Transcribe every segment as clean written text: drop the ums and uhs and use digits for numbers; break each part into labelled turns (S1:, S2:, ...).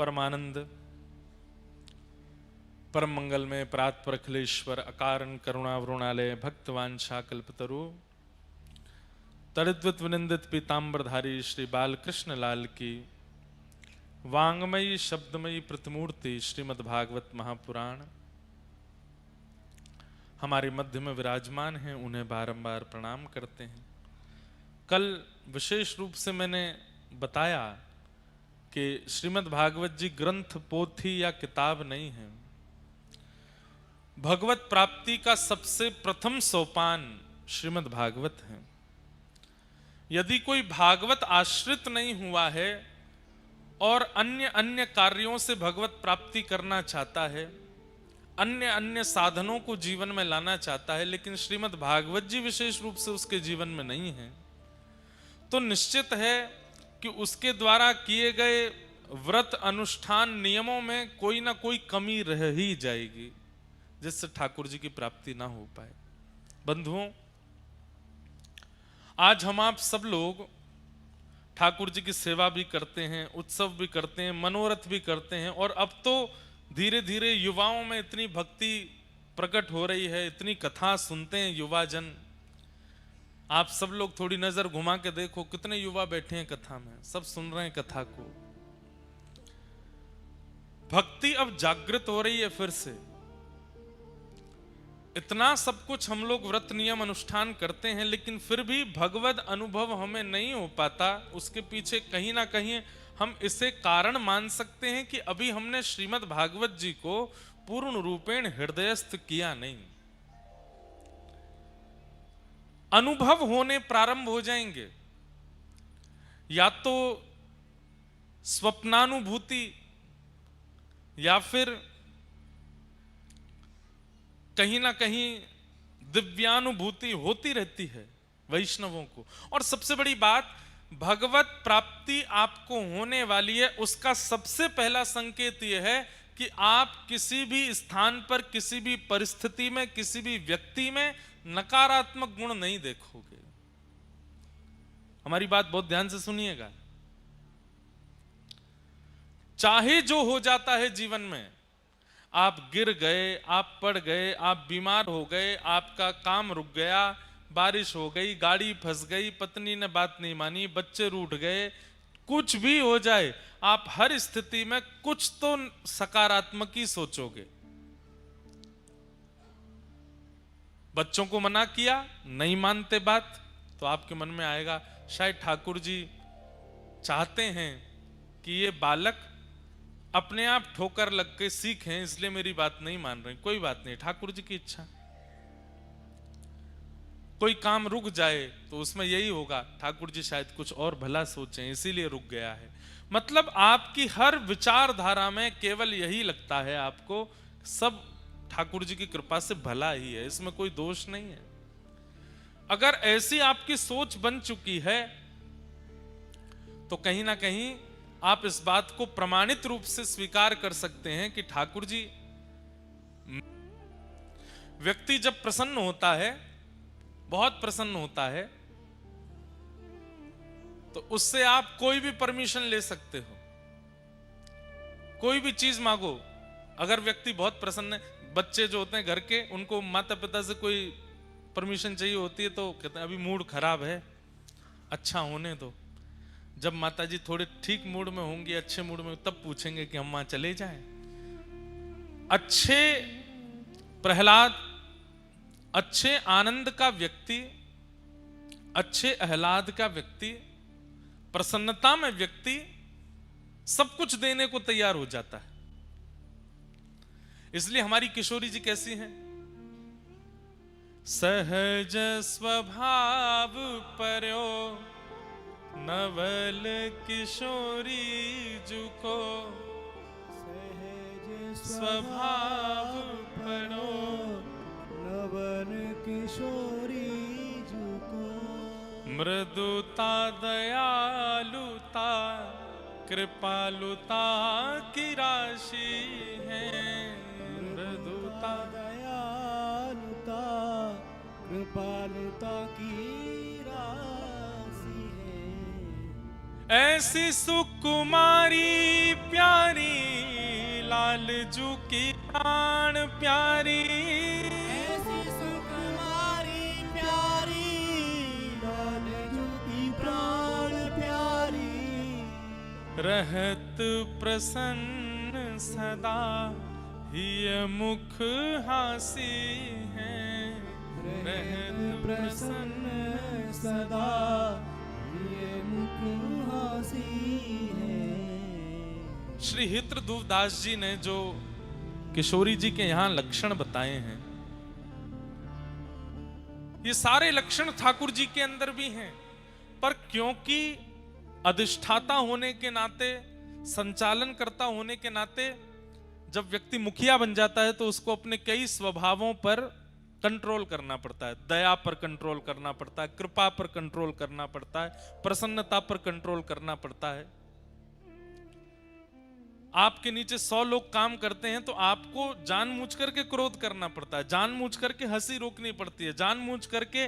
S1: परमानंद, परम मंगल में परात्पर अखिलेश्वर अकारण करुणावरुणालय भक्तवांछा कल्पतरु तरिद्वत विनिंदित पीताम्बरधारी श्री बालकृष्ण लाल की वांगमयी शब्दमयी प्रतिमूर्ति श्रीमद्भागवत महापुराण हमारे मध्य में विराजमान हैं, उन्हें बारंबार प्रणाम करते हैं। कल विशेष रूप से मैंने बताया कि श्रीमद्भागवत जी ग्रंथ, पोथी या किताब नहीं है। भगवत प्राप्ति का सबसे प्रथम सोपान श्रीमद्भागवत है। यदि कोई भागवत आश्रित नहीं हुआ है और अन्य अन्य कार्यों से भगवत प्राप्ति करना चाहता है, अन्य अन्य साधनों को जीवन में लाना चाहता है, लेकिन श्रीमद् भागवत जी विशेष रूप से उसके जीवन में नहीं है, तो निश्चित है कि उसके द्वारा किए गए व्रत अनुष्ठान नियमों में कोई ना कोई कमी रह ही जाएगी, जिससे ठाकुर जी की प्राप्ति ना हो पाए। बंधुओं, आज हम आप सब लोग ठाकुर जी की सेवा भी करते हैं, उत्सव भी करते हैं, मनोरथ भी करते हैं, और अब तो धीरे धीरे युवाओं में इतनी भक्ति प्रकट हो रही है, इतनी कथा सुनते हैं युवा जन। आप सब लोग थोड़ी नजर घुमा के देखो, कितने युवा बैठे हैं कथा में, सब सुन रहे हैं कथा को। भक्ति अब जागृत हो रही है फिर से। इतना सब कुछ हम लोग व्रत नियम अनुष्ठान करते हैं, लेकिन फिर भी भगवद अनुभव हमें नहीं हो पाता। उसके पीछे कहीं ना कहीं हम इसे कारण मान सकते हैं कि अभी हमने श्रीमद् भागवत जी को पूर्ण रूपेण हृदयस्थ किया नहीं। अनुभव होने प्रारंभ हो जाएंगे, या तो स्वप्नानुभूति या फिर कहीं ना कहीं दिव्यानुभूति होती रहती है वैष्णवों को। और सबसे बड़ी बात, भगवत प्राप्ति आपको होने वाली है, उसका सबसे पहला संकेत यह है कि आप किसी भी स्थान पर, किसी भी परिस्थिति में, किसी भी व्यक्ति में नकारात्मक गुण नहीं देखोगे। हमारी बात बहुत ध्यान से सुनिएगा। चाहे जो हो जाता है जीवन में, आप गिर गए, आप पड़ गए, आप बीमार हो गए, आपका काम रुक गया, बारिश हो गई, गाड़ी फंस गई, पत्नी ने बात नहीं मानी, बच्चे रूठ गए, कुछ भी हो जाए, आप हर स्थिति में कुछ तो सकारात्मक ही सोचोगे। बच्चों को मना किया, नहीं मानते बात, तो आपके मन में आएगा शायद ठाकुर जी चाहते हैं कि ये बालक अपने आप ठोकर लग के सीखें, इसलिए मेरी बात नहीं मान रहे। कोई बात नहीं, ठाकुर जी की इच्छा। कोई काम रुक जाए तो उसमें यही होगा, ठाकुर जी शायद कुछ और भला सोचें, इसीलिए रुक गया है। मतलब आपकी हर विचारधारा में केवल यही लगता है आपको, सब ठाकुर जी की कृपा से भला ही है, इसमें कोई दोष नहीं है। अगर ऐसी आपकी सोच बन चुकी है तो कहीं ना कहीं आप इस बात को प्रमाणित रूप से स्वीकार कर सकते हैं कि ठाकुर जी, व्यक्ति जब प्रसन्न होता है, बहुत प्रसन्न होता है, तो उससे आप कोई भी परमिशन ले सकते हो, कोई भी चीज मांगो। अगर व्यक्ति बहुत प्रसन्न है, बच्चे जो होते हैं घर के, उनको माता पिता से कोई परमिशन चाहिए होती है तो कहते हैं अभी मूड खराब है, अच्छा होने दो। जब माताजी थोड़े ठीक मूड में होंगी, अच्छे मूड में, तब पूछेंगे कि अम्मा चले जाएं। अच्छे प्रहलाद, अच्छे आनंद का व्यक्ति, अच्छे आह्लाद का व्यक्ति, प्रसन्नता में व्यक्ति सब कुछ देने को तैयार हो जाता है। इसलिए हमारी किशोरी जी कैसी हैं? सहज स्वभाव पर्यो नवल किशोरी जुको,
S2: सहज
S1: स्वभाव पर्यो
S2: नवल किशोरी जुको,
S1: मृदुता दयालुता कृपालुता की राशि है। मृदुता
S2: दयालुता कृपालुता की राशि है।
S1: ऐसी सुकुमारी प्यारी जू की प्राण प्यारी,
S2: ऐसी सुकुमारी प्यारी, लाल जू की प्राण प्यारी,
S1: रहत प्रसन्न सदा हिय मुख हासी है, रहत
S2: प्रसन्न सदा ये मुख हासी है।
S1: श्री हित्रदूत दास जी ने जो किशोरी जी के यहाँ लक्षण बताए हैं, ये सारे लक्षण ठाकुर जी के अंदर भी हैं, पर क्योंकि अधिष्ठाता होने के नाते, संचालन करता होने के नाते, जब व्यक्ति मुखिया बन जाता है तो उसको अपने कई स्वभावों पर कंट्रोल करना पड़ता है। दया पर कंट्रोल करना पड़ता है, कृपा पर कंट्रोल करना पड़ता है, प्रसन्नता पर कंट्रोल करना पड़ता है। आपके नीचे 100 लोग काम करते हैं तो आपको जानबूझ करके क्रोध करना पड़ता है, जानबूझ करके हंसी रोकनी पड़ती है, जानबूझ करके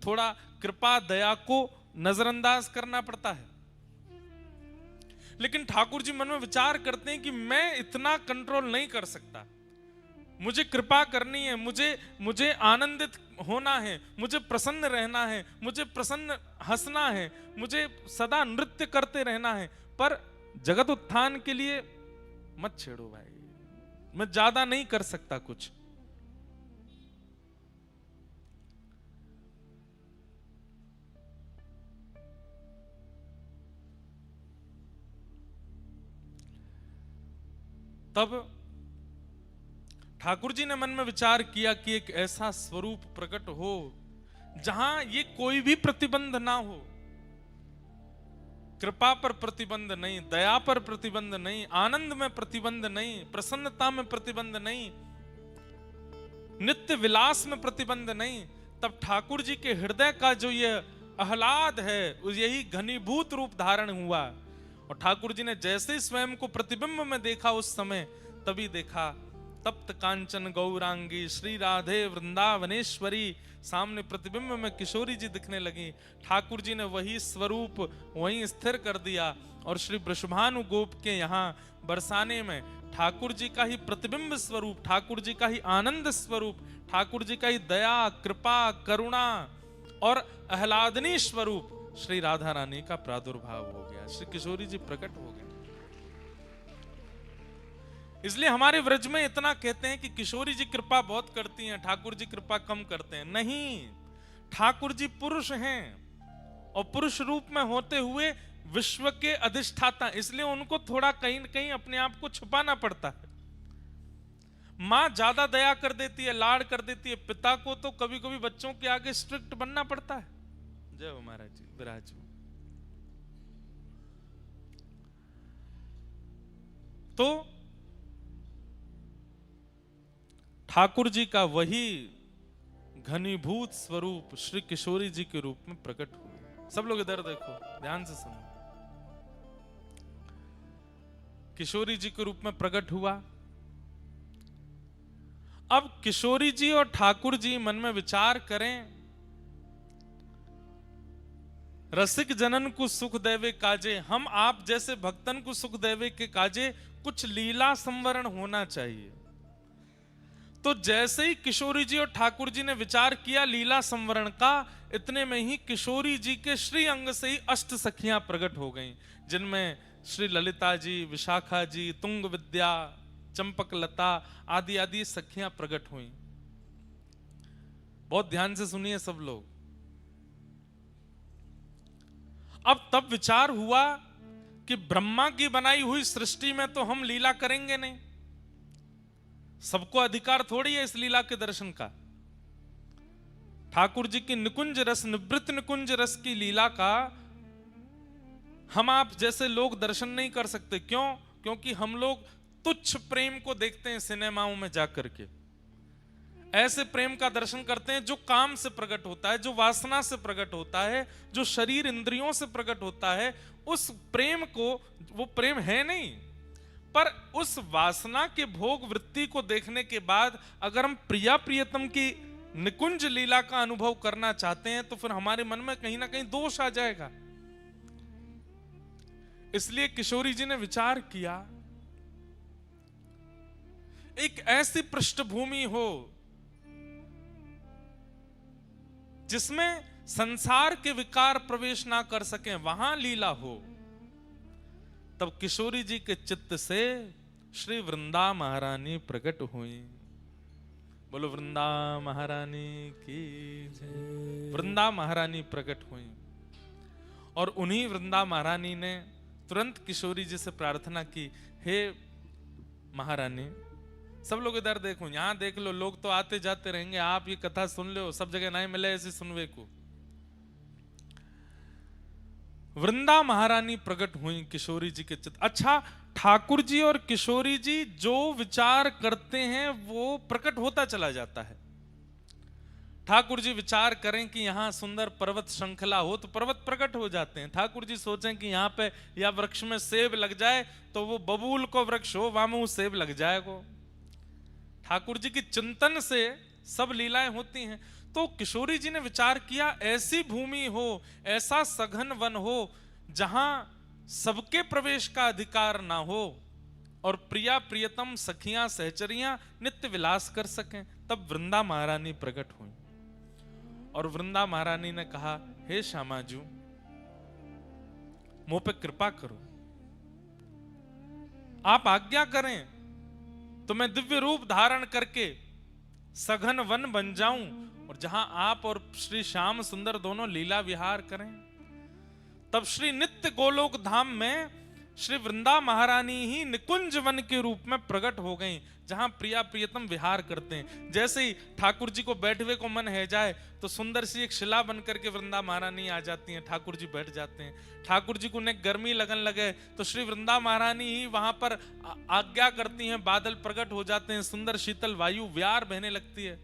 S1: थोड़ा कृपा दया को नजरअंदाज करना पड़ता है। लेकिन ठाकुर जी मन में विचार करते हैं कि मैं इतना कंट्रोल नहीं कर सकता, मुझे कृपा करनी है, मुझे आनंदित होना है, मुझे प्रसन्न रहना है, मुझे प्रसन्न हंसना है, मुझे सदा नृत्य करते रहना है, पर जगत उत्थान के लिए मत छेड़ो भाई, मैं ज्यादा नहीं कर सकता कुछ। तब ठाकुर जी ने मन में विचार किया कि एक ऐसा स्वरूप प्रकट हो जहां ये कोई भी प्रतिबंध ना हो, कृपा पर प्रतिबंध नहीं, दया पर प्रतिबंध नहीं, आनंद में प्रतिबंध नहीं, प्रसन्नता में प्रतिबंध नहीं, नित्य विलास में प्रतिबंध नहीं। तब ठाकुर जी के हृदय का जो ये आह्लाद है, यही घनीभूत रूप धारण हुआ। और ठाकुर जी ने जैसे स्वयं को प्रतिबिंब में देखा उस समय, तभी देखा तप्त कांचन गौरांगी श्री राधे वृंदावनेश्वरी, सामने प्रतिबिंब में किशोरी जी दिखने लगी। ठाकुर जी ने वही स्वरूप वहीं स्थिर कर दिया और श्री वृषभानु गोप के यहाँ बरसाने में ठाकुर जी का ही प्रतिबिंब स्वरूप, ठाकुर जी का ही आनंद स्वरूप, ठाकुर जी का ही दया कृपा करुणा और आह्लादनी स्वरूप श्री राधा रानी का प्रादुर्भाव हो गया, श्री किशोरी जी प्रकट हो गए। इसलिए हमारे व्रज में इतना कहते हैं कि किशोरी जी कृपा बहुत करती हैं, ठाकुर जी कृपा कम करते हैं। नहीं, ठाकुर जी पुरुष हैं और पुरुष रूप में होते हुए विश्व के अधिष्ठाता, इसलिए उनको थोड़ा कहीं न कहीं अपने आप को छुपाना पड़ता है। माँ ज्यादा दया कर देती है, लाड़ कर देती है, पिता को तो कभी कभी बच्चों के आगे स्ट्रिक्ट बनना पड़ता है। जय हो महाराज जी, विराज। तो ठाकुर जी का वही घनीभूत स्वरूप श्री किशोरी जी के रूप में प्रकट हुए। सब लोग इधर देखो, ध्यान से सुनो। किशोरी जी के रूप में प्रकट हुआ। अब किशोरी जी और ठाकुर जी मन में विचार करें, रसिक जनन को सुख देवे काजे, हम आप जैसे भक्तन को सुख देवे के काजे कुछ लीला संवरण होना चाहिए। तो जैसे ही किशोरी जी और ठाकुर जी ने विचार किया लीला संवरण का, इतने में ही किशोरी जी के श्री अंग से ही अष्ट सखियां प्रकट हो गईं, जिनमें श्री ललिता जी, विशाखा जी, तुंग विद्या, चंपक लता आदि आदि सखियां प्रकट हुई। बहुत ध्यान से सुनिए सब लोग। अब तब विचार हुआ कि ब्रह्मा की बनाई हुई सृष्टि में तो हम लीला करेंगे नहीं, सबको अधिकार थोड़ी है इस लीला के दर्शन का। ठाकुर जी की निकुंज रस, निवृत्त निकुंज रस की लीला का हम आप जैसे लोग दर्शन नहीं कर सकते। क्यों? क्योंकि हम लोग तुच्छ प्रेम को देखते हैं सिनेमाओं में जाकर के, ऐसे प्रेम का दर्शन करते हैं जो काम से प्रकट होता है, जो वासना से प्रकट होता है, जो शरीर इंद्रियों से प्रकट होता है। उस प्रेम को, वो प्रेम है नहीं, पर उस वासना के भोग वृत्ति को देखने के बाद अगर हम प्रिया प्रियतम की निकुंज लीला का अनुभव करना चाहते हैं तो फिर हमारे मन में कहीं ना कहीं दोष आ जाएगा। इसलिए किशोरी जी ने विचार किया एक ऐसी पृष्ठभूमि हो जिसमें संसार के विकार प्रवेश ना कर सके, वहां लीला हो, तब किशोरी जी के चित्त से श्री वृंदा महारानी प्रकट हुई। बोलो वृंदा महारानी की जय। वृंदा महारानी प्रकट हुई और उन्हीं वृंदा महारानी ने तुरंत किशोरी जी से प्रार्थना की, हे महारानी, सब लोग इधर देखो, यहां देख लो, लोग तो आते जाते रहेंगे, आप ये कथा सुन लो, सब जगह नहीं मिले ऐसी सुनवे को। वृंदा महारानी प्रकट हुई किशोरी जी के चित्त। अच्छा, ठाकुर जी और किशोरी जी जो विचार करते हैं वो प्रकट होता चला जाता है। ठाकुर जी विचार करें कि यहाँ सुंदर पर्वत श्रृंखला हो तो पर्वत प्रकट हो जाते हैं। ठाकुर जी सोचें कि यहाँ पे या वृक्ष में सेब लग जाए तो वो बबूल को वृक्ष हो, वहां में सेब लग जाएगा। ठाकुर जी की चिंतन से सब लीलाएं होती हैं। तो किशोरी जी ने विचार किया, ऐसी भूमि हो, ऐसा सघन वन हो जहां सबके प्रवेश का अधिकार ना हो और प्रिया प्रियतम सखियां सहचरियां नित्य विलास कर सकें। तब वृंदा महारानी प्रकट हुई और वृंदा महारानी ने कहा, हे श्यामाजू, मुझ पे कृपा करो, आप आज्ञा करें तो मैं दिव्य रूप धारण करके सघन वन बन जाऊं और जहां आप और श्री श्याम सुंदर दोनों लीला विहार करें। तब श्री नित्य गोलोक धाम में श्री वृंदा महारानी ही निकुंज वन के रूप में प्रकट हो गई, जहां प्रिया प्रियतम विहार करते हैं। जैसे ही ठाकुर जी को बैठवे को मन है जाए तो सुंदर सी एक शिला बन करके वृंदा महारानी आ जाती हैं, ठाकुर जी बैठ जाते हैं। ठाकुर जी को उन्हें गर्मी लगन लगे तो श्री वृंदा महारानी ही वहां पर आज्ञा करती हैं, बादल प्रकट हो जाते हैं, सुंदर शीतल वायु व्यार बहने लगती है।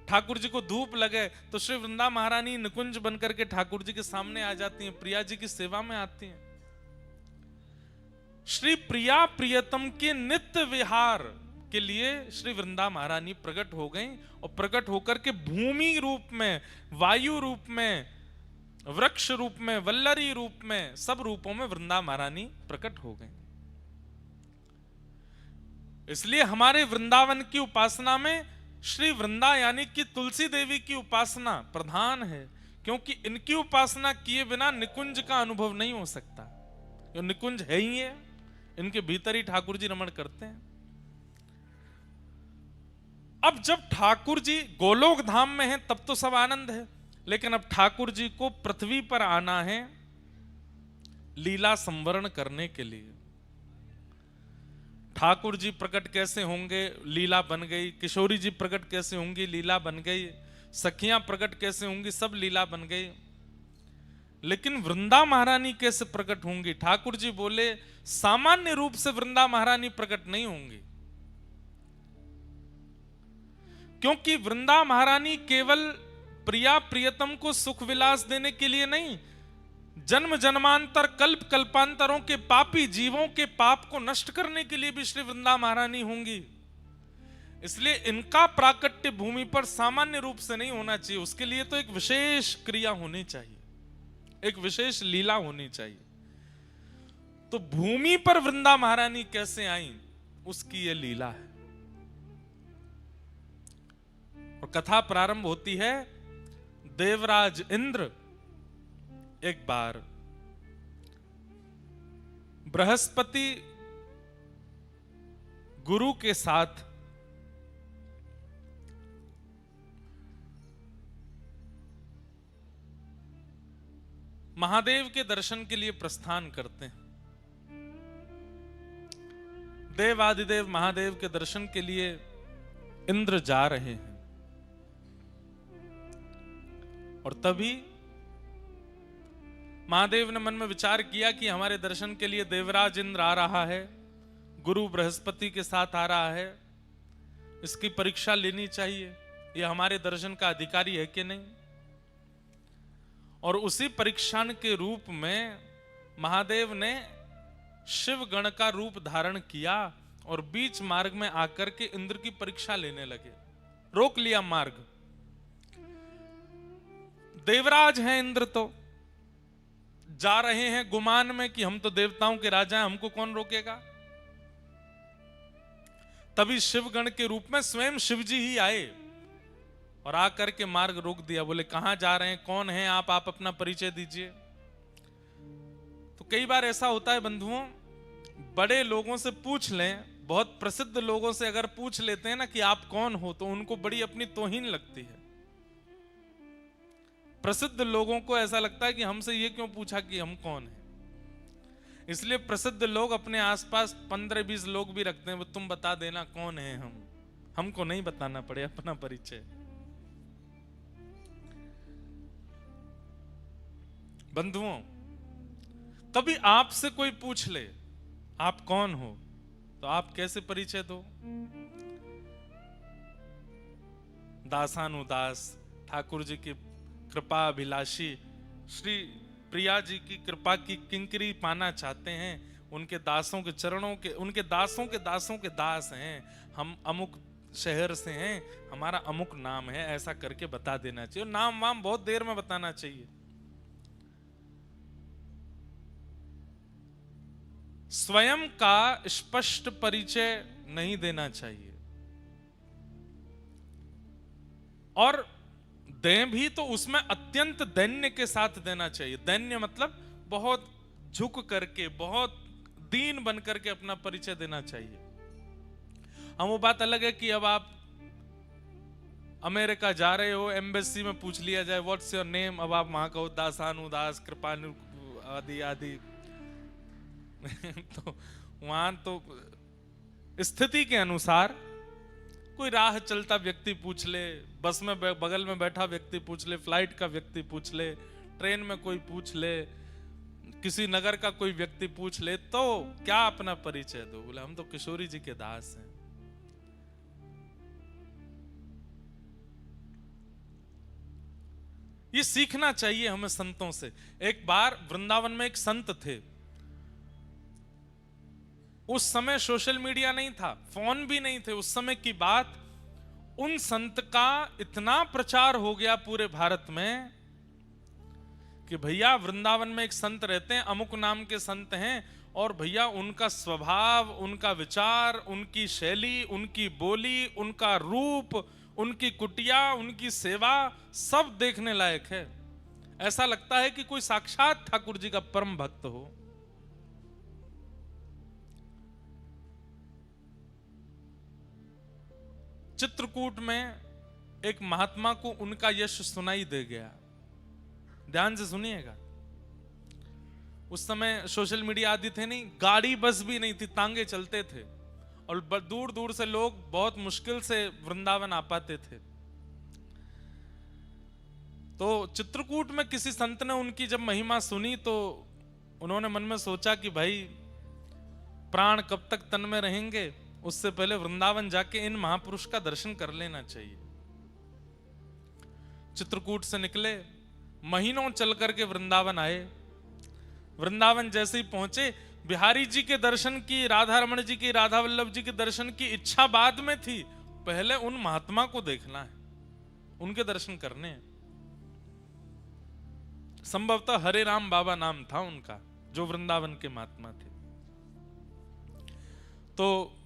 S1: ठाकुर जी को धूप लगे तो श्री वृंदा महारानी निकुंज बन करके ठाकुर जी के सामने आ जाती हैं, प्रिया जी की सेवा में आती हैं। श्री प्रिया प्रियतम के नित्य विहार के लिए श्री वृंदा महारानी प्रकट हो गई और प्रकट होकर के भूमि रूप में, वायु रूप में, वृक्ष रूप में, वल्लरी रूप में, सब रूपों में वृंदा महारानी प्रकट हो गई। इसलिए हमारे वृंदावन की उपासना में श्री वृंदा यानी कि तुलसी देवी की उपासना प्रधान है, क्योंकि इनकी उपासना किए बिना निकुंज का अनुभव नहीं हो सकता। ये निकुंज है ही है, इनके भीतर ही ठाकुर जी रमण करते हैं। अब जब ठाकुर जी गोलोक धाम में हैं तब तो सब आनंद है, लेकिन अब ठाकुर जी को पृथ्वी पर आना है लीला संवरण करने के लिए। ठाकुर जी प्रकट कैसे होंगे, लीला बन गई। किशोरी जी प्रकट कैसे होंगी, लीला बन गई। सखियां प्रकट कैसे होंगी, सब लीला बन गई। लेकिन वृंदा महारानी कैसे प्रकट होंगी? ठाकुर जी बोले, सामान्य रूप से वृंदा महारानी प्रकट नहीं होंगी, क्योंकि वृंदा महारानी केवल प्रिया प्रियतम को सुख विलास देने के लिए नहीं, जन्म जन्मांतर कल्प कल्पांतरों के पापी जीवों के पाप को नष्ट करने के लिए भी श्री वृंदा महारानी होंगी। इसलिए इनका प्राकट्य भूमि पर सामान्य रूप से नहीं होना चाहिए, उसके लिए तो एक विशेष क्रिया होनी चाहिए, एक विशेष लीला होनी चाहिए। तो भूमि पर वृंदा महारानी कैसे आई, उसकी यह लीला है। और कथा प्रारंभ होती है, देवराज इंद्र एक बार बृहस्पति गुरु के साथ महादेव के दर्शन के लिए प्रस्थान करते हैं। देवादिदेव महादेव के दर्शन के लिए इंद्र जा रहे हैं और तभी महादेव ने मन में विचार किया कि हमारे दर्शन के लिए देवराज इंद्र आ रहा है, गुरु बृहस्पति के साथ आ रहा है, इसकी परीक्षा लेनी चाहिए, यह हमारे दर्शन का अधिकारी है कि नहीं। और उसी परीक्षा के रूप में महादेव ने शिव गण का रूप धारण किया और बीच मार्ग में आकर के इंद्र की परीक्षा लेने लगे, रोक लिया मार्ग। देवराज हैं इंद्र, तो जा रहे हैं गुमान में कि हम तो देवताओं के राजा हैं, हमको कौन रोकेगा। तभी शिवगण के रूप में स्वयं शिव जी ही आए और आकर के मार्ग रोक दिया। बोले कहां जा रहे हैं, कौन हैं आप अपना परिचय दीजिए। तो कई बार ऐसा होता है बंधुओं, बड़े लोगों से पूछ लें, बहुत प्रसिद्ध लोगों से अगर पूछ लेते हैं ना कि आप कौन हो, तो उनको बड़ी अपनी तौहीन लगती है। प्रसिद्ध लोगों को ऐसा लगता है कि हमसे ये क्यों पूछा कि हम कौन हैं। इसलिए प्रसिद्ध लोग अपने आसपास 15-20 लोग भी रखते हैं, वो तुम बता देना कौन है हम, हमको नहीं बताना पड़े अपना परिचय। बंधुओं, कभी आपसे कोई पूछ ले आप कौन हो, तो आप कैसे परिचय दो? दासानुदास, ठाकुर जी की कृपा अभिलाषी, श्री प्रिया जी की कृपा की किंकरी पाना चाहते हैं, उनके दासों के चरणों के, उनके दासों के दासों के दास हैं, हम अमुक शहर से हैं, हमारा अमुक नाम है, ऐसा करके बता देना चाहिए। नाम वाम बहुत देर में बताना चाहिए। स्वयं का स्पष्ट परिचय नहीं देना चाहिए, और दें भी तो उसमें अत्यंत दैन्य के साथ देना चाहिए। दैन्य मतलब बहुत झुक करके, बहुत दीन बन करके अपना परिचय देना चाहिए। हम वो बात अलग है कि अब आप अमेरिका जा रहे हो, एम्बेसी में पूछ लिया जाए व्हाट्स योर नेम, अब आप वहां कहो दासानुदास कृपानु आदि आदि तो वहां तो स्थिति के अनुसार कोई राह चलता व्यक्ति पूछ ले, बस में बगल में बैठा व्यक्ति पूछ ले, फ्लाइट का व्यक्ति पूछ ले, ट्रेन में कोई पूछ ले, किसी नगर का कोई व्यक्ति पूछ ले, तो क्या अपना परिचय दो? बोले हम तो किशोरी जी के दास हैं। ये सीखना चाहिए हमें संतों से। एक बार वृंदावन में एक संत थे, उस समय सोशल मीडिया नहीं था, फोन भी नहीं थे। उस समय की बात, उन संत का इतना प्रचार हो गया पूरे भारत में कि भैया वृंदावन में एक संत रहते हैं, अमुक नाम के संत हैं, और भैया उनका स्वभाव, उनका विचार, उनकी शैली, उनकी बोली, उनका रूप, उनकी कुटिया, उनकी सेवा, सब देखने लायक है। ऐसा लगता है कि कोई साक्षात ठाकुर जी का परम भक्त हो। चित्रकूट में एक महात्मा को उनका यश सुनाई दे गया। ध्यान से सुनिएगा। उस समय सोशल मीडिया आदि थे नहीं, गाड़ी बस भी नहीं थी, तांगे चलते थे, और दूर दूर से लोग बहुत मुश्किल से वृंदावन आ पाते थे। तो चित्रकूट में किसी संत ने उनकी जब महिमा सुनी, तो उन्होंने मन में सोचा कि भाई प्राण कब तक तन में रहेंगे, उससे पहले वृंदावन जाके इन महापुरुष का दर्शन कर लेना चाहिए। चित्रकूट से निकले, महीनों चल करके वृंदावन आए। वृंदावन जैसे ही पहुंचे, बिहारी जी के दर्शन की, राधा रमण जी की, राधा वल्लभ जी के दर्शन की इच्छा बाद में थी, पहले उन महात्मा को देखना है, उनके दर्शन करने हैं। संभवतः हरे राम बाबा नाम था उनका, जो वृंदावन के महात्मा थे। तो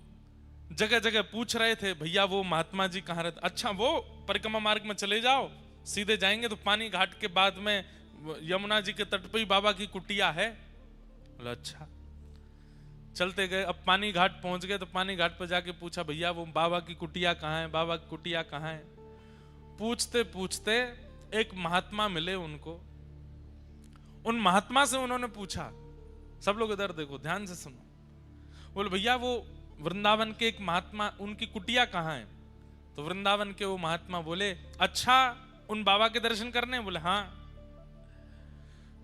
S1: जगह जगह पूछ रहे थे, भैया वो महात्मा जी कहाँ रहते? अच्छा, वो परिक्रमा मार्ग में चले जाओ, सीधे जाएंगे तो पानी घाट के बाद में यमुना जी के तट पे ही बाबा की कुटिया है। बोला अच्छा। चलते गए, अब पानी घाट पहुंच गए, तो पानी घाट पर जाके पूछा, भैया वो बाबा की कुटिया कहाँ है, बाबा की कुटिया कहाँ है? पूछते पूछते एक महात्मा मिले उनको। उन महात्मा से उन्होंने पूछा, सब लोग इधर देखो, ध्यान से सुनो। बोले भैया वो वृंदावन के एक महात्मा, उनकी कुटिया कहाँ है? तो वृंदावन के वो महात्मा बोले, अच्छा उन बाबा के दर्शन करने? बोले हाँ,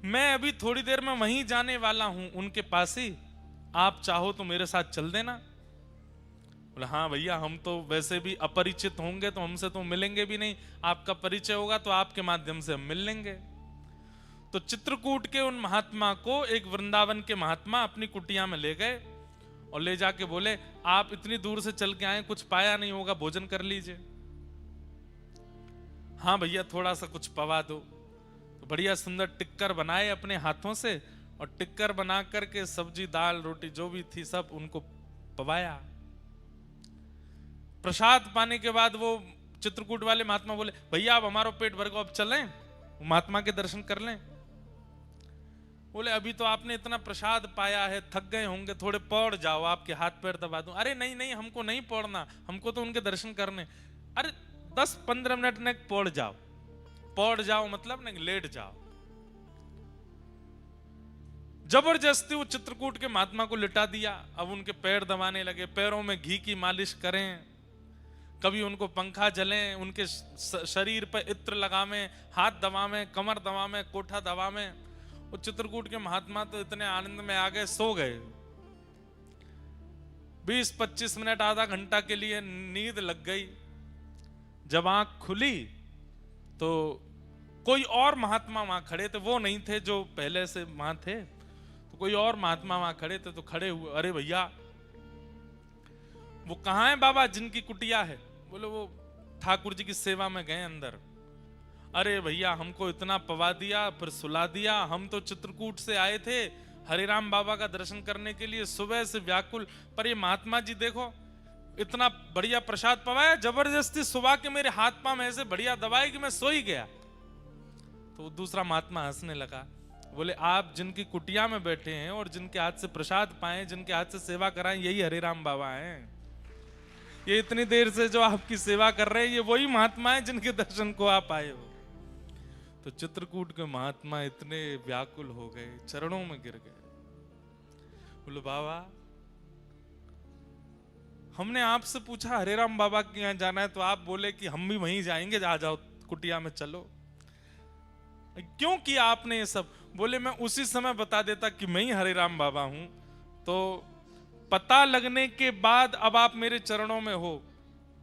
S1: मैं अभी थोड़ी देर में वहीं जाने वाला हूं, उनके पास ही, आप चाहो तो मेरे साथ चल देना। बोले हाँ भैया, हम तो वैसे भी अपरिचित होंगे तो हमसे तो मिलेंगे भी नहीं, आपका परिचय होगा तो आपके माध्यम से हम मिल लेंगे। तो चित्रकूट के उन महात्मा को एक वृंदावन के महात्मा अपनी कुटिया में ले गए और ले जाके बोले, आप इतनी दूर से चल के आए, कुछ पाया नहीं होगा, भोजन कर लीजिए। हाँ भैया, थोड़ा सा कुछ पवा दो। तो बढ़िया सुंदर टिक्कर बनाए अपने हाथों से, और टिक्कर बना करके सब्जी दाल रोटी जो भी थी सब उनको पवाया। प्रसाद पाने के बाद वो चित्रकूट वाले महात्मा बोले, भैया अब हमारा पेट भर गया, अब चलें महात्मा के दर्शन कर लें। बोले अभी तो आपने इतना प्रसाद पाया है, थक गए होंगे, थोड़े पौड़ जाओ, आपके हाथ पैर दबा दूं। अरे नहीं नहीं, हमको नहीं पौड़ना, हमको तो उनके दर्शन करने। अरे 10-15 मिनट ने पौड़ जाओ। पौड़ जाओ मतलब नहीं, लेट जाओ। जबरदस्ती वो चित्रकूट के महात्मा को लिटा दिया। अब उनके पैर दबाने लगे, पैरों में घी की मालिश करें, कभी उनको पंखा जलें, उनके शरीर पर इत्र लगावें, हाथ दबावें, कमर दबावें, कोठा दबावें। वो चित्रकूट के महात्मा तो इतने आनंद में आ गए, सो गए। 20-25 मिनट, आधा घंटा के लिए नींद लग गई। जब आंख खुली तो कोई और महात्मा वहां खड़े थे, वो नहीं थे जो पहले से वहां थे, तो कोई और महात्मा वहां खड़े थे। तो खड़े हुए, अरे भैया वो कहाँ है बाबा जिनकी कुटिया है? बोले वो ठाकुर जी की सेवा में गए अंदर। अरे भैया हमको इतना पवा दिया, फिर सुला दिया, हम तो चित्रकूट से आए थे हरिराम बाबा का दर्शन करने के लिए, सुबह से व्याकुल, पर ये महात्मा जी देखो इतना बढ़िया प्रसाद पवाया, जबरदस्ती सुबह के मेरे हाथ पांव ऐसे बढ़िया दबाए कि मैं सो ही गया। तो दूसरा महात्मा हंसने लगा, बोले आप जिनकी कुटिया में बैठे हैं और जिनके हाथ से प्रसाद पाए, जिनके हाथ से सेवा कराएं, यही हरिराम बाबा हैं। ये इतनी देर से जो आपकी सेवा कर रहे हैं, ये वही महात्मा है जिनके दर्शन को आप आए हो। तो चित्रकूट के महात्मा इतने व्याकुल हो गए, चरणों में गिर गए। बोले बाबा हमने आपसे पूछा हरिराम बाबा के यहाँ जाना है, तो आप बोले कि हम भी वहीं जाएंगे, आ जाओ कुटिया में चलो। क्यों किया आपने ये सब? बोले मैं उसी समय बता देता कि मैं ही हरिराम बाबा हूं, तो पता लगने के बाद अब आप मेरे चरणों में हो,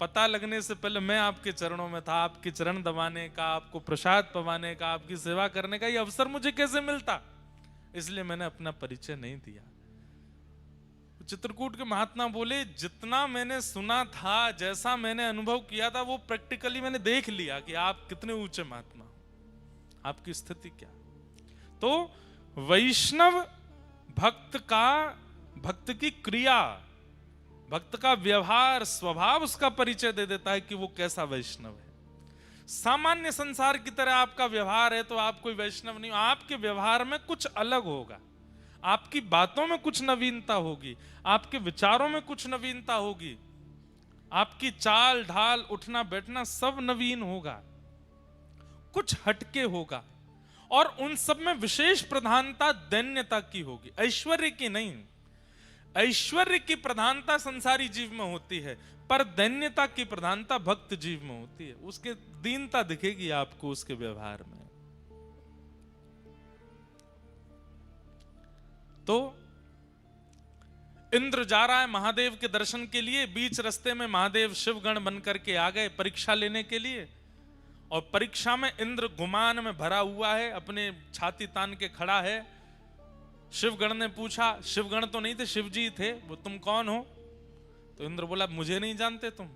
S1: पता लगने से पहले मैं आपके चरणों में था, आपके चरण दबाने का, आपको प्रसाद पवाने का, आपकी सेवा करने का ये अवसर मुझे कैसे मिलता? इसलिए मैंने अपना परिचय नहीं दिया। चित्रकूट के महात्मा बोले जितना मैंने सुना था, जैसा मैंने अनुभव किया था, वो प्रैक्टिकली मैंने देख लिया कि आप कितने ऊंचे महात्मा हो, आपकी स्थिति क्या। तो वैष्णव भक्त की क्रिया, भक्त का व्यवहार, स्वभाव उसका परिचय दे देता है कि वो कैसा वैष्णव है। सामान्य संसार की तरह आपका व्यवहार है तो आप कोई वैष्णव नहीं हो। आपके व्यवहार में कुछ अलग होगा, आपकी बातों में कुछ नवीनता होगी, आपके विचारों में कुछ नवीनता होगी, आपकी चाल ढाल, उठना बैठना सब नवीन होगा, कुछ हटके होगा, और उन सब में विशेष प्रधानता दैन्यता की होगी, ऐश्वर्य की नहीं। ऐश्वर्य की प्रधानता संसारी जीव में होती है, पर दैन्यता की प्रधानता भक्त जीव में होती है। उसके दीनता दिखेगी आपको उसके व्यवहार में। तो इंद्र जा रहा है महादेव के दर्शन के लिए, बीच रास्ते में महादेव शिवगण बनकर के आ गए परीक्षा लेने के लिए, और परीक्षा में इंद्र गुमान में भरा हुआ है, अपने छाती तान के खड़ा है। शिवगण ने पूछा, शिवगण तो नहीं थे, शिवजी थे, वो तुम कौन हो? तो इंद्र बोला मुझे नहीं जानते तुम?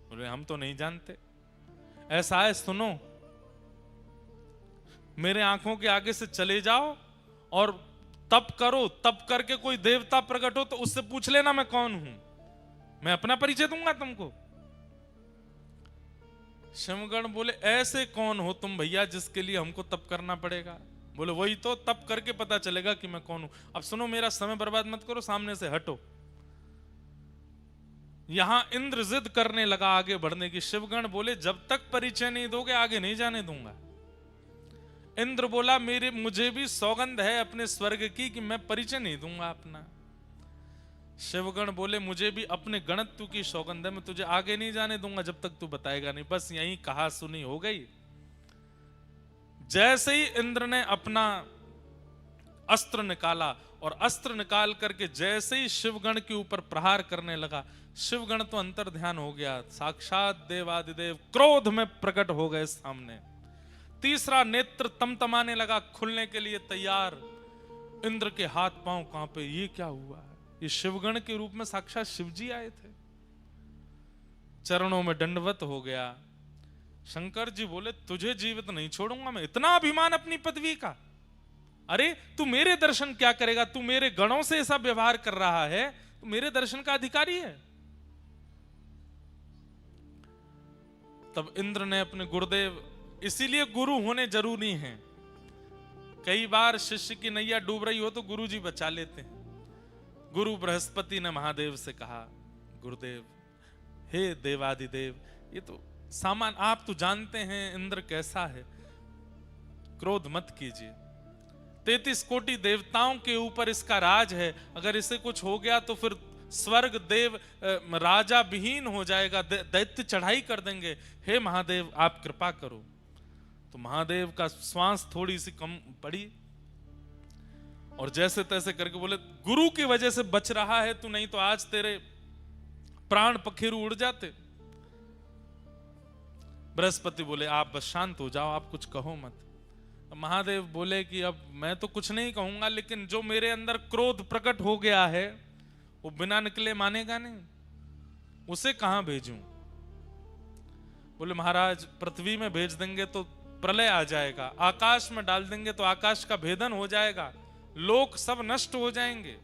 S1: बोले हम तो नहीं जानते। ऐसा है सुनो, मेरे आंखों के आगे से चले जाओ और तप करो, तप करके कोई देवता प्रकट हो तो उससे पूछ लेना मैं कौन हूं, मैं अपना परिचय दूंगा तुमको। शिवगण बोले ऐसे कौन हो तुम भैया जिसके लिए हमको तप करना पड़ेगा? बोले वही तो, तप करके पता चलेगा कि मैं कौन हूं। अब सुनो, मेरा समय बर्बाद मत करो, सामने से हटो। यहां इंद्र जिद करने लगा आगे बढ़ने की। शिवगण बोले जब तक परिचय नहीं दोगे आगे नहीं जाने दूंगा। इंद्र बोला मुझे भी सौगंध है अपने स्वर्ग की कि मैं परिचय नहीं दूंगा अपना। शिवगण बोले मुझे भी अपने गणत्व की सौगंध है, मैं तुझे आगे नहीं जाने दूंगा जब तक तू बताएगा नहीं। बस यही कहा सुनी हो गई। जैसे ही इंद्र ने अपना अस्त्र निकाला और अस्त्र निकाल करके जैसे ही शिवगण के ऊपर प्रहार करने लगा, शिवगण तो अंतर ध्यान हो गया, साक्षात देवादिदेव क्रोध में प्रकट हो गए सामने। तीसरा नेत्र तमतमाने लगा, खुलने के लिए तैयार। इंद्र के हाथ पांव कांपे, ये क्या हुआ? ये शिवगण के रूप में साक्षात शिवजी आए थे। चरणों में दंडवत हो गया। शंकर जी बोले तुझे जीवित नहीं छोड़ूंगा मैं, इतना अभिमान अपनी पदवी का। अरे तू मेरे दर्शन क्या करेगा? तू मेरे गणों से ऐसा व्यवहार कर रहा है, तू मेरे दर्शन का अधिकारी है। तब इंद्र ने अपने गुरुदेव, इसीलिए गुरु होने जरूरी हैं। कई बार शिष्य की नैया डूब रही हो तो गुरुजी बचा लेते हैं। गुरु बृहस्पति ने महादेव से कहा, गुरुदेव, हे देवादिदेव, ये तो सामान, आप तो जानते हैं इंद्र कैसा है, क्रोध मत कीजिए। 33 कोटि देवताओं के ऊपर इसका राज है, अगर इसे कुछ हो गया तो फिर स्वर्ग देव राजा विहीन हो जाएगा, दैत्य चढ़ाई कर देंगे। हे महादेव, आप कृपा करो। तो महादेव का श्वास थोड़ी सी कम पड़ी और जैसे तैसे करके बोले, गुरु की वजह से बच रहा है तू, नहीं तो आज तेरे प्राण पखेरु उड़ जाते। बृहस्पति बोले, आप बस शांत हो जाओ, आप कुछ कहो मत। महादेव बोले कि अब मैं तो कुछ नहीं कहूंगा, लेकिन जो मेरे अंदर क्रोध प्रकट हो गया है वो बिना निकले मानेगा नहीं, उसे कहां भेजूं? बोले, महाराज, पृथ्वी में भेज देंगे तो प्रलय आ जाएगा, आकाश में डाल देंगे तो आकाश का भेदन हो जाएगा, लोक सब नष्ट हो जाएंगे।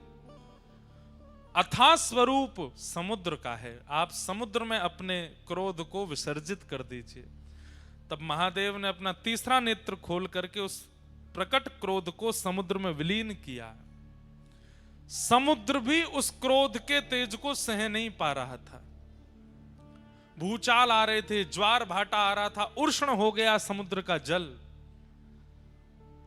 S1: अथाह स्वरूप समुद्र का है, आप समुद्र में अपने क्रोध को विसर्जित कर दीजिए। तब महादेव ने अपना तीसरा नेत्र खोल करके उस प्रकट क्रोध को समुद्र में विलीन किया। समुद्र भी उस क्रोध के तेज को सह नहीं पा रहा था। भूचाल आ रहे थे, ज्वार भाटा आ रहा था, उष्ण हो गया समुद्र का जल।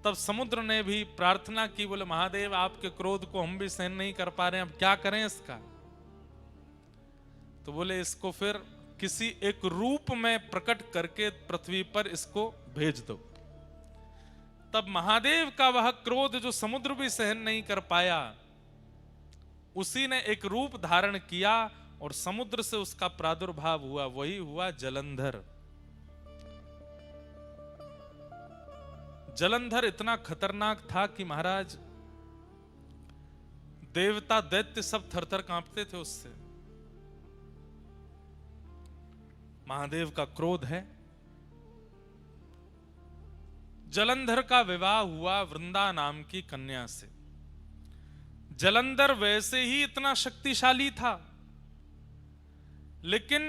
S1: तब समुद्र ने भी प्रार्थना की, बोले, महादेव, आपके क्रोध को हम भी सहन नहीं कर पा रहे हैं, अब क्या करें इसका? तो बोले, इसको फिर किसी एक रूप में प्रकट करके पृथ्वी पर इसको भेज दो। तब महादेव का वह क्रोध जो समुद्र भी सहन नहीं कर पाया, उसी ने एक रूप धारण किया और समुद्र से उसका प्रादुर्भाव हुआ, वही हुआ जलंधर। जलंधर इतना खतरनाक था कि महाराज, देवता दैत्य सब थरथर कांपते थे उससे। महादेव का क्रोध है। जलंधर का विवाह हुआ वृंदा नाम की कन्या से। जलंधर वैसे ही इतना शक्तिशाली था, लेकिन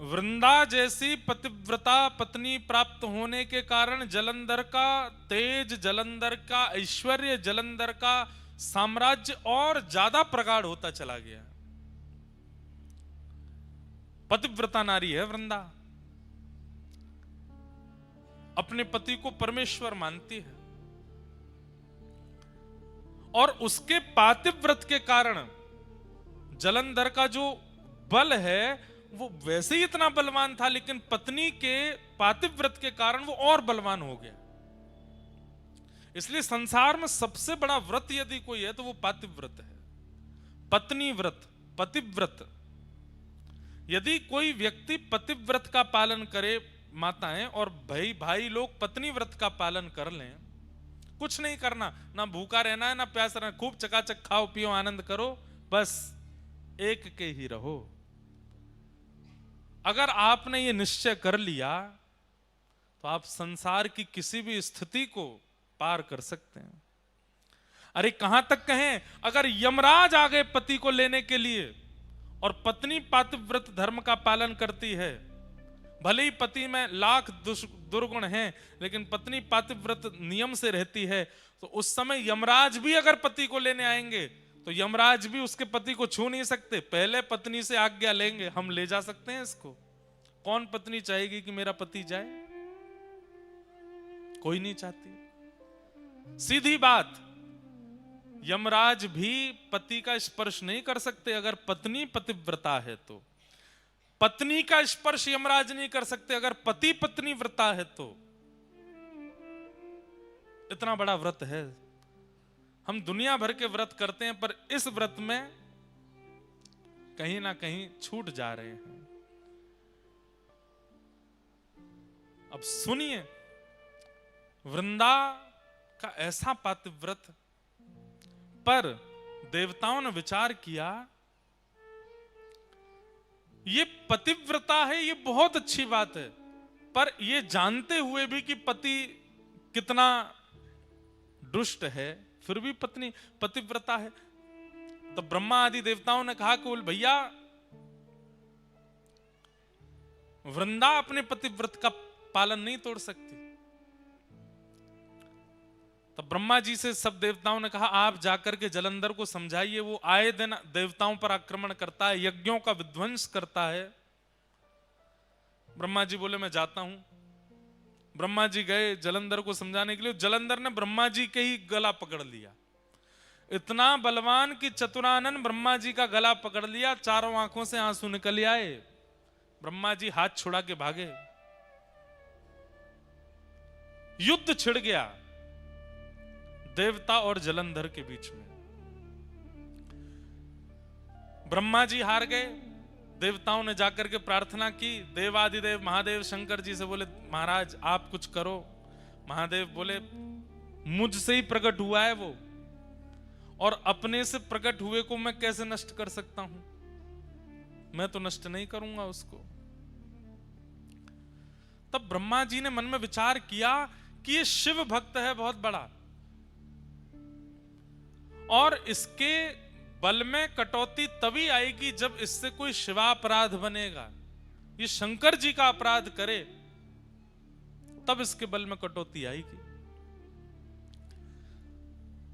S1: वृंदा जैसी पतिव्रता पत्नी प्राप्त होने के कारण जलंधर का तेज, जलंधर का ऐश्वर्य, जलंधर का साम्राज्य और ज्यादा प्रगाढ़ होता चला गया। पतिव्रता नारी है वृंदा, अपने पति को परमेश्वर मानती है और उसके पातिव्रत के कारण जलंधर का जो बल है वो वैसे ही इतना बलवान था, लेकिन पत्नी के पातिव्रत के कारण वो और बलवान हो गया। इसलिए संसार में सबसे बड़ा व्रत यदि कोई है तो वो पातिव्रत है, पत्नी व्रत, पतिव्रत। यदि कोई व्यक्ति पतिव्रत का पालन करे, माताएं और भाई लोग पत्नी व्रत का पालन कर लें, कुछ नहीं करना, ना भूखा रहना है ना प्यास रहना, खूब चकाचक खाओ पियो आनंद करो, बस एक के ही रहो। अगर आपने ये निश्चय कर लिया तो आप संसार की किसी भी स्थिति को पार कर सकते हैं। अरे कहां तक कहें, अगर यमराज आ गए पति को लेने के लिए और पत्नी पातिव्रत धर्म का पालन करती है, भले ही पति में लाख दुर्गुण हैं, लेकिन पत्नी पातिव्रत नियम से रहती है, तो उस समय यमराज भी अगर पति को लेने आएंगे तो यमराज भी उसके पति को छू नहीं सकते, पहले पत्नी से आज्ञा लेंगे, हम ले जा सकते हैं इसको। कौन पत्नी चाहेगी कि मेरा पति जाए? कोई नहीं चाहती। सीधी बात, यमराज भी पति का स्पर्श नहीं कर सकते अगर पत्नी पतिव्रता है तो। पत्नी का स्पर्श यमराज नहीं कर सकते अगर पति पत्नी व्रता है तो। इतना बड़ा व्रत है। हम दुनिया भर के व्रत करते हैं, पर इस व्रत में कहीं ना कहीं छूट जा रहे हैं। अब सुनिए, वृंदा का ऐसा पातिव्रत, पर देवताओं ने विचार किया ये पतिव्रता है, ये बहुत अच्छी बात है, पर ये जानते हुए भी कि पति कितना दुष्ट है, फिर भी पत्नी पतिव्रता है। तो ब्रह्मा आदि देवताओं ने कहा कि भैया वृंदा अपने पतिव्रत का पालन नहीं तोड़ सकती। तब ब्रह्मा जी से सब देवताओं ने कहा आप जाकर के जलंधर को समझाइए, वो आए दिन देवताओं पर आक्रमण करता है, यज्ञों का विध्वंस करता है। ब्रह्मा जी बोले मैं जाता हूं। ब्रह्मा जी गए जलंधर को समझाने के लिए। जलंधर ने ब्रह्मा जी के ही गला पकड़ लिया। इतना बलवान कि चतुरानन ब्रह्मा जी का गला पकड़ लिया, चारों आंखों से आंसू निकल आए। ब्रह्मा जी हाथ छुड़ा के भागे। युद्ध छिड़ गया देवता और जलंधर के बीच में। ब्रह्मा जी हार गए। देवताओं ने जाकर के प्रार्थना की। देवादिदेव महादेव शंकर जी से बोले महाराज आप कुछ करो। महादेव बोले मुझसे ही प्रकट हुआ है वो, और अपने से प्रकट हुए को मैं कैसे नष्ट कर सकता हूं? मैं तो नष्ट नहीं करूंगा उसको। तब ब्रह्मा जी ने मन में विचार किया कि ये शिव भक्त है बहुत बड़ा, और इसके बल में कटौती तभी आएगी जब इससे कोई शिवापराध बनेगा। ये शंकर जी का अपराध करे तब इसके बल में कटौती आएगी।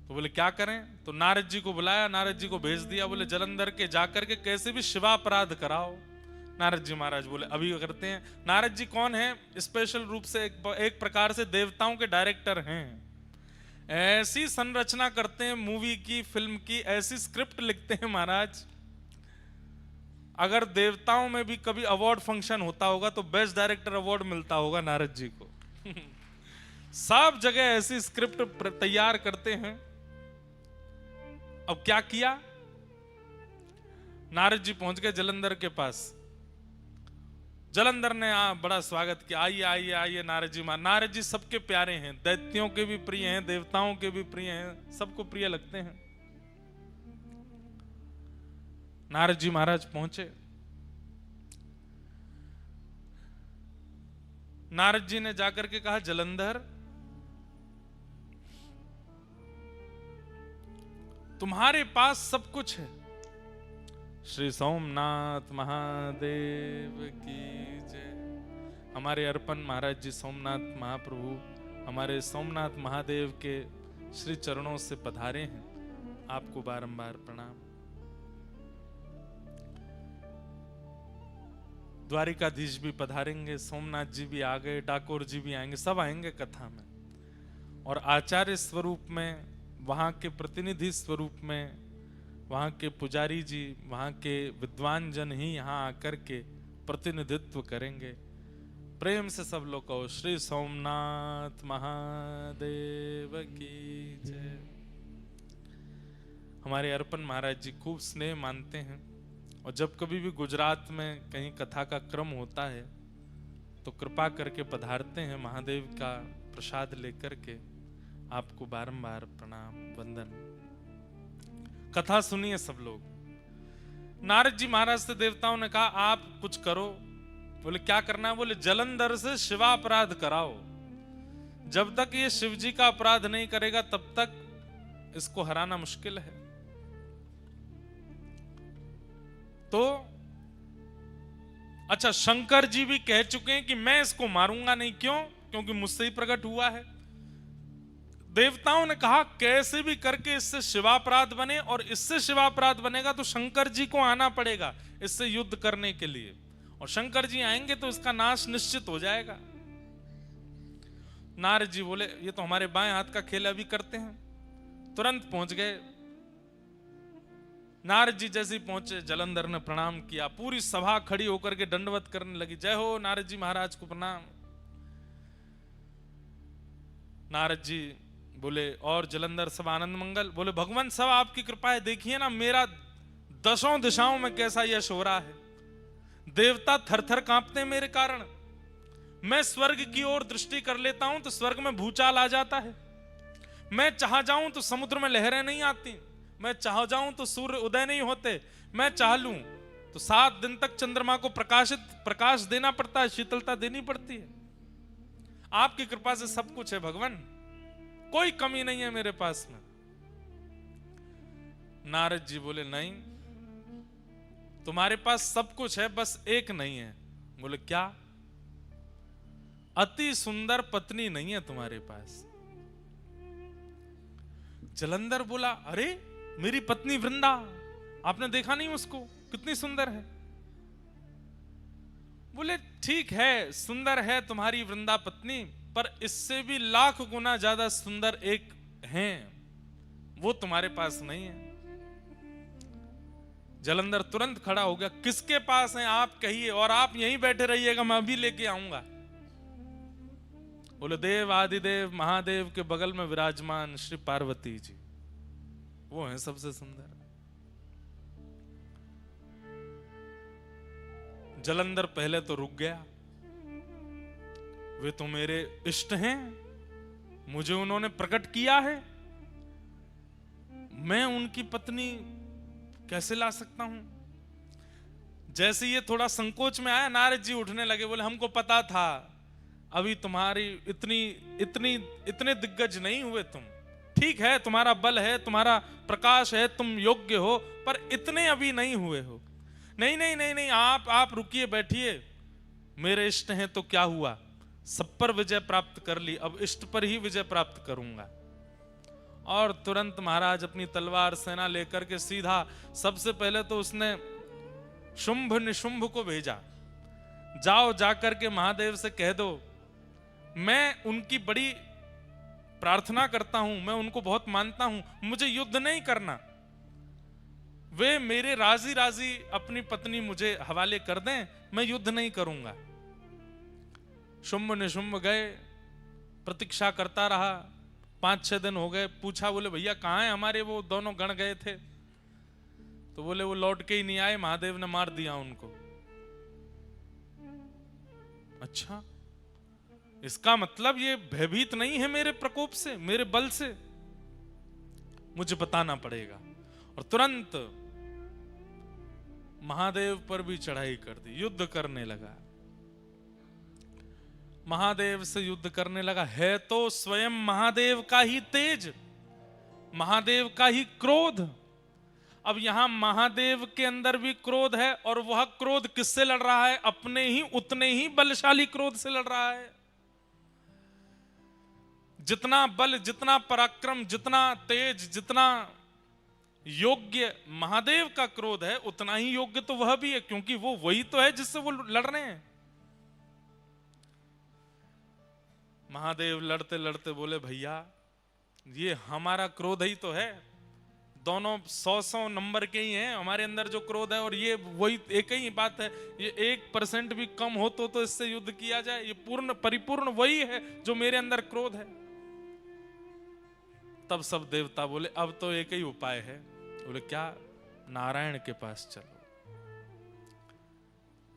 S1: तो बोले क्या करें? तो नारद जी को बुलाया, नारद जी को भेज दिया। बोले जलंधर के जाकर के कैसे भी शिवापराध कराओ। नारद जी महाराज बोले अभी करते हैं। नारद जी कौन है? स्पेशल रूप से एक प्रकार से देवताओं के डायरेक्टर हैं। ऐसी संरचना करते हैं मूवी की, फिल्म की, ऐसी स्क्रिप्ट लिखते हैं महाराज। अगर देवताओं में भी कभी अवार्ड फंक्शन होता होगा तो बेस्ट डायरेक्टर अवार्ड मिलता होगा नारद जी को। सब जगह ऐसी स्क्रिप्ट तैयार करते हैं। अब क्या किया? नारद जी पहुंच गए जलंधर के पास। जलंधर ने बड़ा स्वागत किया। आइए आइए आइए नारद जी। नारद जी सबके प्यारे हैं, दैत्यों के भी प्रिय हैं, देवताओं के भी प्रिय हैं, सबको प्रिय लगते हैं। नारद जी महाराज पहुंचे। नारद जी ने जाकर के कहा जलंधर तुम्हारे पास सब कुछ है। श्री सोमनाथ महादेव की जय। हमारे अर्पण महाराज जी सोमनाथ महाप्रभु हमारे सोमनाथ महादेव के श्री चरणों से पधारे हैं। आपको बारंबार प्रणाम। द्वारिकाधीश भी पधारेंगे, सोमनाथ जी भी आ गए, डाकोर जी भी आएंगे, सब आएंगे कथा में। और आचार्य स्वरूप में, वहां के प्रतिनिधि स्वरूप में, वहां के पुजारी जी, वहां के विद्वान जन ही यहां आकर के प्रतिनिधित्व करेंगे। प्रेम से सब लोग कहो श्री सोमनाथ महादेव की जय। हमारे अर्पण महाराज जी खूब स्नेह मानते हैं, और जब कभी भी गुजरात में कहीं कथा का क्रम होता है तो कृपा करके पधारते हैं महादेव का प्रसाद लेकर के। आपको बारंबार प्रणाम वंदन। कथा सुनिए सब लोग। नारद जी महाराज से देवताओं ने कहा आप कुछ करो। बोले क्या करना है? बोले जलंधर से शिवापराध कराओ। जब तक ये शिव जी का अपराध नहीं करेगा तब तक इसको हराना मुश्किल है। तो अच्छा, शंकर जी भी कह चुके हैं कि मैं इसको मारूंगा नहीं। क्यों? क्योंकि मुझसे ही प्रकट हुआ है। देवताओं ने कहा कैसे भी करके इससे शिवापराध बने, और इससे शिवापराध बनेगा तो शंकर जी को आना पड़ेगा इससे युद्ध करने के लिए, और शंकर जी आएंगे तो इसका नाश निश्चित हो जाएगा। नारद जी बोले ये तो हमारे बाएं हाथ का खेल, अभी करते हैं। तुरंत पहुंच गए। नारद जी जैसे ही पहुंचे जलंधर ने प्रणाम किया। पूरी सभा खड़ी होकर के दंडवत करने लगी। जय हो नारद जी महाराज को प्रणाम। नारद जी बोले और जलंधर सब आनंद मंगल। बोले भगवान सब आपकी कृपा है, देखिए ना मेरा दशों दिशाओं में कैसा यश हो रहा है। देवता थर-थर कांपते हैं मेरे कारण। मैं स्वर्ग की ओर दृष्टि कर लेता हूं तो स्वर्ग में भूचाल आ जाता है। मैं चाह जाऊं तो समुद्र में लहरें नहीं आती। मैं चाह जाऊं तो सूर्य उदय नहीं होते। मैं चाह लूं तो 7 दिन तक चंद्रमा को प्रकाश देना पड़ता है, शीतलता देनी पड़ती है। आपकी कृपा से सब कुछ है भगवान, कोई कमी नहीं है मेरे पास में। नारद जी बोले नहीं, तुम्हारे पास सब कुछ है, बस एक नहीं है। बोले क्या? अति सुंदर पत्नी नहीं है तुम्हारे पास। जलंधर बोला, अरे मेरी पत्नी वृंदा, आपने देखा नहीं उसको, कितनी सुंदर है। बोले ठीक है, सुंदर है तुम्हारी वृंदा पत्नी, पर इससे भी लाख गुना ज्यादा सुंदर एक है, वो तुम्हारे पास नहीं है। जलंधर तुरंत खड़ा हो गया, किसके पास है आप कहिए, और आप यहीं बैठे रहिएगा, मैं अभी लेके आऊंगा। बोले देव आदिदेव महादेव के बगल में विराजमान श्री पार्वती जी, वो हैं सबसे सुंदर। जलंधर पहले तो रुक गया, वे तो मेरे इष्ट हैं, मुझे उन्होंने प्रकट किया है, मैं उनकी पत्नी कैसे ला सकता हूं। जैसे ये थोड़ा संकोच में आया, नारद जी उठने लगे, बोले हमको पता था अभी तुम्हारी इतने दिग्गज नहीं हुए तुम, ठीक है तुम्हारा बल है, तुम्हारा प्रकाश है, तुम योग्य हो, पर इतने अभी नहीं हुए हो। नहीं नहीं नहीं नहीं, आप रुकिए, बैठिए, मेरे इष्ट हैं तो क्या हुआ, सब पर विजय प्राप्त कर ली, अब इष्ट पर ही विजय प्राप्त करूंगा। और तुरंत महाराज अपनी तलवार सेना लेकर के सीधा, सबसे पहले तो उसने शुंभ निशुंभ को भेजा, जाओ जाकर के महादेव से कह दो मैं उनकी बड़ी प्रार्थना करता हूं, मैं उनको बहुत मानता हूं, मुझे युद्ध नहीं करना, वे मेरे राजी राजी अपनी पत्नी मुझे हवाले कर दें, मैं युद्ध नहीं करूंगा। शुंभ निशुंभ गए, प्रतीक्षा करता रहा, 5-6 दिन हो गए, पूछा, बोले भैया कहाँ है हमारे वो दोनों गण गए थे, तो बोले वो लौट के ही नहीं आए, महादेव ने मार दिया उनको। अच्छा, इसका मतलब ये भयभीत नहीं है मेरे प्रकोप से, मेरे बल से, मुझे बताना पड़ेगा। और तुरंत महादेव पर भी चढ़ाई कर दी, युद्ध करने लगा, महादेव से युद्ध करने लगा। है तो स्वयं महादेव का ही तेज, महादेव का ही क्रोध। अब यहां महादेव के अंदर भी क्रोध है, और वह क्रोध किससे लड़ रहा है, अपने ही उतने ही बलशाली क्रोध से लड़ रहा है। जितना बल, जितना पराक्रम, जितना तेज, जितना योग्य महादेव का क्रोध है, उतना ही योग्य तो वह भी है, क्योंकि वो वही तो है जिससे वो लड़ रहे हैं। महादेव लड़ते लड़ते बोले भैया ये हमारा क्रोध ही तो है, दोनों 100 नंबर के ही हैं, हमारे अंदर जो क्रोध है और ये वही एक ही बात है, ये 1% भी कम हो तो इससे युद्ध किया जाए, ये पूर्ण परिपूर्ण वही है जो मेरे अंदर क्रोध है। तब सब देवता बोले अब तो एक ही उपाय है। बोले क्या, नारायण के पास चलो।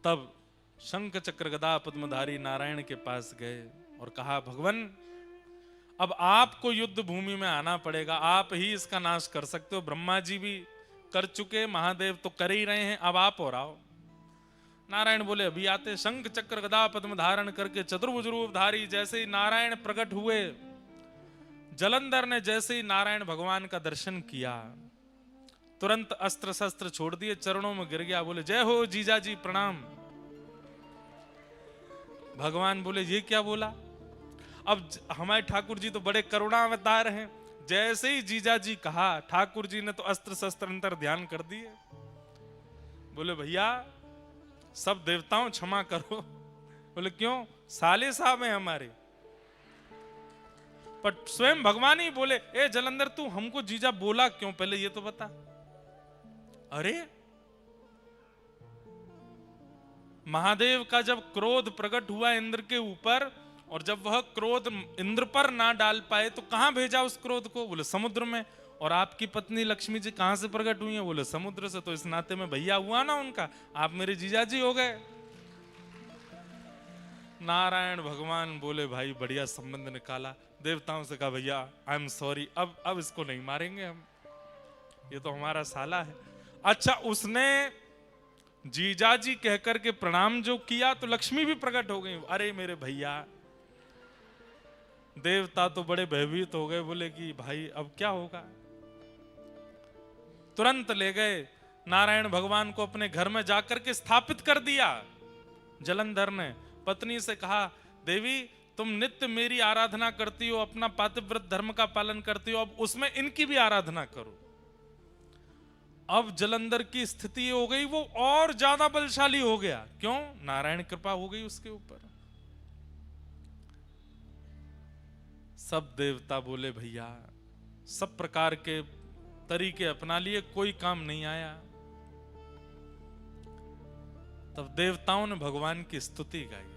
S1: तब शंख चक्र गदा पद्मधारी नारायण के पास गए और कहा भगवान अब आपको युद्ध भूमि में आना पड़ेगा, आप ही इसका नाश कर सकते हो, ब्रह्मा जी भी कर चुके, महादेव तो कर ही रहे हैं, अब आप और आओ। नारायण बोले अभी आते। शंख चक्र गदा पद्म धारण करके चतुर्भुज रूप धारी जैसे ही नारायण प्रकट हुए, जलंधर ने जैसे ही नारायण भगवान का दर्शन किया, तुरंत अस्त्र शस्त्र छोड़ दिए, चरणों में गिर गया, बोले जय हो जीजा जी प्रणाम। भगवान बोले ये क्या बोला, अब हमारे ठाकुर जी तो बड़े करुणा अवतार हैं, जैसे ही जीजा जी कहा ठाकुर जी ने तो अस्त्र शस्त्र अंतर ध्यान कर दिए। बोले भैया सब देवताओं क्षमा करो। बोले क्यों, साले साहब हैं हमारे। पर स्वयं भगवान ही बोले ए जलंधर तू हमको जीजा बोला क्यों, पहले ये तो बता। अरे महादेव का जब क्रोध प्रकट हुआ इंद्र के ऊपर, और जब वह क्रोध इंद्र पर ना डाल पाए तो कहां भेजा उस क्रोध को, बोले समुद्र में। और आपकी पत्नी लक्ष्मी जी कहां से प्रकट हुई है, बोले समुद्र से। तो इस नाते में भैया हुआ ना उनका, आप मेरे जीजाजी हो गए। नारायण भगवान बोले भाई बढ़िया संबंध निकाला, देवताओं से कहा भैया आई एम सॉरी, अब इसको नहीं मारेंगे हम, ये तो हमारा साला है। अच्छा उसने जीजाजी कहकर के प्रणाम जो किया तो लक्ष्मी भी प्रकट हो गई। अरे मेरे भैया, देवता तो बड़े भयभीत हो गए, बोले कि भाई अब क्या होगा। तुरंत ले गए नारायण भगवान को अपने घर में जाकर के स्थापित कर दिया। जलंधर ने पत्नी से कहा देवी तुम नित्य मेरी आराधना करती हो, अपना पातिव्रत धर्म का पालन करती हो, अब उसमें इनकी भी आराधना करो। अब जलंधर की स्थिति ये हो गई, वो और ज्यादा बलशाली हो गया। क्यों? नारायण कृपा हो गई उसके ऊपर। सब देवता बोले भैया, सब प्रकार के तरीके अपना लिए, कोई काम नहीं आया। तब देवताओं ने भगवान की स्तुति गाई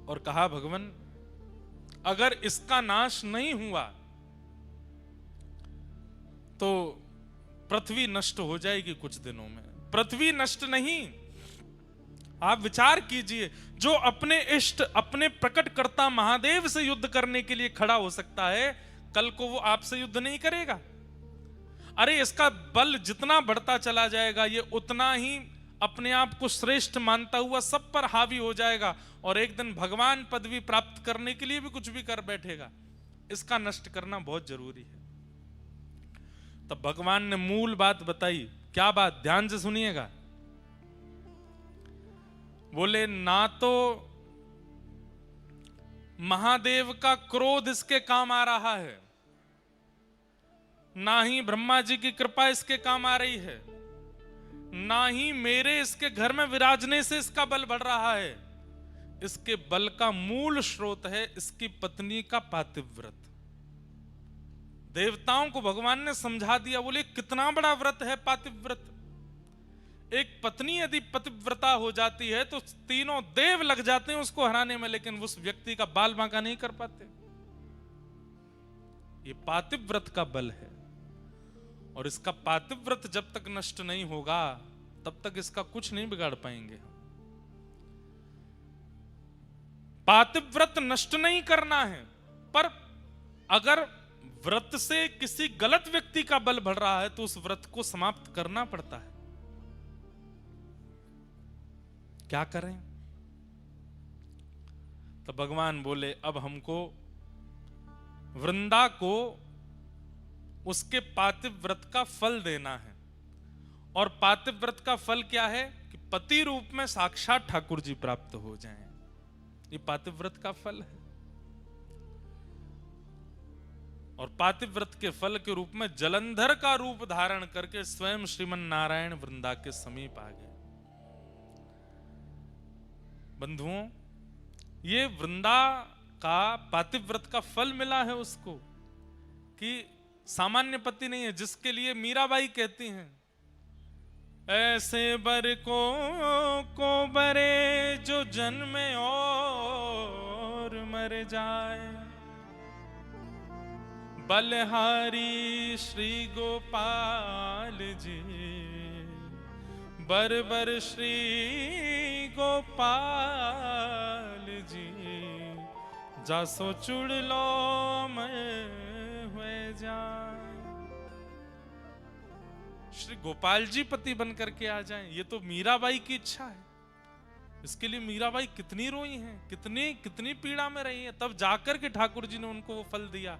S1: और कहा, भगवान अगर इसका नाश नहीं हुआ तो पृथ्वी नष्ट हो जाएगी कुछ दिनों में। पृथ्वी नष्ट नहीं, आप विचार कीजिए, जो अपने इष्ट, अपने प्रकटकर्ता महादेव से युद्ध करने के लिए खड़ा हो सकता है, कल को वो आपसे युद्ध नहीं करेगा? अरे इसका बल जितना बढ़ता चला जाएगा, ये उतना ही अपने आप को श्रेष्ठ मानता हुआ सब पर हावी हो जाएगा और एक दिन भगवान पदवी प्राप्त करने के लिए भी कुछ भी कर बैठेगा। इसका नष्ट करना बहुत जरूरी है। तब भगवान ने मूल बात बताई। क्या बात? ध्यान से सुनिएगा। बोले, ना तो महादेव का क्रोध इसके काम आ रहा है, ना ही ब्रह्मा जी की कृपा इसके काम आ रही है, ना ही मेरे इसके घर में विराजने से इसका बल बढ़ रहा है। इसके बल का मूल स्रोत है इसकी पत्नी का पातिव्रत। देवताओं को भगवान ने समझा दिया। बोले, कितना बड़ा व्रत है पातिव्रत। एक पत्नी यदि पतिव्रता हो जाती है तो तीनों देव लग जाते हैं उसको हराने में, लेकिन उस व्यक्ति का बाल बांका नहीं कर पाते। ये पातिव्रत का बल है और इसका पातिव्रत जब तक नष्ट नहीं होगा तब तक इसका कुछ नहीं बिगाड़ पाएंगे। पातिव्रत नष्ट नहीं करना है, पर अगर व्रत से किसी गलत व्यक्ति का बल बढ़ रहा है तो उस व्रत को समाप्त करना पड़ता है। क्या करें? तो भगवान बोले, अब हमको वृंदा को उसके पातिव्रत का फल देना है। और पातिव्रत का फल क्या है? कि पति रूप में साक्षात ठाकुर जी प्राप्त हो जाएं। ये पातिव्रत का फल है। और पातिव्रत के फल के रूप में जलंधर का रूप धारण करके स्वयं श्रीमन नारायण वृंदा के समीप आ गए। बंधुओं, ये वृंदा का पातिव्रत का फल मिला है उसको, कि सामान्य पति नहीं है, जिसके लिए मीराबाई कहती हैं, ऐसे बर को बरे जो जन्मे और मर जाए, बलहारी श्री गोपाल जी, बर बर श्री गोपाल जी, जासो चुड़ लो मैं हुए जाए। श्री गोपाल जी पति बन करके आ जाएं, ये तो मीराबाई की इच्छा है। इसके लिए मीराबाई कितनी रोई हैं, कितनी पीड़ा में रही है, तब जाकर के ठाकुर जी ने उनको वो फल दिया।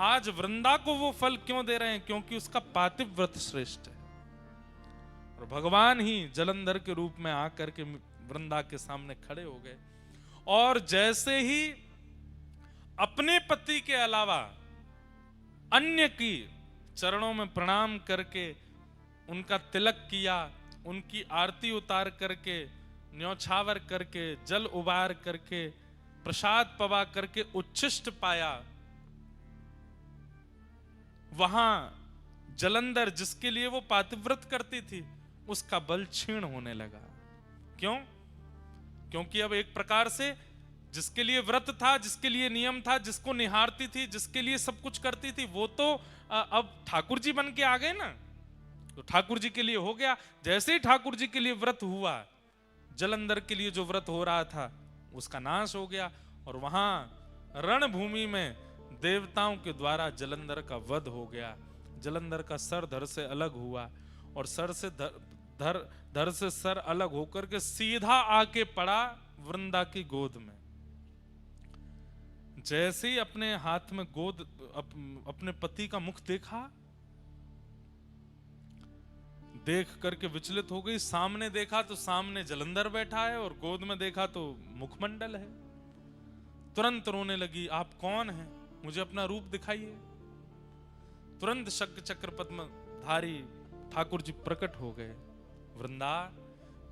S1: आज वृंदा को वो फल क्यों दे रहे हैं? क्योंकि उसका पातिव्रत श्रेष्ठ है। और भगवान ही जलंधर के रूप में आकर के वृंदा के सामने खड़े हो गए और जैसे ही अपने पति के अलावा अन्य की चरणों में प्रणाम करके उनका तिलक किया, उनकी आरती उतार करके, न्योछावर करके, जल उबार करके, प्रसाद पवा करके उच्छिष्ट पाया, वहां जलंधर जिसके लिए वो पातिव्रत करती थी उसका बल क्षीण होने लगा। क्यों? क्योंकि अब एक प्रकार से जिसके लिए व्रत था, जिसके लिए नियम था, जिसको निहारती थी, जिसके लिए सब कुछ करती थी, वो तो अब ठाकुर जी बन के आ गए ना, तो ठाकुर जी के लिए हो गया। जैसे ही ठाकुर जी के लिए व्रत हुआ, जलंधर के लिए जो व्रत हो रहा था उसका नाश हो गया और वहां रणभूमि में देवताओं के द्वारा जलंधर का वध हो गया। जलंधर का सर धड़ से अलग हुआ और सर से धड़ से सर अलग होकर के सीधा आके पड़ा वृंदा की गोद में। जैसे ही अपने हाथ में गोद अपने पति का मुख देखा, देख करके विचलित हो गई। सामने देखा तो सामने जलंधर बैठा है और गोद में देखा तो मुखमंडल है। तुरंत रोने लगी, आप कौन हैं, मुझे अपना रूप दिखाइए। तुरंत शंख चक्र पद्मधारी ठाकुर जी प्रकट हो गए। वृंदा,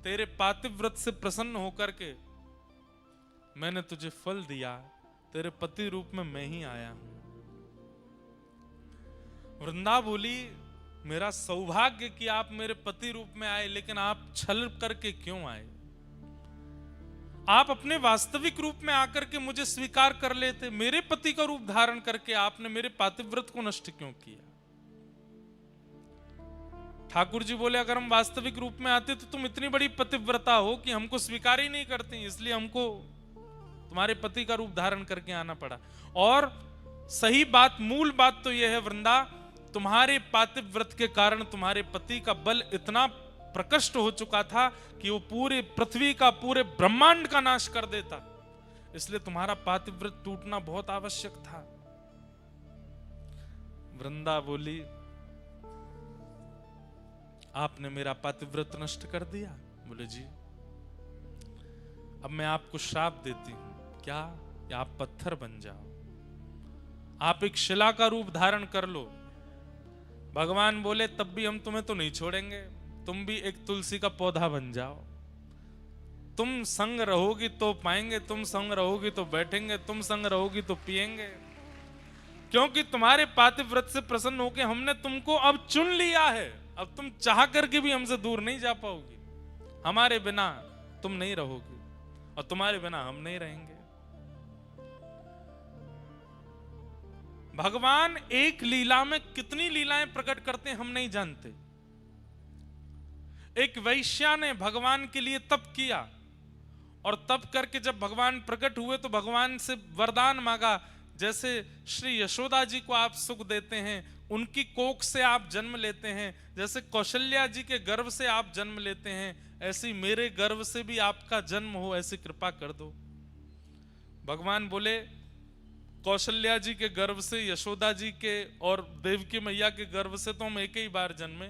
S1: तेरे पातिव्रत से प्रसन्न होकर के मैंने तुझे फल दिया, तेरे पति रूप में मैं ही आया हूं। वृंदा बोली, मेरा सौभाग्य कि आप मेरे पति रूप में आए, लेकिन आप छल करके क्यों आए? आप अपने वास्तविक रूप में आकर के मुझे स्वीकार कर लेते, मेरे पति का रूप धारण करके आपने मेरे पातिव्रत को नष्ट क्यों किया? ठाकुर जी बोले, अगर हम वास्तविक रूप में आते तो तुम इतनी बड़ी पतिव्रता हो कि हमको स्वीकार ही नहीं करती, इसलिए हमको तुम्हारे पति का रूप धारण करके आना पड़ा। और सही बात, मूल बात तो यह है वृंदा, तुम्हारे पातिव्रत के कारण तुम्हारे पति का बल इतना प्रकट हो चुका था कि वो पूरे पृथ्वी का, पूरे ब्रह्मांड का नाश कर देता, इसलिए तुम्हारा पातिव्रत टूटना बहुत आवश्यक था। वृंदा बोली, आपने मेरा पातिव्रत नष्ट कर दिया। बोले जी, अब मैं आपको श्राप देती हूं। क्या? या आप पत्थर बन जाओ, आप एक शिला का रूप धारण कर लो। भगवान बोले, तब भी हम तुम्हें तो नहीं छोड़ेंगे, तुम भी एक तुलसी का पौधा बन जाओ। तुम संग रहोगी तो पाएंगे, तुम संग रहोगी तो बैठेंगे, तुम संग रहोगी तो पिएंगे, क्योंकि तुम्हारे पातिव्रत से प्रसन्न होकर हमने तुमको अब चुन लिया है। अब तुम चाह करके भी हमसे दूर नहीं जा पाओगी। हमारे बिना तुम नहीं रहोगी और तुम्हारे बिना हम नहीं रहेंगे। भगवान एक लीला में कितनी लीलाएं प्रकट करते हैं हम नहीं जानते। एक वैश्या ने भगवान के लिए तप किया और तप करके जब भगवान प्रकट हुए तो भगवान से वरदान मांगा, जैसे श्री यशोदा जी को आप सुख देते हैं, उनकी कोख से आप जन्म लेते हैं, जैसे कौशल्या जी के गर्भ से आप जन्म लेते हैं, ऐसी मेरे गर्भ से भी आपका जन्म हो, ऐसी कृपा कर दो। भगवान बोले, कौशल्या जी के गर्भ से, यशोदा जी के और देवकी मैया के गर्भ से तो हम एक ही बार जन्मे,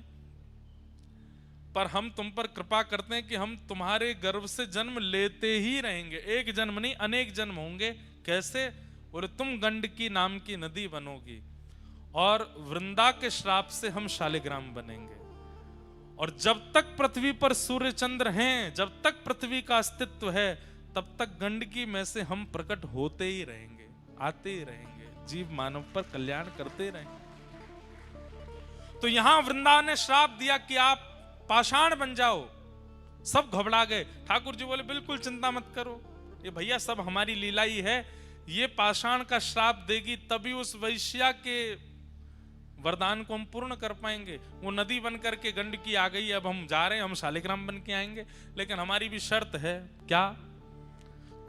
S1: पर हम तुम पर कृपा करते हैं कि हम तुम्हारे गर्भ से जन्म लेते ही रहेंगे, एक जन्म नहीं अनेक जन्म होंगे। कैसे? बोले, तुम गंडकी नाम की नदी बनोगी और वृंदा के श्राप से हम शालिग्राम बनेंगे, और जब तक पृथ्वी पर सूर्य चंद्र हैं, जब तक पृथ्वी का अस्तित्व है, तब तक गंडकी में से हम प्रकट होते ही रहेंगे, आते ही रहेंगे, जीव मानव पर कल्याण करते रहेंगे। तो यहां वृंदा ने श्राप दिया कि आप पाषाण बन जाओ। सब घबरा गए। ठाकुर जी बोले, बिल्कुल चिंता मत करो, ये भैया सब हमारी लीला ही है, ये पाषाण का श्राप देगी तभी उस वैश्या के वरदान को हम पूर्ण कर पाएंगे। वो नदी बन करके गंडकी आ गई, अब हम जा रहे हैं, हम शालिग्राम बन के आएंगे, लेकिन हमारी भी शर्त है। क्या?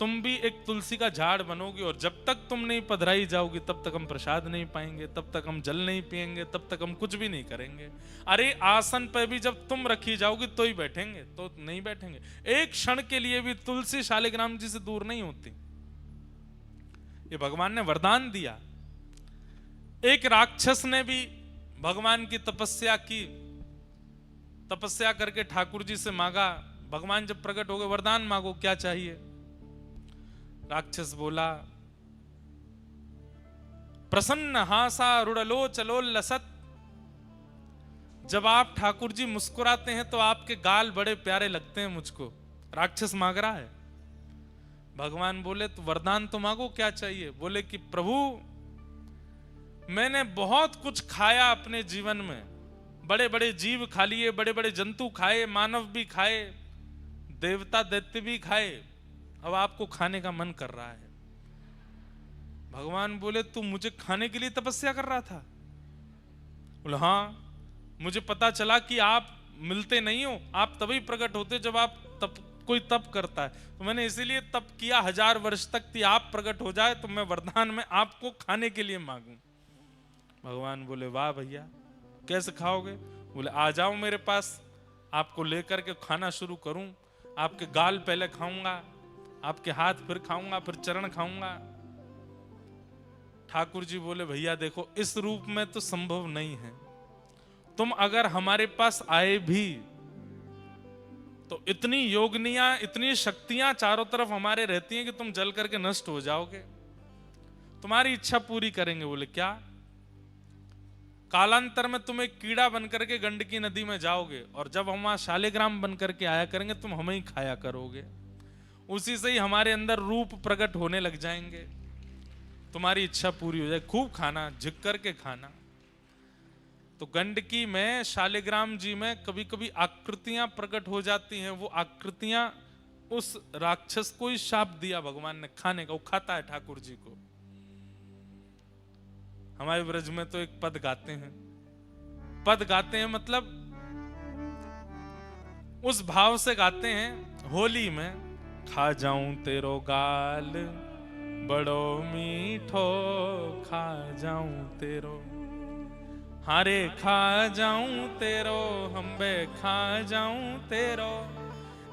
S1: तुम भी एक तुलसी का झाड़ बनोगी और जब तक तुम नहीं पधराई जाओगी तब तक हम प्रसाद नहीं पाएंगे, तब तक हम जल नहीं पिएंगे, तब तक हम कुछ भी नहीं करेंगे। अरे आसन पे भी जब तुम रखी जाओगी तो ही बैठेंगे, तो नहीं बैठेंगे। एक क्षण के लिए भी तुलसी शालिग्राम जी से दूर नहीं होती। ये भगवान ने वरदान दिया। एक राक्षस ने भी भगवान की तपस्या की, तपस्या करके ठाकुर जी से मांगा। भगवान जब प्रकट हो गए, वरदान मांगो, क्या चाहिए? राक्षस बोला, प्रसन्न हासा रुड़लो चलो लसत। जब आप ठाकुर जी मुस्कुराते हैं तो आपके गाल बड़े प्यारे लगते हैं मुझको। राक्षस मांग रहा है। भगवान बोले, तो वरदान तो मांगो, क्या चाहिए? बोले कि प्रभु, मैंने बहुत कुछ खाया अपने जीवन में, बड़े बड़े जीव खा लिए, बड़े बड़े जंतु खाए, मानव भी खाए, देवता दैत्य भी खाए, अब आपको खाने का मन कर रहा है। भगवान बोले, तू मुझे खाने के लिए तपस्या कर रहा था? बोले, हाँ, मुझे पता चला कि आप मिलते नहीं हो, आप तभी प्रकट होते जब आप कोई तप करता है, तो मैंने इसीलिए तप किया 1000 वर्ष तक कि आप प्रकट हो जाए तो मैं वरदान में आपको खाने के लिए मांगूं। भगवान बोले, वाह भैया, कैसे खाओगे? बोले, आ जाओ मेरे पास, आपको लेकर के खाना शुरू करूं। आपके गाल पहले खाऊंगा, आपके हाथ फिर खाऊंगा, फिर चरण खाऊंगा। ठाकुर जी बोले, भैया देखो, इस रूप में तो संभव नहीं है, तुम अगर हमारे पास आए भी तो इतनी योगनियां, इतनी शक्तियां चारों तरफ हमारे रहती हैं कि तुम जल करके नष्ट हो जाओगे, तुम्हारी इच्छा पूरी करेंगे। बोले क्या? कालांतर में तुम एक कीड़ा बनकर के गंडकी नदी में जाओगे और जब हम वहां शालिग्राम बनकर के आया करेंगे तुम हमें ही खाया करोगे, उसी से ही हमारे अंदर रूप प्रकट होने लग जाएंगे, तुम्हारी इच्छा पूरी हो जाए, खूब खाना, झुक करके खाना। तो गंडकी में, शालिग्राम जी में कभी कभी आकृतियां प्रकट हो जाती हैं। वो आकृतियां उस राक्षस को ही शाप दिया भगवान ने खाने का, वो खाता है ठाकुर जी को। हमारे ब्रज में तो एक पद गाते हैं, पद गाते हैं मतलब उस भाव से गाते हैं, होली में खा जाऊं तेरो गाल बड़ो मीठो, खा जाऊं तेरो, हारे खा जाऊं तेरो, हम्बे खा जाऊं तेरो।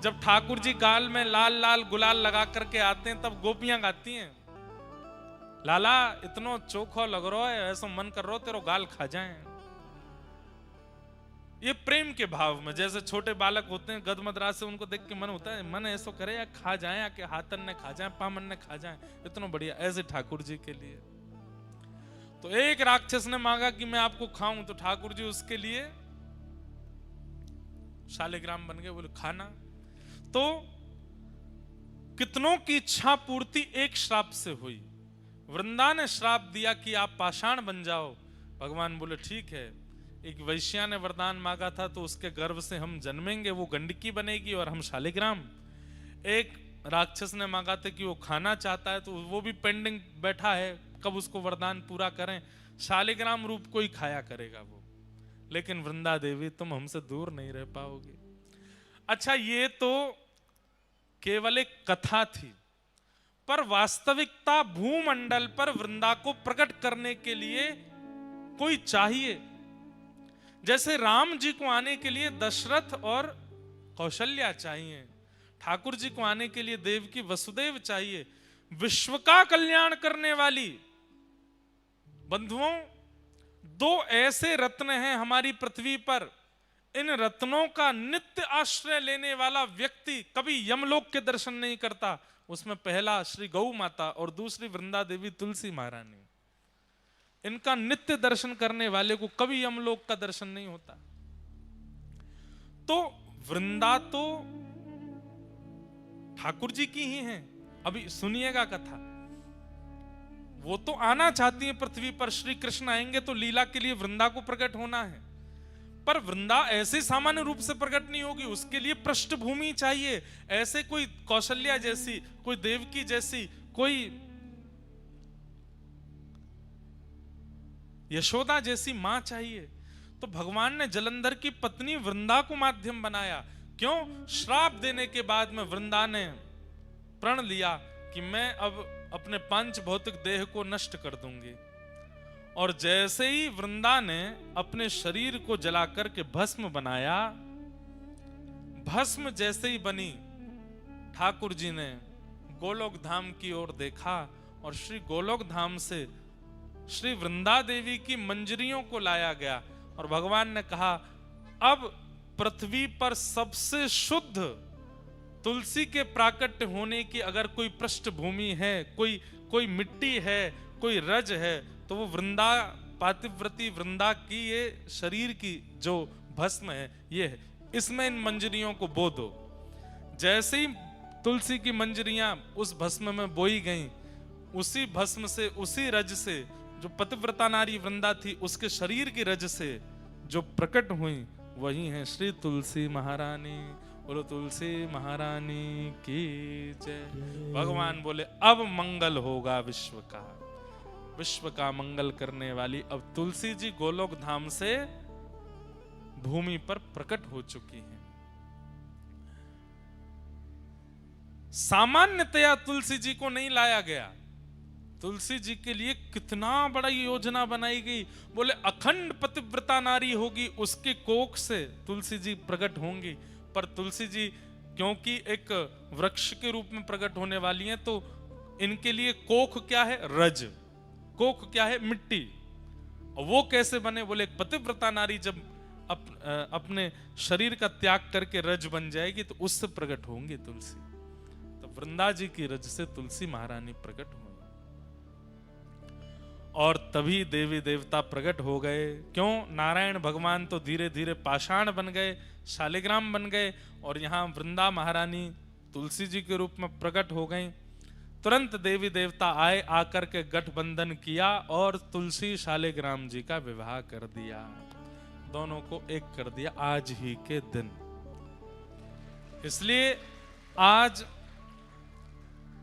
S1: जब ठाकुर जी गाल में लाल लाल गुलाल लगा करके आते हैं तब गोपियां गाती हैं, लाला इतनो चोखो लग रहा है, ऐसा मन कर रहा तेरो गाल खा जाएं। ये प्रेम के भाव में, जैसे छोटे बालक होते हैं गदमदरा से, उनको देख के मन होता है, मन ऐसो करे या खा जाए, या कि हाथन ने खा जाए, पामन ने खा जाए, इतना बढ़िया। ऐसे ठाकुर जी के लिए तो एक राक्षस ने मांगा कि मैं आपको खाऊं, तो ठाकुर जी उसके लिए शालिग्राम बन गए। बोले खाना। तो कितनों की इच्छा पूर्ति एक श्राप से हुई। वृंदा ने श्राप दिया कि आप पाषाण बन जाओ, भगवान बोले ठीक है। एक वैश्या ने वरदान मांगा था तो उसके गर्भ से हम जन्मेंगे, वो गंडकी बनेगी और हम शालिग्राम। एक राक्षस ने मांगा था कि वो खाना चाहता है तो वो भी पेंडिंग बैठा है, कब उसको वरदान पूरा करें, शालिग्राम रूप को ही खाया करेगा वो। लेकिन वृंदा देवी तुम हमसे दूर नहीं रह पाओगे। अच्छा, ये तो केवल एक कथा थी, पर वास्तविकता भूमंडल पर वृंदा को प्रकट करने के लिए कोई चाहिए। जैसे राम जी को आने के लिए दशरथ और कौशल्या चाहिए, ठाकुर जी को आने के लिए देवकी वसुदेव चाहिए। विश्व का कल्याण करने वाली बंधुओं, दो ऐसे रत्न हैं हमारी पृथ्वी पर, इन रत्नों का नित्य आश्रय लेने वाला व्यक्ति कभी यमलोक के दर्शन नहीं करता। उसमें पहला श्री गौ माता और दूसरी वृंदा देवी तुलसी महारानी। इनका नित्य दर्शन करने वाले को कभी यमलोक का दर्शन नहीं होता। तो वृंदा तो ठाकुर जी की ही हैं। अभी सुनिएगा कथा। वो तो आना चाहती है पृथ्वी पर, श्री कृष्ण आएंगे तो लीला के लिए वृंदा को प्रकट होना है, पर वृंदा ऐसे सामान्य रूप से प्रकट नहीं होगी, उसके लिए पृष्ठभूमि चाहिए। ऐसे कोई कौशल्या जैसी, कोई देवकी जैसी, कोई यशोदा जैसी मां चाहिए। तो भगवान ने जलंधर की पत्नी वृंदा को माध्यम बनाया। क्यों? श्राप देने के बाद में वृंदा ने प्रण लिया कि मैं अब अपने पंच भौतिक देह को नष्ट कर दूंगी। और जैसे ही वृंदा ने अपने शरीर को जलाकर के भस्म बनाया, भस्म जैसे ही बनी, ठाकुर जी ने गोलोक धाम की ओर देखा और श्री गोलोक धाम से श्री वृंदा देवी की मंजरियों को लाया गया और भगवान ने कहा अब पृथ्वी पर सबसे शुद्ध तुलसी के प्राकट्य होने की अगर कोई पृष्ठभूमि है, कोई मिट्टी है, कोई रज है, तो वो वृंदा, पातिव्रती वृंदा की ये शरीर की जो भस्म है ये है। इसमें इन मंजरियों को बो दो। जैसे ही तुलसी की मंजरियां उस भस्म में बोई गईं, उसी भस्म से, उसी रज से जो पतिव्रता नारी वृंदा थी, उसके शरीर की रज से जो प्रकट हुई वही है श्री तुलसी महारानी। बोलो तुलसी महारानी की जय। भगवान बोले अब मंगल होगा विश्व का, विश्व का मंगल करने वाली अब तुलसी जी गोलोक धाम से भूमि पर प्रकट हो चुकी हैं। सामान्यतया तुलसी जी को नहीं लाया गया, तुलसी जी के लिए कितना बड़ा योजना बनाई गई। बोले अखंड पतिव्रता नारी होगी, उसके कोख से तुलसी जी प्रकट होंगी। पर तुलसी जी क्योंकि एक वृक्ष के रूप में प्रकट होने वाली हैं, तो इनके लिए कोख क्या है? रज। कोख क्या है? मिट्टी। और वो कैसे बने? बोले पतिव्रता नारी जब अपने शरीर का त्याग करके रज बन जाएगी तो उससे प्रकट होंगे तुलसी। तो वृंदा जी की रज से तुलसी महारानी प्रकट हुई और तभी देवी देवता प्रकट हो गए। क्यों? नारायण भगवान तो धीरे धीरे पाषाण बन गए, शालिग्राम बन गए और यहाँ वृंदा महारानी तुलसी जी के रूप में प्रकट हो गई। तुरंत देवी देवता आए, आकर के गठबंधन किया और तुलसी शालिग्राम जी का विवाह कर दिया, दोनों को एक कर दिया आज ही के दिन। इसलिए आज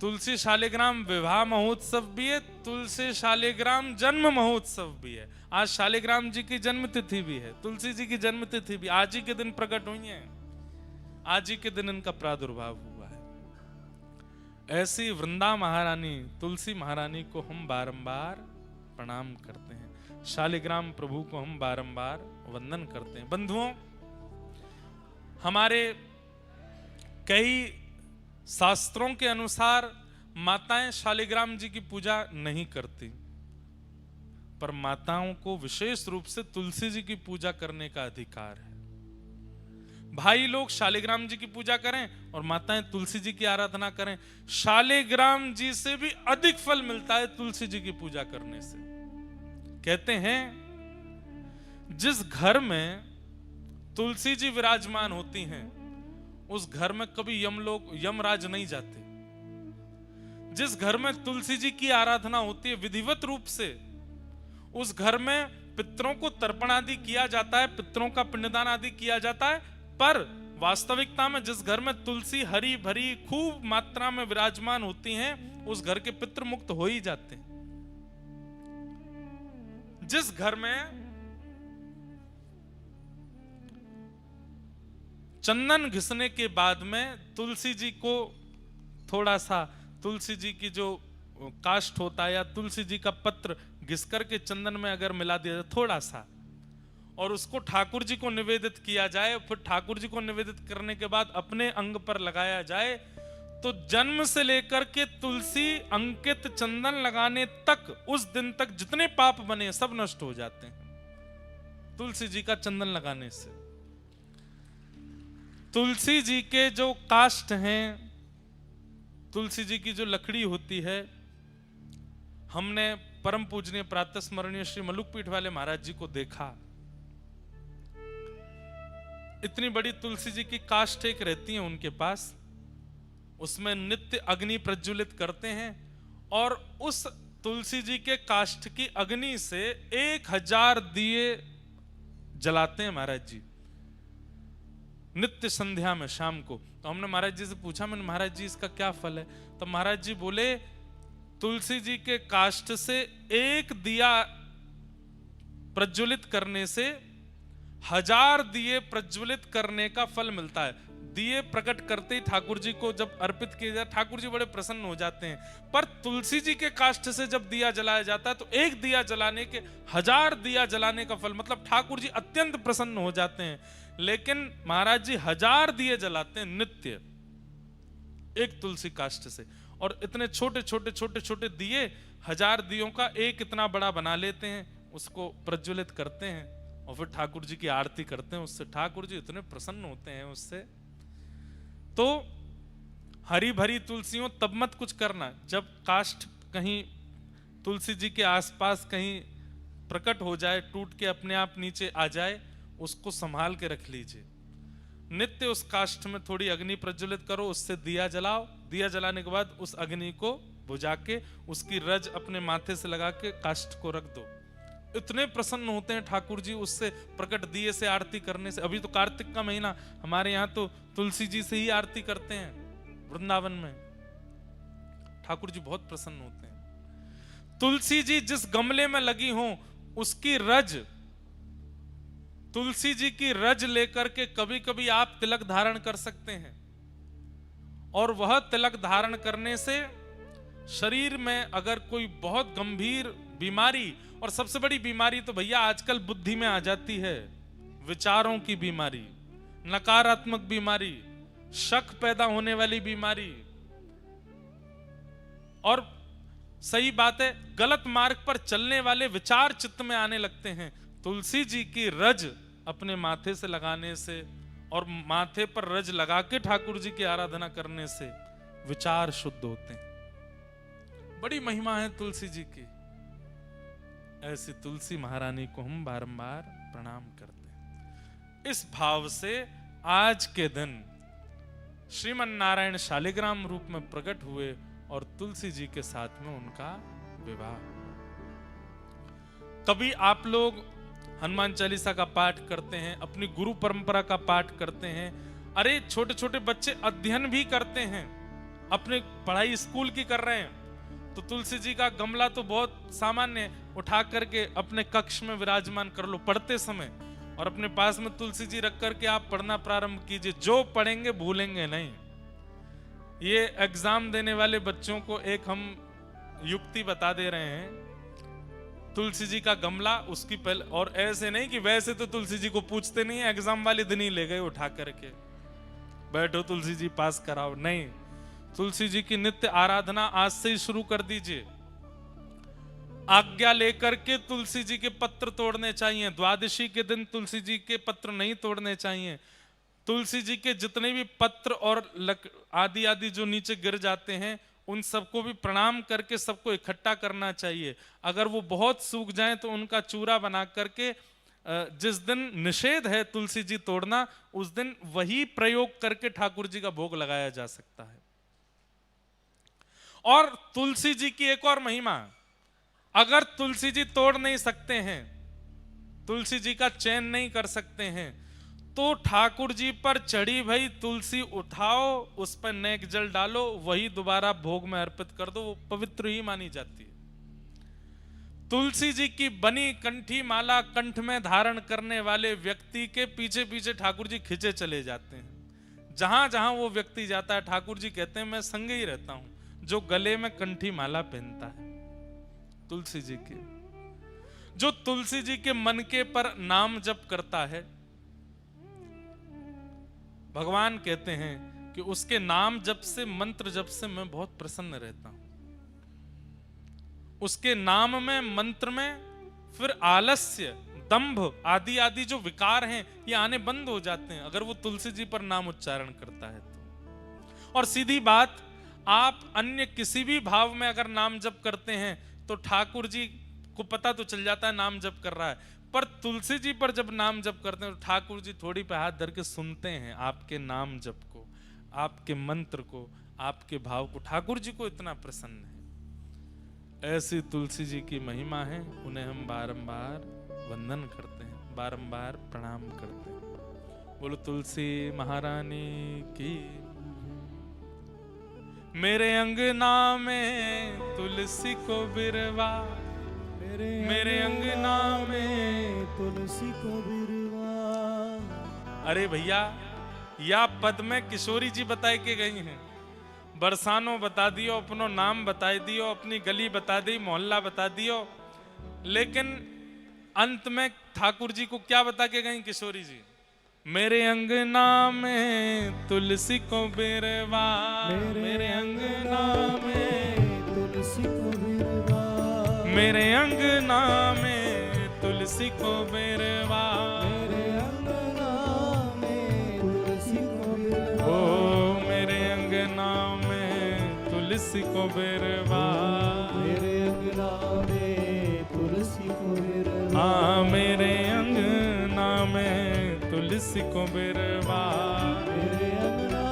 S1: तुलसी शालिग्राम विवाह महोत्सव भी है, तुलसी शालिग्राम जन्म महोत्सव भी है। आज शालिग्राम जी की जन्म तिथि भी है, तुलसी जी की जन्म तिथि भी आज ही के दिन प्रकट हुई है, आज ही के दिन इनका प्रादुर्भाव हुआ है। ऐसी वृंदा महारानी तुलसी महारानी को हम बारंबार प्रणाम करते हैं, शालिग्राम प्रभु को हम बारंबार वंदन करते हैं। बंधुओं, हमारे कई शास्त्रों के अनुसार माताएं शालिग्राम जी की पूजा नहीं करती, पर माताओं को विशेष रूप से तुलसी जी की पूजा करने का अधिकार है। भाई लोग शालिग्राम जी की पूजा करें और माताएं तुलसी जी की आराधना करें, शालिग्राम जी से भी अधिक फल मिलता है तुलसी जी की पूजा करने से। कहते हैं जिस घर में तुलसी जी विराजमान होती हैं उस घर में कभी यमराज नहीं जाते। जिस घर में तुलसी जी की आराधना होती है विधिवत रूप से, उस घर में पितरों को तर्पण आदि किया जाता है, पितरों का पिंडदान आदि किया जाता है, पर वास्तविकता में जिस घर में तुलसी हरी भरी खूब मात्रा में विराजमान होती हैं उस घर के पितृ मुक्त हो ही जाते हैं। जिस घर में चंदन घिसने के बाद में तुलसी जी को थोड़ा सा तुलसी जी की जो काष्ठ होता है या तुलसी जी का पत्र घिस करके चंदन में अगर मिला दिया जाए थोड़ा सा और उसको ठाकुर जी को निवेदित किया जाए, फिर ठाकुर जी को निवेदित करने के बाद अपने अंग पर लगाया जाए, तो जन्म से लेकर के तुलसी अंकित चंदन लगाने तक उस दिन तक जितने पाप बने सब नष्ट हो जाते हैं तुलसी जी का चंदन लगाने से। तुलसी जी के जो काष्ठ हैं, तुलसी जी की जो लकड़ी होती है, हमने परम पूजनीय प्रातः स्मरणीय श्री मलुक पीठ वाले महाराज जी को देखा। इतनी बड़ी तुलसी जी की काष्ठ एक रहती है उनके पास, उसमें नित्य अग्नि प्रज्वलित करते हैं और उस तुलसी जी के काष्ठ की अग्नि से 1000 दिए जलाते हैं महाराज जी नित्य संध्या में शाम को। तो हमने महाराज जी से पूछा, मैंने महाराज जी इसका क्या फल है? तो महाराज जी बोले तुलसी जी के काष्ठ से एक दिया प्रज्वलित करने से 1000 दिए प्रज्वलित करने का फल मिलता है। दिए प्रकट करते ही ठाकुर जी को जब अर्पित किए जाए ठाकुर जी बड़े प्रसन्न हो जाते हैं, पर तुलसी जी के काष्ठ से जब दिया जलाया जाता है तो एक दिया जलाने के 1000 दिया जलाने का फल, मतलब ठाकुर जी अत्यंत प्रसन्न हो जाते हैं। लेकिन महाराज जी 1000 दिए जलाते हैं नित्य एक तुलसी काष्ठ से, और इतने छोटे छोटे छोटे छोटे दिए 1000 दियों का एक इतना बड़ा बना लेते हैं, उसको प्रज्वलित करते हैं और फिर ठाकुर जी की आरती करते हैं उससे। ठाकुर जी इतने प्रसन्न होते हैं उससे। तो हरी भरी तुलसियों तब मत कुछ करना जब काष्ठ कहीं तुलसी जी के आसपास कहीं प्रकट हो जाए, टूट के अपने आप नीचे आ जाए, उसको संभाल के रख लीजिए। नित्य उस काष्ठ में थोड़ी अग्नि प्रज्वलित करो, उससे दिया जलाओ। दिया जलाने के बाद उस अग्नि को बुझा के उसकी रज अपने माथे से लगा के काष्ठ को रख दो। इतने प्रसन्न होते हैं ठाकुर जी उससे प्रकट दिए से आरती करने से। अभी तो कार्तिक का महीना, हमारे यहाँ तो तुलसी जी से ही आरती करते हैं वृंदावन में। ठाकुर जी बहुत प्रसन्न होते हैं। तुलसी जी जिस गमले में लगी हो उसकी रज, तुलसी जी की रज लेकर के कभी कभी आप तिलक धारण कर सकते हैं, और वह तिलक धारण करने से शरीर में अगर कोई बहुत गंभीर बीमारी, और सबसे बड़ी बीमारी तो भैया आजकल बुद्धि में आ जाती है, विचारों की बीमारी, नकारात्मक बीमारी, शक पैदा होने वाली बीमारी, और सही बात है गलत मार्ग पर चलने वाले विचार चित्त में आने लगते हैं। तुलसी जी की रज अपने माथे से लगाने से और माथे पर रज लगा के ठाकुर जी की आराधना करने से विचार शुद्ध होते हैं। बड़ी महिमा है तुलसी जी की। ऐसी तुलसी महारानी को हम बारंबार प्रणाम करते हैं। इस भाव से आज के दिन श्रीमन नारायण शालिग्राम रूप में प्रकट हुए और तुलसी जी के साथ में उनका विवाह। कभी आप लोग हनुमान चालीसा का पाठ करते हैं, अपनी गुरु परंपरा का पाठ करते हैं। अरे छोटे छोटे बच्चे अध्ययन भी करते हैं, अपने पढ़ाई स्कूल की कर रहे हैं, तो तुलसी जी का गमला तो बहुत सामान्य, उठा करके अपने कक्ष में विराजमान कर लो पढ़ते समय, और अपने पास में तुलसी जी रख करके आप पढ़ना प्रारंभ कीजिए। जो पढ़ेंगे भूलेंगे नहीं। ये एग्जाम देने वाले बच्चों को एक हम युक्ति बता दे रहे हैं। तुलसी जी का गमला उसकी पहले, और ऐसे नहीं कि वैसे तो तुलसी जी को पूछते नहीं, एग्जाम वाले दिन ही ले गए उठा करके, बैठो तुलसी जी पास कराओ। नहीं, तुलसी जी की नित्य आराधना आज से ही शुरू कर दीजिए। आज्ञा लेकर के तुलसी जी के पत्र तोड़ने चाहिए। द्वादशी के दिन तुलसी जी के पत्र नहीं तोड़ने चाहिए। तुलसी जी के जितने भी पत्र और आदि आदि जो नीचे गिर जाते हैं, उन सबको भी प्रणाम करके सबको इकट्ठा करना चाहिए। अगर वो बहुत सूख जाएं तो उनका चूरा बना करके, जिस दिन निषेध है तुलसी जी तोड़ना, उस दिन वही प्रयोग करके ठाकुर जी का भोग लगाया जा सकता है। और तुलसी जी की एक और महिमा, अगर तुलसी जी तोड़ नहीं सकते हैं, तुलसी जी का चयन नहीं कर सकते हैं, तो ठाकुर जी पर चढ़ी भई तुलसी उठाओ, उस पर नेक जल डालो, वही दोबारा भोग में अर्पित कर दो, वो पवित्र ही मानी जाती है। तुलसी जी की बनी कंठी माला कंठ में धारण करने वाले व्यक्ति के पीछे पीछे ठाकुर जी खिंचे चले जाते हैं। जहां जहां वो व्यक्ति जाता है, ठाकुर जी कहते हैं मैं संगे ही रहता हूं। जो गले में कंठी माला पहनता है तुलसी जी के, जो तुलसी जी के मन के पर नाम जप करता है, भगवान कहते हैं कि उसके नाम जप से, मंत्र जप से मैं बहुत प्रसन्न रहता हूं। उसके नाम में, मंत्र में फिर आलस्य, दंभ आदि आदि जो विकार हैं, ये आने बंद हो जाते हैं अगर वो तुलसी जी पर नाम उच्चारण करता है तो। और सीधी बात, आप अन्य किसी भी भाव में अगर नाम जप करते हैं तो ठाकुर जी को पता तो चल जाता है नाम जप कर रहा है, पर तुलसी जी पर जब नाम जप करते हैं तो ठाकुर जी थोड़ी पे हाथ धर के सुनते हैं आपके नाम जप को, आपके मंत्र को, आपके भाव को। ठाकुर जी को इतना प्रसन्न है। ऐसी तुलसी जी की महिमा है, उन्हें हम बारंबार वंदन करते हैं, बारंबार प्रणाम करते हैं। बोलो तुलसी महारानी की। मेरे अंगना में तुलसी को बिरवा, मेरे अंगना में
S2: तुलसी को बिरवा।
S1: अरे भैया, या पद में किशोरी जी बताए के गई हैं। बरसानो बता दियो, अपनो नाम बता दियो, अपनी गली बता दी, मोहल्ला बता दियो, लेकिन अंत में ठाकुर जी को क्या बता के गई किशोरी जी? मेरे अंगना में तुलसी को बिरवा, मेरे अंगना में
S2: तुलसी को बिरवा,
S1: मेरे अंगना में तुलसी को बिरवा,
S2: मेरे अंगना में तुलसी को बिरवा,
S1: ओ मेरे अंगना में तुलसी को बिरवा,
S2: मेरे अंगना में तुलसी को बिरवा,
S1: हाँ मेरे अंगना में तुलसी को बिरवा,
S2: मेरे अंगना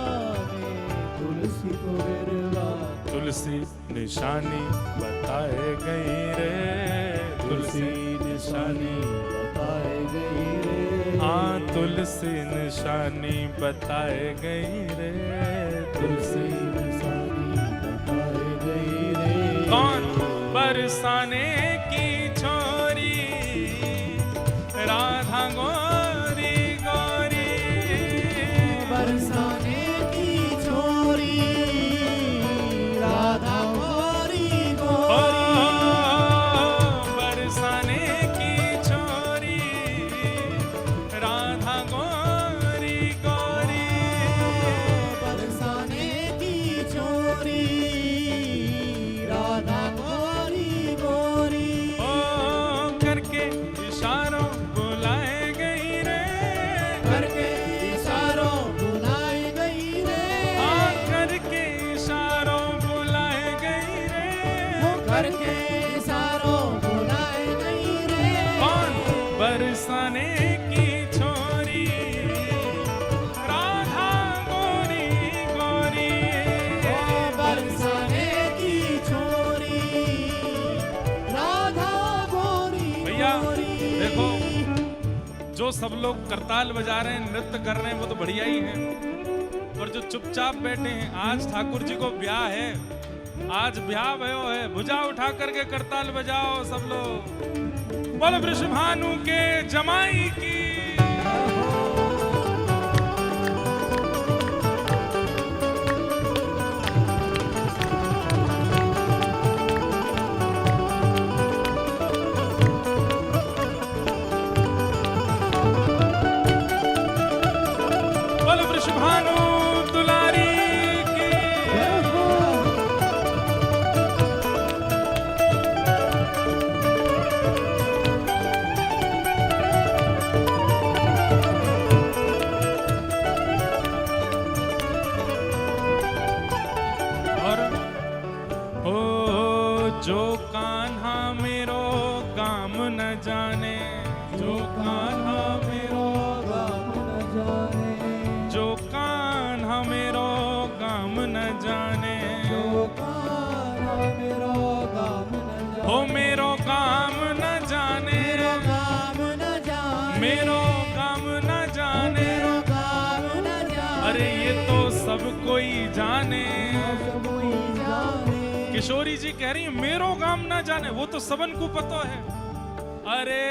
S2: में तुलसी को बिरवा।
S1: तुलसी निशानी बताए गई रे, तुलसी निशानी
S2: बताए गई रे,
S1: हाँ तुलसी निशानी बताए गई रे, तुलसी
S2: निशानी बताए गई रे।
S1: कौन? बरसाने की छोरी राधा गोरी गोरी,
S2: बरसाने की छोरी राधा गोरी गोरी,
S1: बरसाने की छोरी राधा गोरी गोरी,
S2: बरसाने की छोरी राधा गोरी गोरी,
S1: ओ करके इशारों बुलाए गई रे, सब लोग करताल बजा रहे हैं, नृत्य कर रहे हैं, वो तो बढ़िया ही है। पर जो चुपचाप बैठे हैं, आज ठाकुर जी को ब्याह है, आज ब्याह भयो है, भुजा उठा करके करताल बजाओ सब लोग। बोलो वृषभानु के जमाई की। बोलो वृषभानु दुलारी की। और जो कान्हा मेरो काम न जाने, जो कान्हा मेरो
S2: गाम न जाने,
S1: जो कान्हा मेरो काम न जाने,
S2: जो कान्हा मेरो गाम न जाने,
S1: हो मेरो काम न जाने,
S2: मेरो गाम न जाने,
S1: मेरो काम न जाने।
S2: मेरो गाम न जाने,
S1: अरे ये तो सब कोई जाने।
S2: सब कोई जाने,
S1: किशोरी जी कह रही है मेरो काम न जाने, वो तो सबन को पता है। अरे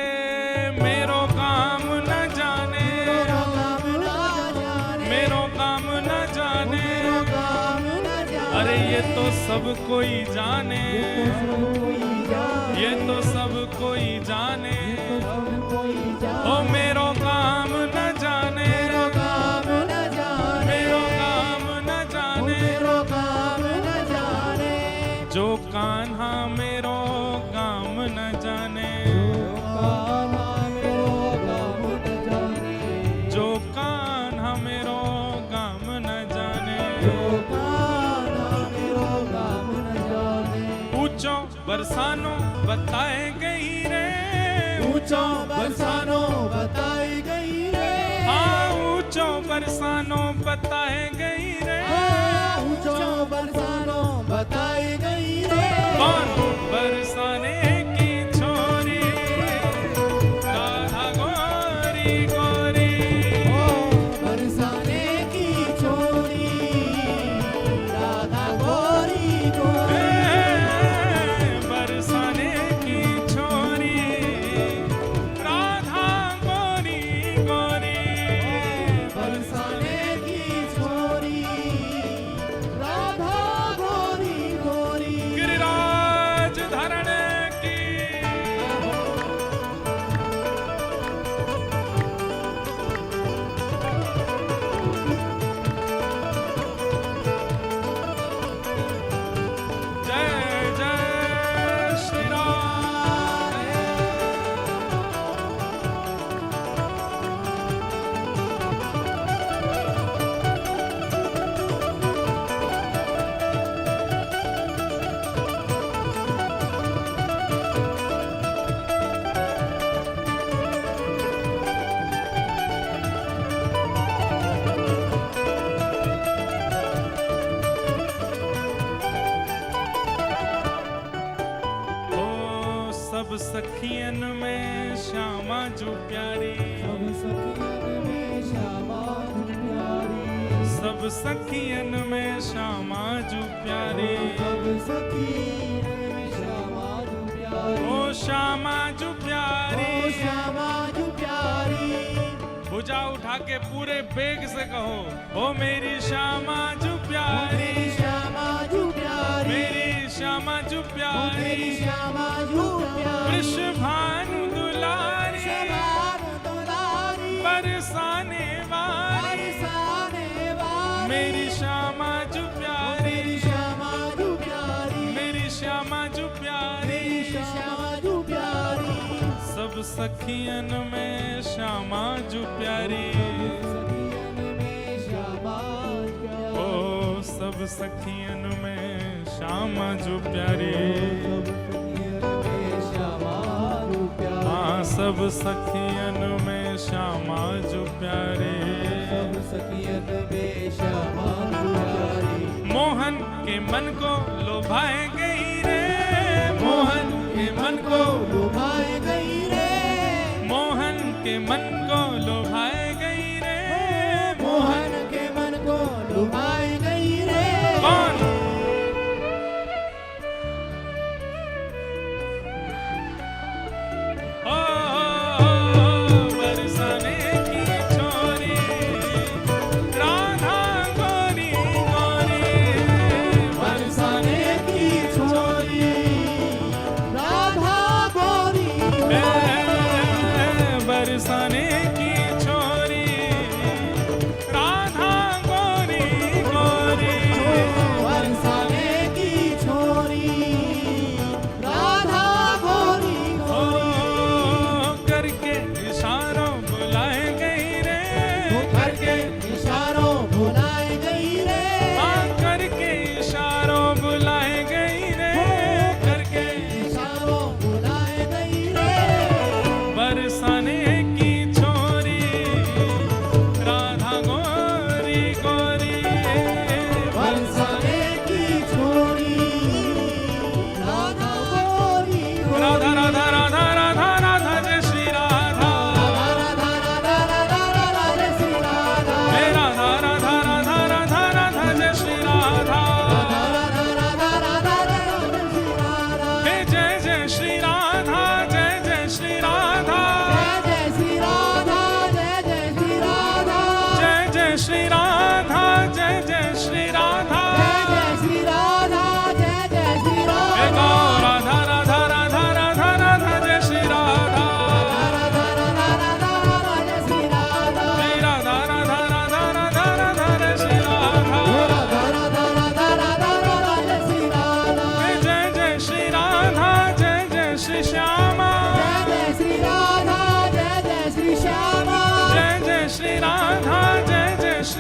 S1: मेरो काम न जाने,
S2: मेरो गाम न जाने,
S1: मेरो काम न जाने।
S2: मेरो गाम न जाने,
S1: अरे ये तो सब कोई जाने,
S2: सब कोई जाने,
S1: ये तो सब कोई जाने।
S2: सब कोई जाने,
S1: ओ मेरो काम न जाने,
S2: मेरो गाम न जाने,
S1: मेरो काम न जाने।
S2: मेरो गाम न जाने,
S1: जो कान्हा मेरो काम न जाने,
S2: कान्हा मेरो गाम न जाने,
S1: जो कान्हा मेरो काम न जाने।
S2: कान्हा मेरो गाम न जाने,
S1: ऊंचो बरसानो बताए गई रे,
S2: ऊंचो बरसानो बताई गई रे,
S1: हाँ ऊंचो बरसानो बताए गई रे।
S2: ऊंचो बरसानो बताई गई रे,
S1: कौन बरसाने की छोरी, राधा गोरी गोरी।
S2: ओ बरसाने की छोरी, राधा गोरी गोरी,
S1: बरसाने की छोरी, राधा गोरी गोरी।
S2: बरसाने की छोरी, राधा गोरी गोरी।
S1: गिरिराज धरण की। जय जय श्री राम। ओ सब सखियन में श्यामा जो प्यारी,
S2: सब सखियन में श्यामा जो प्यारी,
S1: सब सखियन में श्यामा जो प्यारी।
S2: सब सखियन में श्यामा जो प्यारी,
S1: ओ श्यामा जो प्यारी।
S2: ओ श्यामा जो प्यारी,
S1: भुजा उठा के पूरे बेग से कहो, ओ मेरी श्यामा जो प्यारी,
S2: मेरी श्यामा जो प्यारी,
S1: मेरी श्यामा जो
S2: ओ
S1: प्यारी।
S2: मेरी श्यामा जो प्यारी,
S1: वृषभानु दुलारी,
S2: श्यामा दुलारी,
S1: बरसाने वाली,
S2: बरसाने वाली,
S1: मेरी श्यामा जो प्यारी,
S2: मेरी श्यामा जो प्यारी,
S1: मेरी श्यामा जो प्यारी।
S2: मेरी श्यामा जो प्यारी,
S1: सब सखियन में श्यामा जो प्यारी।
S2: सखियन में श्यामा प्यारी,
S1: ओ सब सखियन में श्यामा जो प्यारी।
S2: सब सखियन में श्यामा जो प्यारी,
S1: हाँ सब सखियन में श्यामा जो प्यारी।
S2: सब सखियन में श्यामा जो प्यारी,
S1: मोहन के मन को लोभाए गई रे, मोहन के मन को
S2: लुभाए गई रे,
S1: मोहन के मन को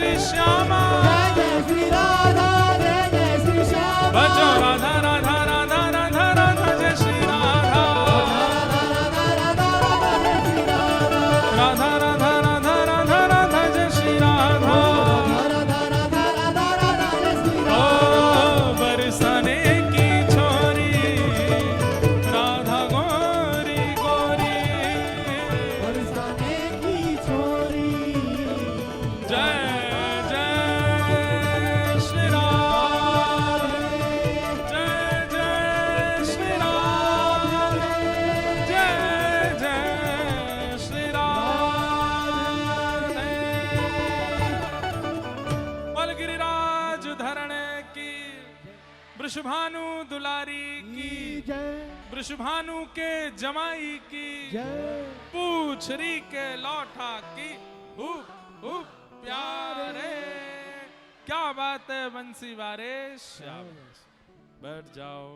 S1: श्री श्यामा,
S3: जय श्री राधा, जय श्री श्यामा।
S1: भजो राधा राधा राधा राधा राधा जय श्री राधा, राधा राधा राधा राधा राधा जय श्री राधा। ओ बरसाने की छोरी राधा गोरी गोरी,
S3: बरसाने की छोरी।
S1: जय जय श्री राम, जय जय श्री राम, जय जय श्री राम। बोल गिरिराज धरण की, वृषभानु दुलारी की,
S3: जय
S1: वृषभानु के जमाई की,
S3: जय
S1: पूछरी के लौठा की, हुप हुप प्यारे। क्या बात है बंसी वारे, शाबाश। बैठ जाओ।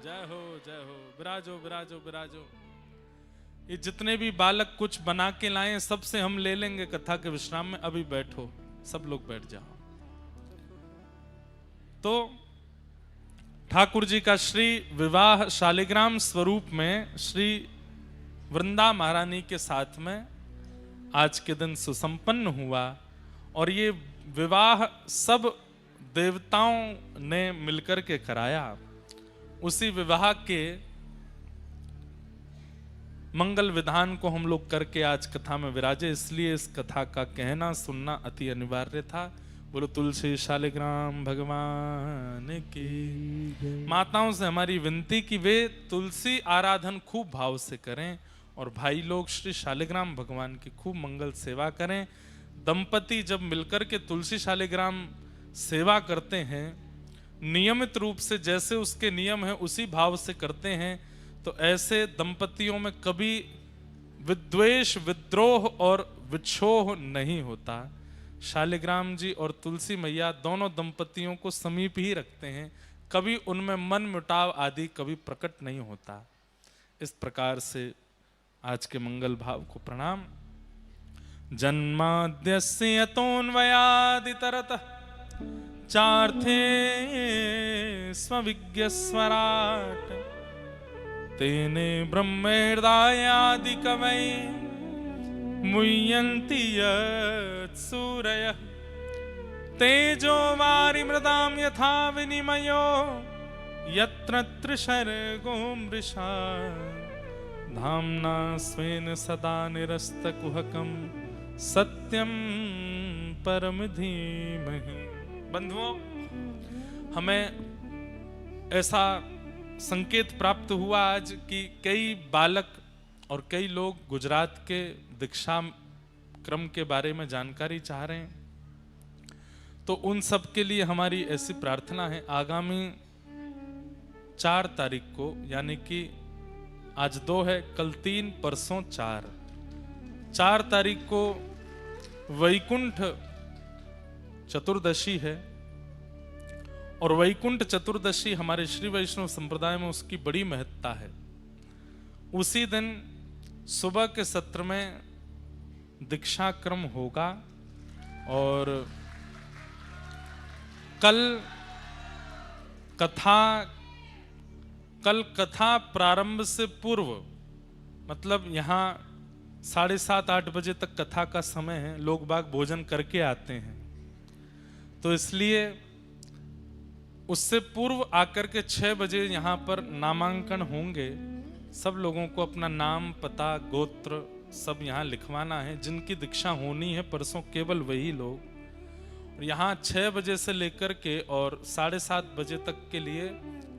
S1: जय हो जय हो, विराजो विराजो विराजो। ये जितने भी बालक कुछ बना के लाए सबसे हम ले लेंगे कथा के विश्राम में। अभी बैठो, सब लोग बैठ जाओ। तो ठाकुर जी का श्री विवाह शालिग्राम स्वरूप में श्री वृंदा महारानी के साथ में आज के दिन सुसंपन्न हुआ। और ये विवाह सब देवताओं ने मिलकर के कराया। उसी विवाह के मंगल विधान को हम लोग करके आज कथा में विराजे, इसलिए इस कथा का कहना सुनना अति अनिवार्य था। बोलो तुलसी शालिग्राम भगवान की। माताओं से हमारी विनती कि वे तुलसी आराधन खूब भाव से करें और भाई लोग श्री शालिग्राम भगवान की खूब मंगल सेवा करें। दंपति जब मिलकर के तुलसी शालिग्राम सेवा करते हैं, नियमित रूप से जैसे उसके नियम है उसी भाव से करते हैं, तो ऐसे दंपतियों में कभी विद्वेष विद्रोह और विक्षोह नहीं होता। शालिग्राम जी और तुलसी मैया दोनों दंपतियों को समीप ही रखते हैं, कभी उनमें मन मुटाव आदि कभी प्रकट नहीं होता। इस प्रकार से आज के मंगल भाव को प्रणाम। जन्माद्यस्य यतोऽन्वयादितरतः चार्थे स्वविज्ञस्वराट् तेने ब्रह्महृदायादि कवये मुह्यन्ति यत्सूरयः तेजो वारिमृदां यथा विनिमयो यत्र त्रिशर्गो मृषा धाम्ना स्वेन सदा निरस्तकुहकं सत्यं परम धीमहि। बंधुओं, हमें ऐसा संकेत प्राप्त हुआ आज कि कई बालक और कई लोग गुजरात के दीक्षा क्रम के बारे में जानकारी चाह रहे हैं। तो उन सब के लिए हमारी ऐसी प्रार्थना है, आगामी 4 तारीख को, यानी कि आज 2 है, कल 3, परसों 4 तारीख को वैकुंठ चतुर्दशी है। और वैकुंठ चतुर्दशी हमारे श्री वैष्णव संप्रदाय में उसकी बड़ी महत्ता है। उसी दिन सुबह के सत्र में दीक्षा क्रम होगा और कल कथा प्रारंभ से पूर्व, मतलब यहाँ 7:30-8 बजे तक कथा का समय है, लोग बाग भोजन करके आते हैं, तो इसलिए उससे पूर्व आकर के 6 बजे यहाँ पर नामांकन होंगे। सब लोगों को अपना नाम, पता, गोत्र सब यहाँ लिखवाना है। जिनकी दीक्षा होनी है परसों केवल वही लोग। यहाँ 6 बजे से लेकर के और 7:30 बजे तक के लिए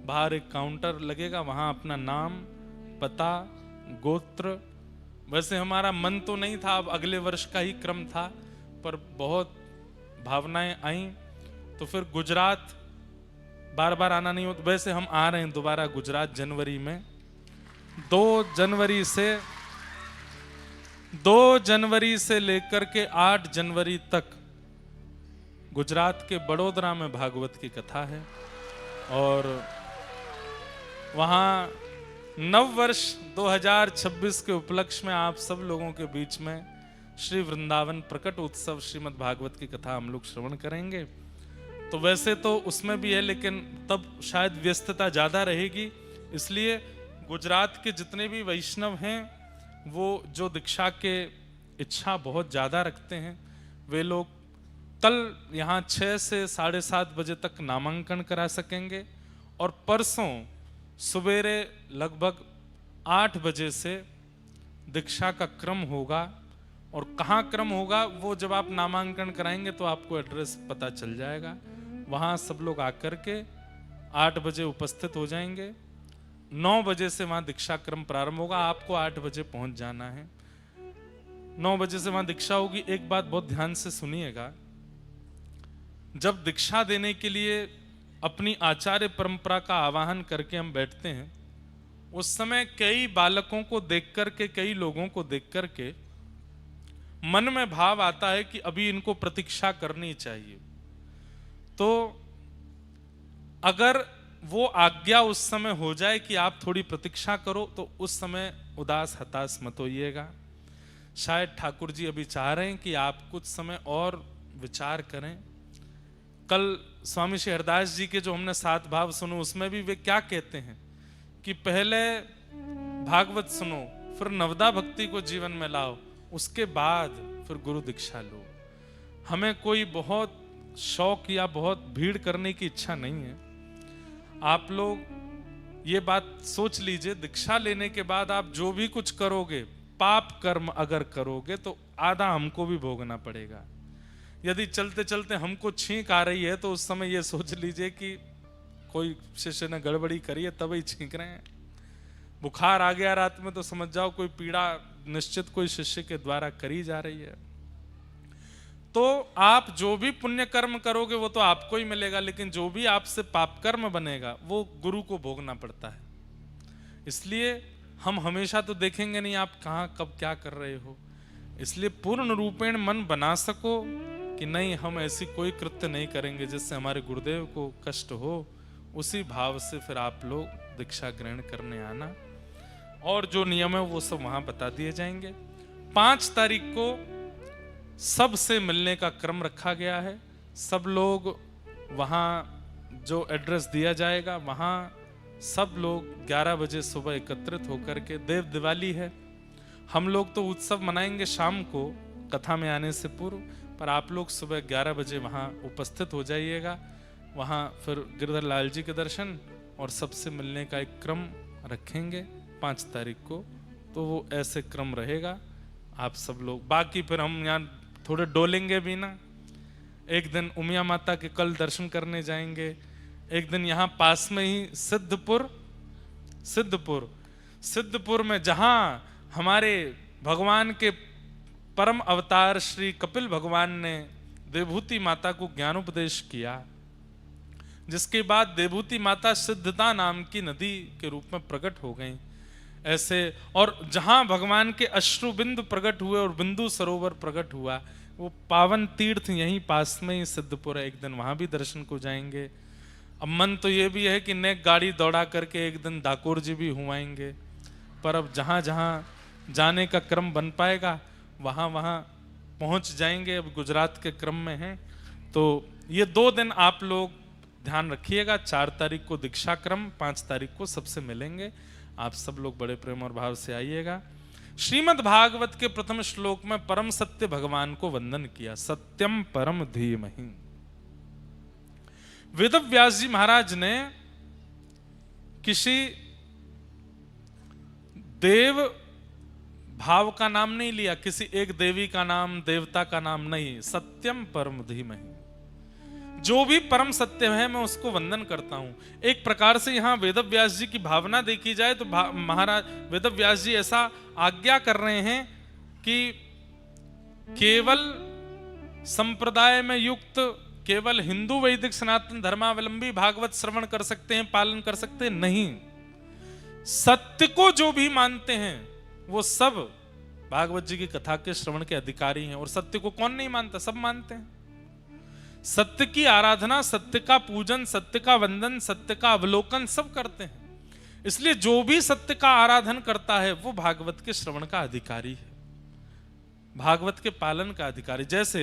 S1: बाहर एक काउंटर लगेगा, वहाँ अपना नाम, पता, गोत्र। वैसे हमारा मन तो नहीं था, अब अगले वर्ष का ही क्रम था, पर बहुत भावनाएं आई तो फिर गुजरात बार बार आना नहीं होता। वैसे हम आ रहे हैं दोबारा गुजरात जनवरी में। 2 जनवरी से लेकर के 8 जनवरी तक गुजरात के बड़ोदरा में भागवत की कथा है। और वहाँ नव वर्ष 2026 के उपलक्ष्य में आप सब लोगों के बीच में श्री वृंदावन प्रकट उत्सव श्रीमद् भागवत की कथा हम लोग श्रवण करेंगे। तो वैसे तो उसमें भी है, लेकिन तब शायद व्यस्तता ज़्यादा रहेगी, इसलिए गुजरात के जितने भी वैष्णव हैं वो जो दीक्षा के इच्छा बहुत ज़्यादा रखते हैं, वे लोग कल यहाँ 6 से 7:30 बजे तक नामांकन करा सकेंगे और परसों सवेरे लगभग 8 बजे से दीक्षा का क्रम होगा। और कहाँ क्रम होगा वो जब आप नामांकन कराएंगे तो आपको एड्रेस पता चल जाएगा। वहाँ सब लोग आकर के 8 बजे उपस्थित हो जाएंगे। 9 बजे से वहाँ दीक्षा क्रम प्रारंभ होगा, आपको 8 बजे पहुँच जाना है। 9 बजे से वहाँ दीक्षा होगी। एक बात बहुत ध्यान से सुनिएगा, जब दीक्षा देने के लिए अपनी आचार्य परंपरा का आवाहन करके हम बैठते हैं, उस समय कई बालकों को देख करके, कई लोगों को देख करके मन में भाव आता है कि अभी इनको प्रतीक्षा करनी चाहिए। तो अगर वो आज्ञा उस समय हो जाए कि आप थोड़ी प्रतीक्षा करो, तो उस समय उदास हताश मत होइएगा। शायद ठाकुर जी अभी चाह रहे हैं कि आप कुछ समय और विचार करें। कल स्वामी श्री हरदास जी के जो हमने 7 भाव सुनो, उसमें भी वे क्या कहते हैं कि पहले भागवत सुनो, फिर नवदा भक्ति को जीवन में लाओ, उसके बाद फिर गुरु दीक्षा लो। हमें कोई बहुत शौक या बहुत भीड़ करने की इच्छा नहीं है। आप लोग ये बात सोच लीजिए, दीक्षा लेने के बाद आप जो भी कुछ करोगे, पाप कर्म अगर करोगे तो आधा हमको भी भोगना पड़ेगा। यदि चलते चलते हमको छींक आ रही है तो उस समय ये सोच लीजिए कि कोई शिष्य ने गड़बड़ी करी है तभी छींक रहे हैं। बुखार आ गया रात में तो समझ जाओ कोई पीड़ा निश्चित कोई शिष्य के द्वारा करी जा रही है। तो आप जो भी पुण्य कर्म करोगे वो तो आपको ही मिलेगा, लेकिन जो भी आपसे पाप कर्म बनेगा वो गुरु को भोगना पड़ता है। इसलिए हम हमेशा तो देखेंगे नहीं आप कहाँ कब क्या कर रहे हो, इसलिए पूर्ण रूपेण मन बना सको कि नहीं हम ऐसी कोई कृत्य नहीं करेंगे जिससे हमारे गुरुदेव को कष्ट हो। उसी भाव से फिर आप लोग दीक्षा ग्रहण करने आना, और जो नियम है वो सब वहां बता दिए जाएंगे। 5 तारीख को सबसे मिलने का क्रम रखा गया है। सब लोग वहाँ जो एड्रेस दिया जाएगा वहाँ सब लोग 11 बजे सुबह एकत्रित होकर के, देव दिवाली है, हम लोग तो उत्सव मनाएंगे शाम को कथा में आने से पूर्व, पर आप लोग सुबह 11 बजे वहाँ उपस्थित हो जाइएगा। वहाँ फिर गिरधर लाल जी के दर्शन और सबसे मिलने का एक क्रम रखेंगे 5 तारीख को। तो वो ऐसे क्रम रहेगा। आप सब लोग बाकी फिर हम यहाँ थोड़े डोलेंगे भी ना। एक दिन उमिया माता के कल दर्शन करने जाएंगे, एक दिन यहाँ पास में ही सिद्धपुर में जहाँ हमारे भगवान के परम अवतार श्री कपिल भगवान ने देवभूति माता को ज्ञानोपदेश किया, जिसके बाद देवभूति माता सिद्धता नाम की नदी के रूप में प्रकट हो गई। ऐसे और जहां भगवान के अश्रु बिंदु प्रकट हुए और बिंदु सरोवर प्रकट हुआ, वो पावन तीर्थ यहीं पास में ही सिद्धपुर है। एक दिन वहां भी दर्शन को जाएंगे। अब मन तो ये भी है कि नेक गाड़ी दौड़ा करके एक दिन डाकोर जी भी हुआएंगे, पर अब जहां जहां जाने का क्रम बन पाएगा वहां वहां पहुंच जाएंगे। अब गुजरात के क्रम में हैं, तो ये 2 दिन आप लोग ध्यान रखिएगा। 4 तारीख को दीक्षा क्रम, 5 तारीख को सबसे मिलेंगे। आप सब लोग बड़े प्रेम और भाव से आइएगा। श्रीमद् भागवत के प्रथम श्लोक में परम सत्य भगवान को वंदन किया, सत्यम परम धीमहि। वेद व्यास जी महाराज ने किसी देव भाव का नाम नहीं लिया, किसी एक देवी का नाम, देवता का नाम नहीं, सत्यम परम धीमहि। जो भी परम सत्य है मैं उसको वंदन करता हूं। एक प्रकार से यहां वेद व्यास जी की भावना देखी जाए तो महाराज वेद व्यास जी ऐसा आज्ञा कर रहे हैं कि केवल संप्रदाय में युक्त केवल हिंदू वैदिक सनातन धर्मावलंबी भागवत श्रवण कर सकते हैं, पालन कर सकते हैं, नहीं, सत्य को जो भी मानते हैं वो सब भागवत जी की कथा के श्रवण के अधिकारी हैं। और सत्य को कौन नहीं मानता, सब मानते हैं। सत्य की आराधना, सत्य का पूजन, सत्य का वंदन, सत्य का अवलोकन सब करते हैं। इसलिए जो भी सत्य का आराधन करता है वो भागवत के श्रवण का अधिकारी है। भागवत के पालन का अधिकारी। जैसे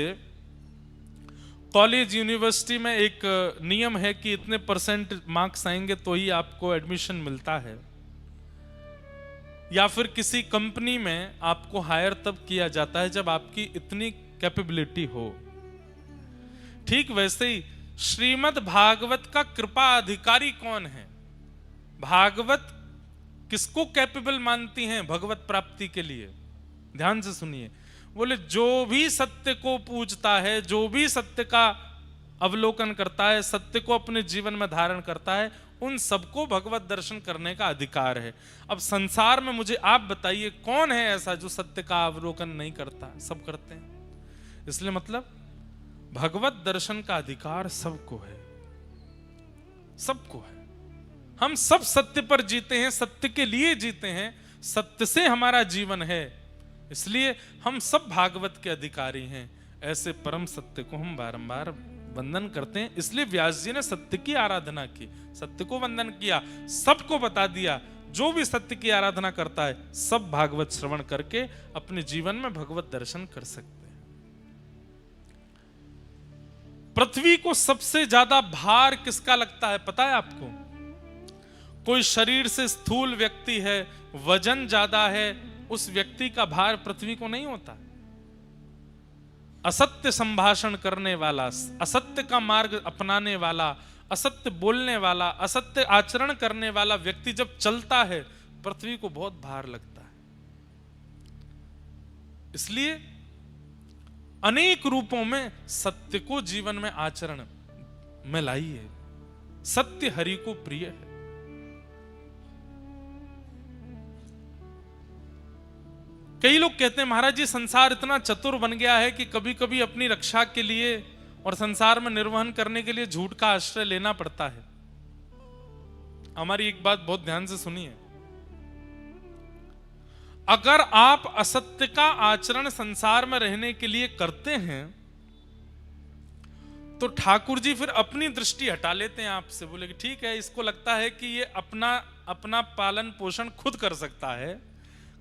S1: कॉलेज यूनिवर्सिटी में एक नियम है कि इतने परसेंट मार्क्स आएंगे तो ही आपको एडमिशन मिलता है, या फिर किसी कंपनी में आपको हायर तब किया जाता है जब आपकी इतनी कैपेबिलिटी हो। ठीक वैसे ही श्रीमद् भागवत का कृपा अधिकारी कौन है? भागवत किसको कैपेबल मानती हैं भगवत प्राप्ति के लिए? ध्यान से सुनिए। बोले जो भी सत्य को पूजता है, जो भी सत्य का अवलोकन करता है, सत्य को अपने जीवन में धारण करता है, उन सबको भगवत दर्शन करने का अधिकार है। अब संसार में मुझे आप बताइए कौन है ऐसा जो सत्य का अवलोकन नहीं करता? सब करते हैं। इसलिए मतलब भगवत दर्शन का अधिकार सबको है, सबको है। हम सब सत्य पर जीते हैं, सत्य के लिए जीते हैं, सत्य से हमारा जीवन है, इसलिए हम सब भागवत के अधिकारी हैं। ऐसे परम सत्य को हम बारंबार वंदन करते हैं। इसलिए व्यास जी ने सत्य की आराधना की, सत्य को वंदन किया, सबको बता दिया जो भी सत्य की आराधना करता है सब भागवत श्रवण करके अपने जीवन में भगवत दर्शन कर सकते हैं। पृथ्वी को सबसे ज्यादा भार किसका लगता है पता है आपको? कोई शरीर से स्थूल व्यक्ति है, वजन ज्यादा है, उस व्यक्ति का भार पृथ्वी को नहीं होता। असत्य संभाषण करने वाला, असत्य का मार्ग अपनाने वाला, असत्य बोलने वाला, असत्य आचरण करने वाला व्यक्ति जब चलता है पृथ्वी को बहुत भार लगता है। इसलिए अनेक रूपों में सत्य को जीवन में आचरण में लाइए। सत्य हरि को प्रिय है। कई लोग कहते हैं महाराज जी संसार इतना चतुर बन गया है कि कभी कभी अपनी रक्षा के लिए और संसार में निर्वहन करने के लिए झूठ का आश्रय लेना पड़ता है। हमारी एक बात बहुत ध्यान से सुनिए। अगर आप असत्य का आचरण संसार में रहने के लिए करते हैं तो ठाकुर जी फिर अपनी दृष्टि हटा लेते हैं आपसे। बोले कि ठीक है, इसको लगता है कि ये अपना पालन पोषण खुद कर सकता है,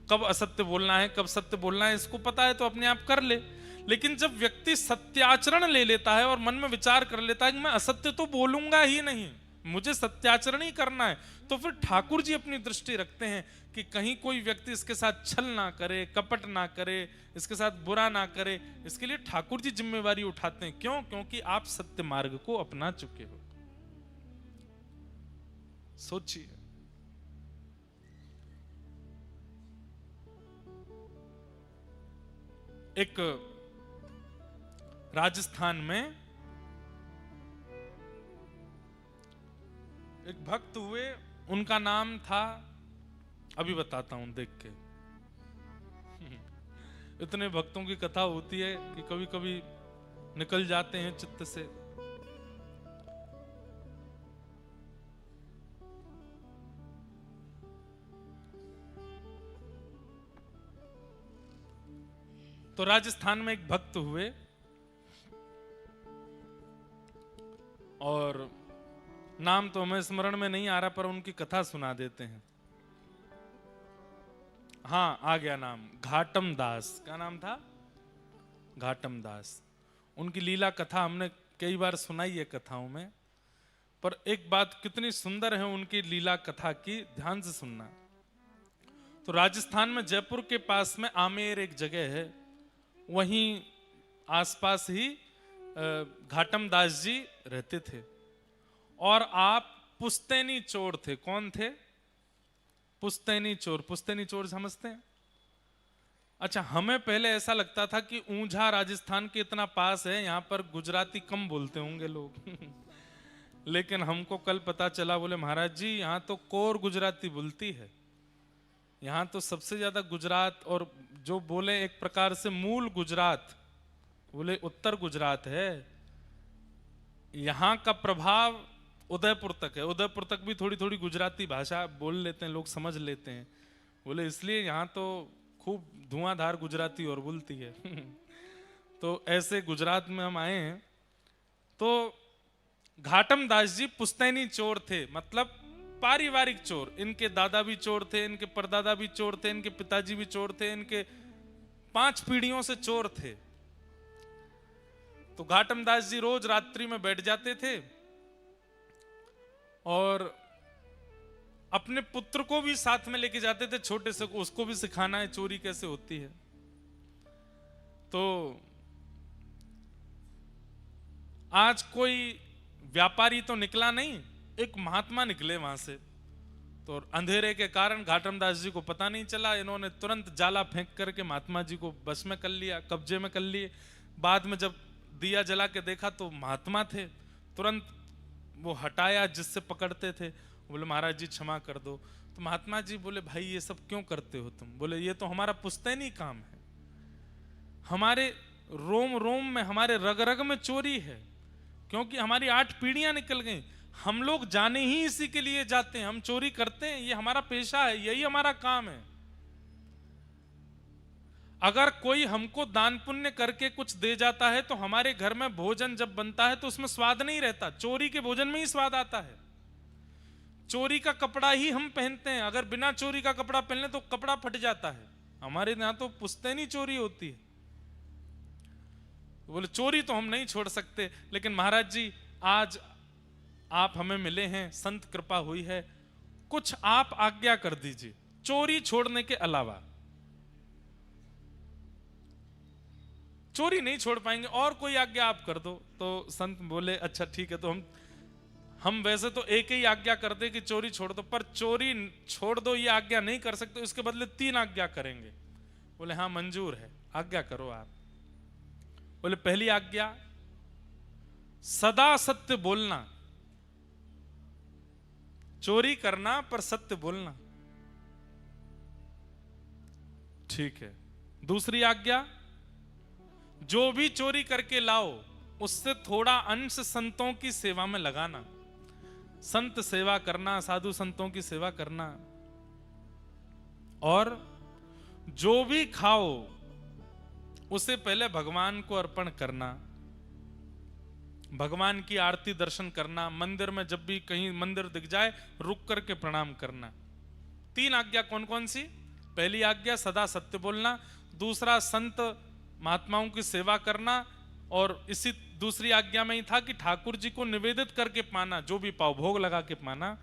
S1: कब असत्य बोलना है कब सत्य बोलना है इसको पता है, तो अपने आप कर ले। लेकिन जब व्यक्ति सत्याचरण ले लेता है और मन में विचार कर लेता है कि मैं असत्य तो बोलूंगा ही नहीं, मुझे सत्याचरण ही करना है, तो फिर ठाकुर जी अपनी दृष्टि रखते हैं कि कहीं कोई व्यक्ति इसके साथ छल ना करे, कपट ना करे, इसके साथ बुरा ना करे। इसके लिए ठाकुर जी जिम्मेवारी उठाते हैं। क्यों? क्योंकि आप सत्य मार्ग को अपना चुके हो। सोचिए, एक राजस्थान में एक भक्त हुए, उनका नाम था, अभी बताता हूं देख के। इतने भक्तों की कथा होती है कि कभी कभी निकल जाते हैं चित्त से। तो राजस्थान में एक भक्त हुए और नाम तो हमें स्मरण में नहीं आ रहा, पर उनकी कथा सुना देते हैं। हाँ, आ गया नाम, घाटम दास। क्या नाम था? घाटम दास। उनकी लीला कथा हमने कई बार सुनाई है कथाओं में, पर एक बात कितनी सुंदर है उनकी लीला कथा की, ध्यान से सुनना। तो राजस्थान में जयपुर के पास में आमेर एक जगह है, वहीं आसपास ही घाटम दास जी रहते थे। और आप पुस्तैनी चोर थे। कौन थे? पुस्तैनी चोर। पुस्तैनी चोर समझते हैं? अच्छा, हमें पहले ऐसा लगता था कि ऊंझा राजस्थान के इतना पास है, यहां पर गुजराती कम बोलते होंगे लोग। लेकिन हमको कल पता चला, बोले महाराज जी यहां तो कोर गुजराती बोलती है। यहां तो सबसे ज्यादा गुजरात, और जो बोले एक प्रकार से मूल गुजरात, बोले उत्तर गुजरात है। यहां का प्रभाव उदयपुर तक है। उदयपुर तक भी थोड़ी थोड़ी गुजराती भाषा बोल लेते हैं लोग, समझ लेते हैं। बोले इसलिए यहां तो खूब धुआंधार गुजराती और बोलती है। तो ऐसे गुजरात में हम आए हैं। तो घाटम दास जी पुस्तैनी चोर थे, मतलब पारिवारिक चोर। इनके दादा भी चोर थे, इनके परदादा भी चोर थे, इनके पिताजी भी चोर थे, इनके 5 पीढ़ियों से चोर थे। तो घाटम दास जी रोज रात्रि में बैठ जाते थे और अपने पुत्र को भी साथ में लेके जाते थे, छोटे से, उसको भी सिखाना है चोरी कैसे होती है। तो आज कोई व्यापारी तो निकला नहीं, एक महात्मा निकले वहां से। तो अंधेरे के कारण घाटम दास जी को पता नहीं चला, इन्होंने तुरंत जाला फेंक करके महात्मा जी को बस में कर लिया, कब्जे में कर लिए। बाद में जब दिया जला के देखा तो महात्मा थे, तुरंत वो हटाया जिससे पकड़ते थे। बोले महाराज जी क्षमा कर दो। तो महात्मा जी बोले भाई ये सब क्यों करते हो तुम? बोले ये तो हमारा पुश्तैनी काम है, हमारे रोम रोम में, हमारे रग रग में चोरी है, क्योंकि हमारी 8 पीढ़ियां निकल गई। हम लोग जाने ही इसी के लिए जाते हैं, हम चोरी करते हैं, ये हमारा पेशा है, यही हमारा काम है। अगर कोई हमको दान पुण्य करके कुछ दे जाता है तो हमारे घर में भोजन जब बनता है तो उसमें स्वाद नहीं रहता, चोरी के भोजन में ही स्वाद आता है। चोरी का कपड़ा ही हम पहनते हैं, अगर बिना चोरी का कपड़ा पहन ले तो कपड़ा फट जाता है। हमारे यहां तो पुश्तैनी चोरी होती है। बोले चोरी तो हम नहीं छोड़ सकते, लेकिन महाराज जी आज आप हमें मिले हैं, संत कृपा हुई है, कुछ आप आज्ञा कर दीजिए चोरी छोड़ने के अलावा। चोरी नहीं छोड़ पाएंगे, और कोई आज्ञा आप कर दो। तो संत बोले अच्छा ठीक है, तो हम वैसे तो एक ही आज्ञा कर दे कि चोरी छोड़ दो, पर चोरी छोड़ दो ये आज्ञा नहीं कर सकते, इसके बदले 3 आज्ञा करेंगे। बोले हाँ मंजूर है, आज्ञा करो आप। बोले पहली आज्ञा, सदा सत्य बोलना, चोरी करना पर सत्य बोलना। ठीक है। दूसरी आज्ञा, जो भी चोरी करके लाओ उससे थोड़ा अंश संतों की सेवा में लगाना, संत सेवा करना, साधु संतों की सेवा करना। और जो भी खाओ उसे पहले भगवान को अर्पण करना, भगवान की आरती दर्शन करना, मंदिर में जब भी कहीं मंदिर दिख जाए रुक करके प्रणाम करना। 3 आज्ञा कौन कौन सी? पहली आज्ञा सदा सत्य बोलना, दूसरा संत महात्माओं की सेवा करना, और इसी दूसरी आज्ञा में ही था कि ठाकुर जी को निवेदित करके पाना, जो भी पाओ भोग लगा के पाना।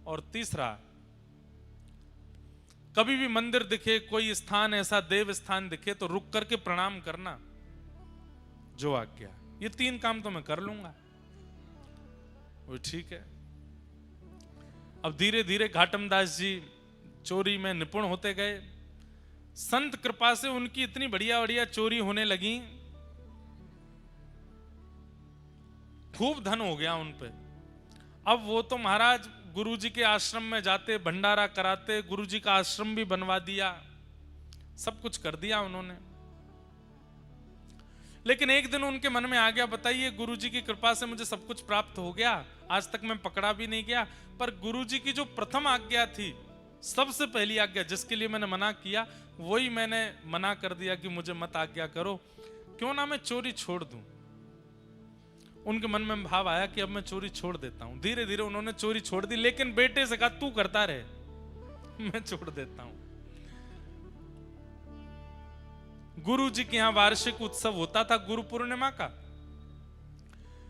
S1: और तीसरा, कभी भी मंदिर दिखे, कोई स्थान ऐसा देव स्थान दिखे तो रुक करके प्रणाम करना, जो आज्ञा। ये 3 काम तो मैं कर लूंगा। वो ठीक है। अब धीरे धीरे घाटम दास जी चोरी में निपुण होते गए। संत कृपा से उनकी इतनी बढ़िया बढ़िया चोरी होने लगी, खूब धन हो गया उन पे। अब वो तो महाराज गुरुजी के आश्रम में जाते, भंडारा कराते, गुरुजी का आश्रम भी बनवा दिया, सब कुछ कर दिया उन्होंने। लेकिन एक दिन उनके मन में आ गया, बताइए गुरुजी की कृपा से मुझे सब कुछ प्राप्त हो गया, आज तक मैं पकड़ा भी नहीं गया, पर गुरुजी की जो प्रथम आज्ञा थी, सबसे पहली आज्ञा जिसके लिए मैंने मना किया, वही मैंने मना कर दिया कि मुझे मत आज्ञा करो, क्यों ना मैं चोरी छोड़ दूं। उनके मन में भाव आया कि अब मैं चोरी छोड़ देता हूं। धीरे धीरे उन्होंने चोरी छोड़ दी, लेकिन बेटे से कहा तू करता रहे, मैं छोड़ देता हूं। गुरु जी के यहां वार्षिक उत्सव होता था गुरु पूर्णिमा का।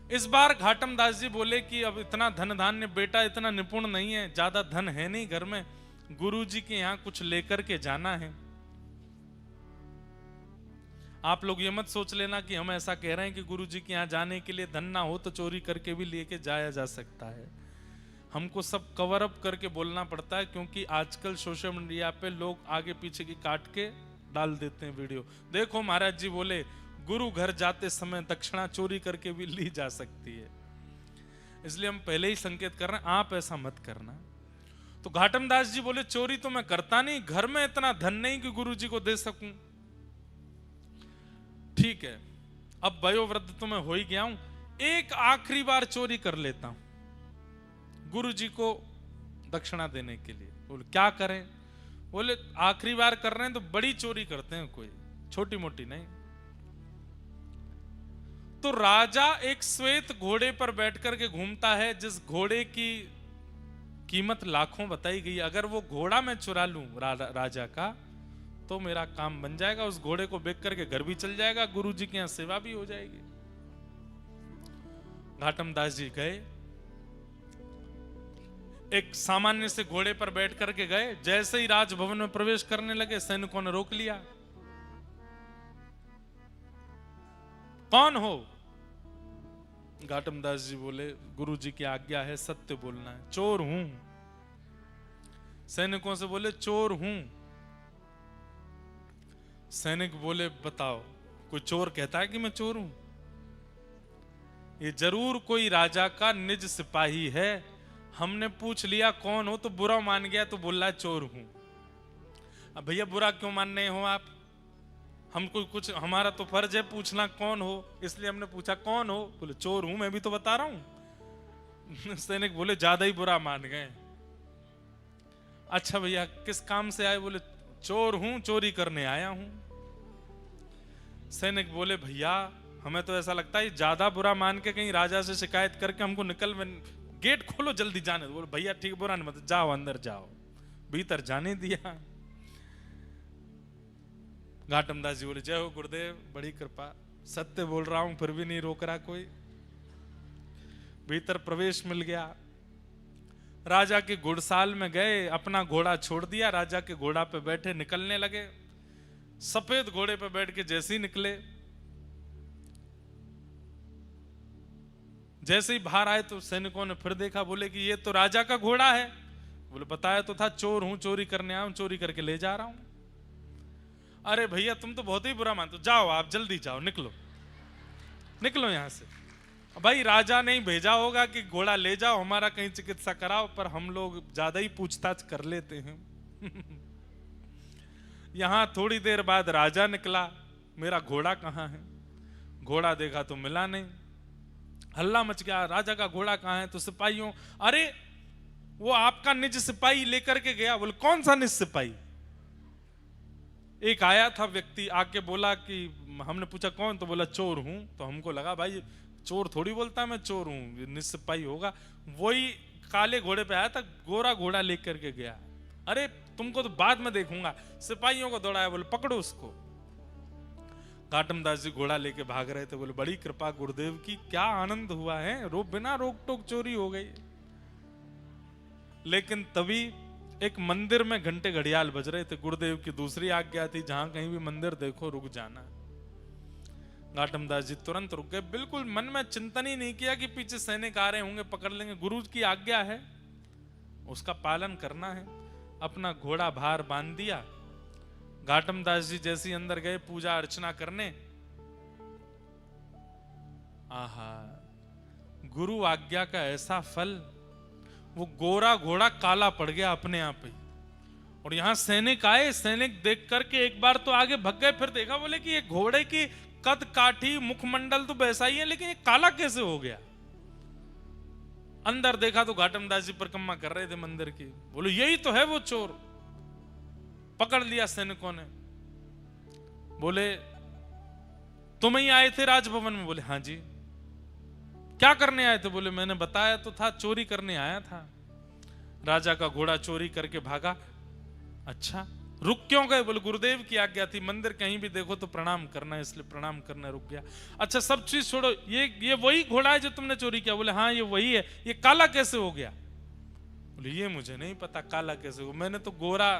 S1: इस बार घाटम दास जी बोले कि अब इतना धन धान्य, बेटा इतना निपुण नहीं है, ज्यादा धन है नहीं घर में, गुरु जी के यहां कुछ लेकर के जाना है। आप लोग ये मत सोच लेना कि हम ऐसा कह रहे हैं कि गुरु जी के यहां जाने के लिए धन ना हो तो चोरी करके भी लेके जाया जा सकता है। हमको सब कवर अप करके बोलना पड़ता है, क्योंकि आजकल सोशल मीडिया पे लोग आगे पीछे की काट के डाल देते हैं वीडियो। देखो महाराज जी बोले गुरु घर जाते समय दक्षिणा चोरी करके भी ली जा सकती है, इसलिए हम पहले ही संकेत कर रहे हैं, आप ऐसा मत करना। तो घाटम दास जी बोले चोरी तो मैं करता नहीं, घर में इतना धन नहीं कि गुरु जी को दे सकूं। ठीक है, अब वयोवृद्ध तो मैं हो ही गया हूं, एक आखिरी बार चोरी कर लेता हूं गुरु जी को दक्षिणा देने के लिए। बोले क्या करें? बोले आखिरी बार कर रहे हैं तो बड़ी चोरी करते हैं, कोई छोटी मोटी नहीं। तो राजा एक श्वेत घोड़े पर बैठकर के घूमता है, जिस घोड़े की कीमत लाखों बताई गई। अगर वो घोड़ा मैं चुरा लूं राजा का, तो मेरा काम बन जाएगा, उस घोड़े को बेच करके घर भी चल जाएगा, गुरु जी के यहाँ सेवा भी हो जाएगी। घाटम दास जी गए, एक सामान्य से घोड़े पर बैठ करके गए। जैसे ही राजभवन में प्रवेश करने लगे, सैनिकों ने रोक लिया। कौन हो? घाटम दास जी बोले, गुरु जी की आज्ञा है, सत्य बोलना है। चोर हूं। सैनिकों से बोले, चोर हूं। सैनिक बोले, बताओ, कोई चोर कहता है कि मैं चोर हूं? ये जरूर कोई राजा का निज सिपाही है। हमने पूछ लिया कौन हो, तो बुरा मान गया, तो बोल रहा चोर हूं। अब भैया बुरा क्यों मान रहे हो आप? हमको कुछ, हमारा तो फर्ज है पूछना कौन हो, इसलिए हमने पूछा कौन हो। बोले चोर हूं, मैं भी तो बता रहा हूं। सैनिक बोले ज्यादा ही बुरा मान गए। अच्छा भैया किस काम से आए? बोले चोर हूं, चोरी करने आया हूं। सैनिक बोले भैया हमें तो ऐसा लगता है ज्यादा बुरा मान के कहीं राजा से शिकायत करके हमको गेट खोलो जल्दी जाने दो। बोले भैया ठीक बुरा नहीं मत, जाओ अंदर जाओ। भीतर जाने दिया। घाटम दास जी बोले, जय हो गुरुदेव, बड़ी कृपा, सत्य बोल रहा हूं फिर भी नहीं रोक रहा कोई। भीतर प्रवेश मिल गया। राजा के घुड़साल में गए, अपना घोड़ा छोड़ दिया, राजा के घोड़ा पे बैठे निकलने लगे। सफेद घोड़े पे बैठ के जैसे ही निकले, जैसे ही बाहर आए तो सैनिकों ने फिर देखा। बोले कि ये तो राजा का घोड़ा है। बोले बताया तो था, चोर हूं, चोरी करने आया हूं, चोरी करके ले जा रहा हूं। अरे भैया तुम तो बहुत ही बुरा मानते हो, जाओ आप जल्दी जाओ, निकलो निकलो यहां से। भाई राजा ने ही भेजा होगा कि घोड़ा ले जाओ, हमारा कहीं चिकित्सा कराओ, पर हम लोग ज्यादा ही पूछताछ कर लेते हैं। यहां थोड़ी देर बाद राजा निकला, मेरा घोड़ा कहां है? घोड़ा देखा तो मिला नहीं। हल्ला मच गया, राजा का घोड़ा कहां है? तो सिपाहियों, अरे वो आपका निज सिपाही लेकर के गया। बोले कौन सा निज सिपाही? एक आया था व्यक्ति, आके बोला कि हमने पूछा कौन, तो बोला चोर हूं। तो हमको लगा भाई चोर थोड़ी बोलता मैं चोर हूं, निज सिपाही होगा। वही काले घोड़े पे आया था, गोरा घोड़ा लेकर के गया। अरे तुमको तो बाद में देखूंगा। सिपाहियों को दौड़ाया, बोले पकड़ो उसको। घाटम दास जी घोड़ा लेके भाग रहे थे। बोले बड़ी कृपा गुरुदेव की, क्या आनंद हुआ है, बिना रोक टोक चोरी हो गई। लेकिन तभी एक मंदिर में घंटे घड़ियाल बज रहे थे। गुरुदेव की दूसरी आज्ञा थी, जहां कहीं भी मंदिर देखो रुक जाना। घाटम दास जी तुरंत रुक गए, बिल्कुल मन में चिंतन ही नहीं किया कि पीछे सैनिक आ रहे होंगे पकड़ लेंगे। गुरु की आज्ञा है, उसका पालन करना है। अपना घोड़ा बाहर बांध दिया। घाटम दास जी जैसे ही अंदर गए पूजा अर्चना करने, आहा गुरु आज्ञा का ऐसा फल, वो गोरा घोड़ा काला पड़ गया अपने आप ही। और यहां सैनिक आए, सैनिक देख करके एक बार तो आगे भग गए, फिर देखा, बोले कि ये घोड़े की कद काठी मुखमंडल तो वैसा ही है, लेकिन ये काला कैसे हो गया? अंदर देखा तो घाटम दास जी परिक्रमा कर रहे थे मंदिर की। बोले यही तो है वो चोर। पकड़ लिया सैनिकों ने। बोले तुम ही आए थे राजभवन में? बोले हाँ जी। क्या करने आए थे? बोले मैंने बताया तो था, चोरी करने आया था। राजा का घोड़ा चोरी करके भागा। अच्छा रुक क्यों गए? बोले गुरुदेव की आज्ञा थी, मंदिर कहीं भी देखो तो प्रणाम करना, इसलिए प्रणाम करना रुक गया। अच्छा सब चीज छोड़ो, ये वही घोड़ा है जो तुमने चोरी किया? बोले हाँ ये वही है। ये काला कैसे हो गया? बोले ये मुझे नहीं पता काला कैसे हो, मैंने तो गोरा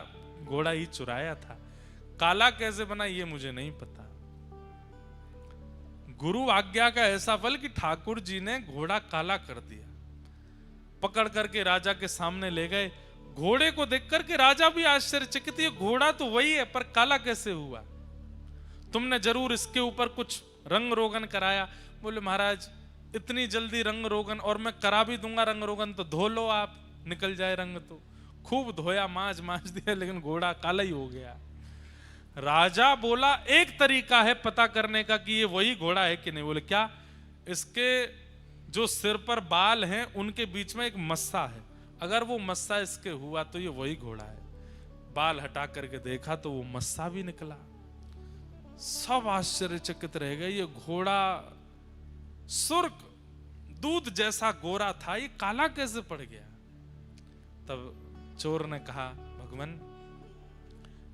S1: घोड़ा ही चुराया था, काला कैसे बना ये मुझे नहीं पता। गुरु आज्ञा का ऐसा फल कि ठाकुर जी ने घोड़ा काला कर दिया। पकड़ करके राजा के सामने ले गए। घोड़े को देख करके राजा भी आश्चर्यचकित, ये घोड़ा तो वही है पर काला कैसे हुआ? तुमने जरूर इसके ऊपर कुछ रंग रोगन कराया। बोले महाराज इतनी जल्दी रंग रोगन, और मैं करा भी दूंगा रंग रोगन तो धो लो आप, निकल जाए रंग। तो खूब धोया, मांज दिया, लेकिन घोड़ा काला ही हो गया। राजा बोला एक तरीका है पता करने का कि ये वही घोड़ा है कि नहीं। बोले क्या? इसके जो सिर पर बाल हैं उनके बीच में एक मस्सा है, अगर वो मस्सा इसके हुआ तो ये वही घोड़ा है। बाल हटा करके देखा तो वो मस्सा भी निकला। सब आश्चर्यचकित रह गए, ये घोड़ा सुर्ख दूध जैसा गोरा था, ये काला कैसे पड़ गया? तब चोर ने कहा भगवान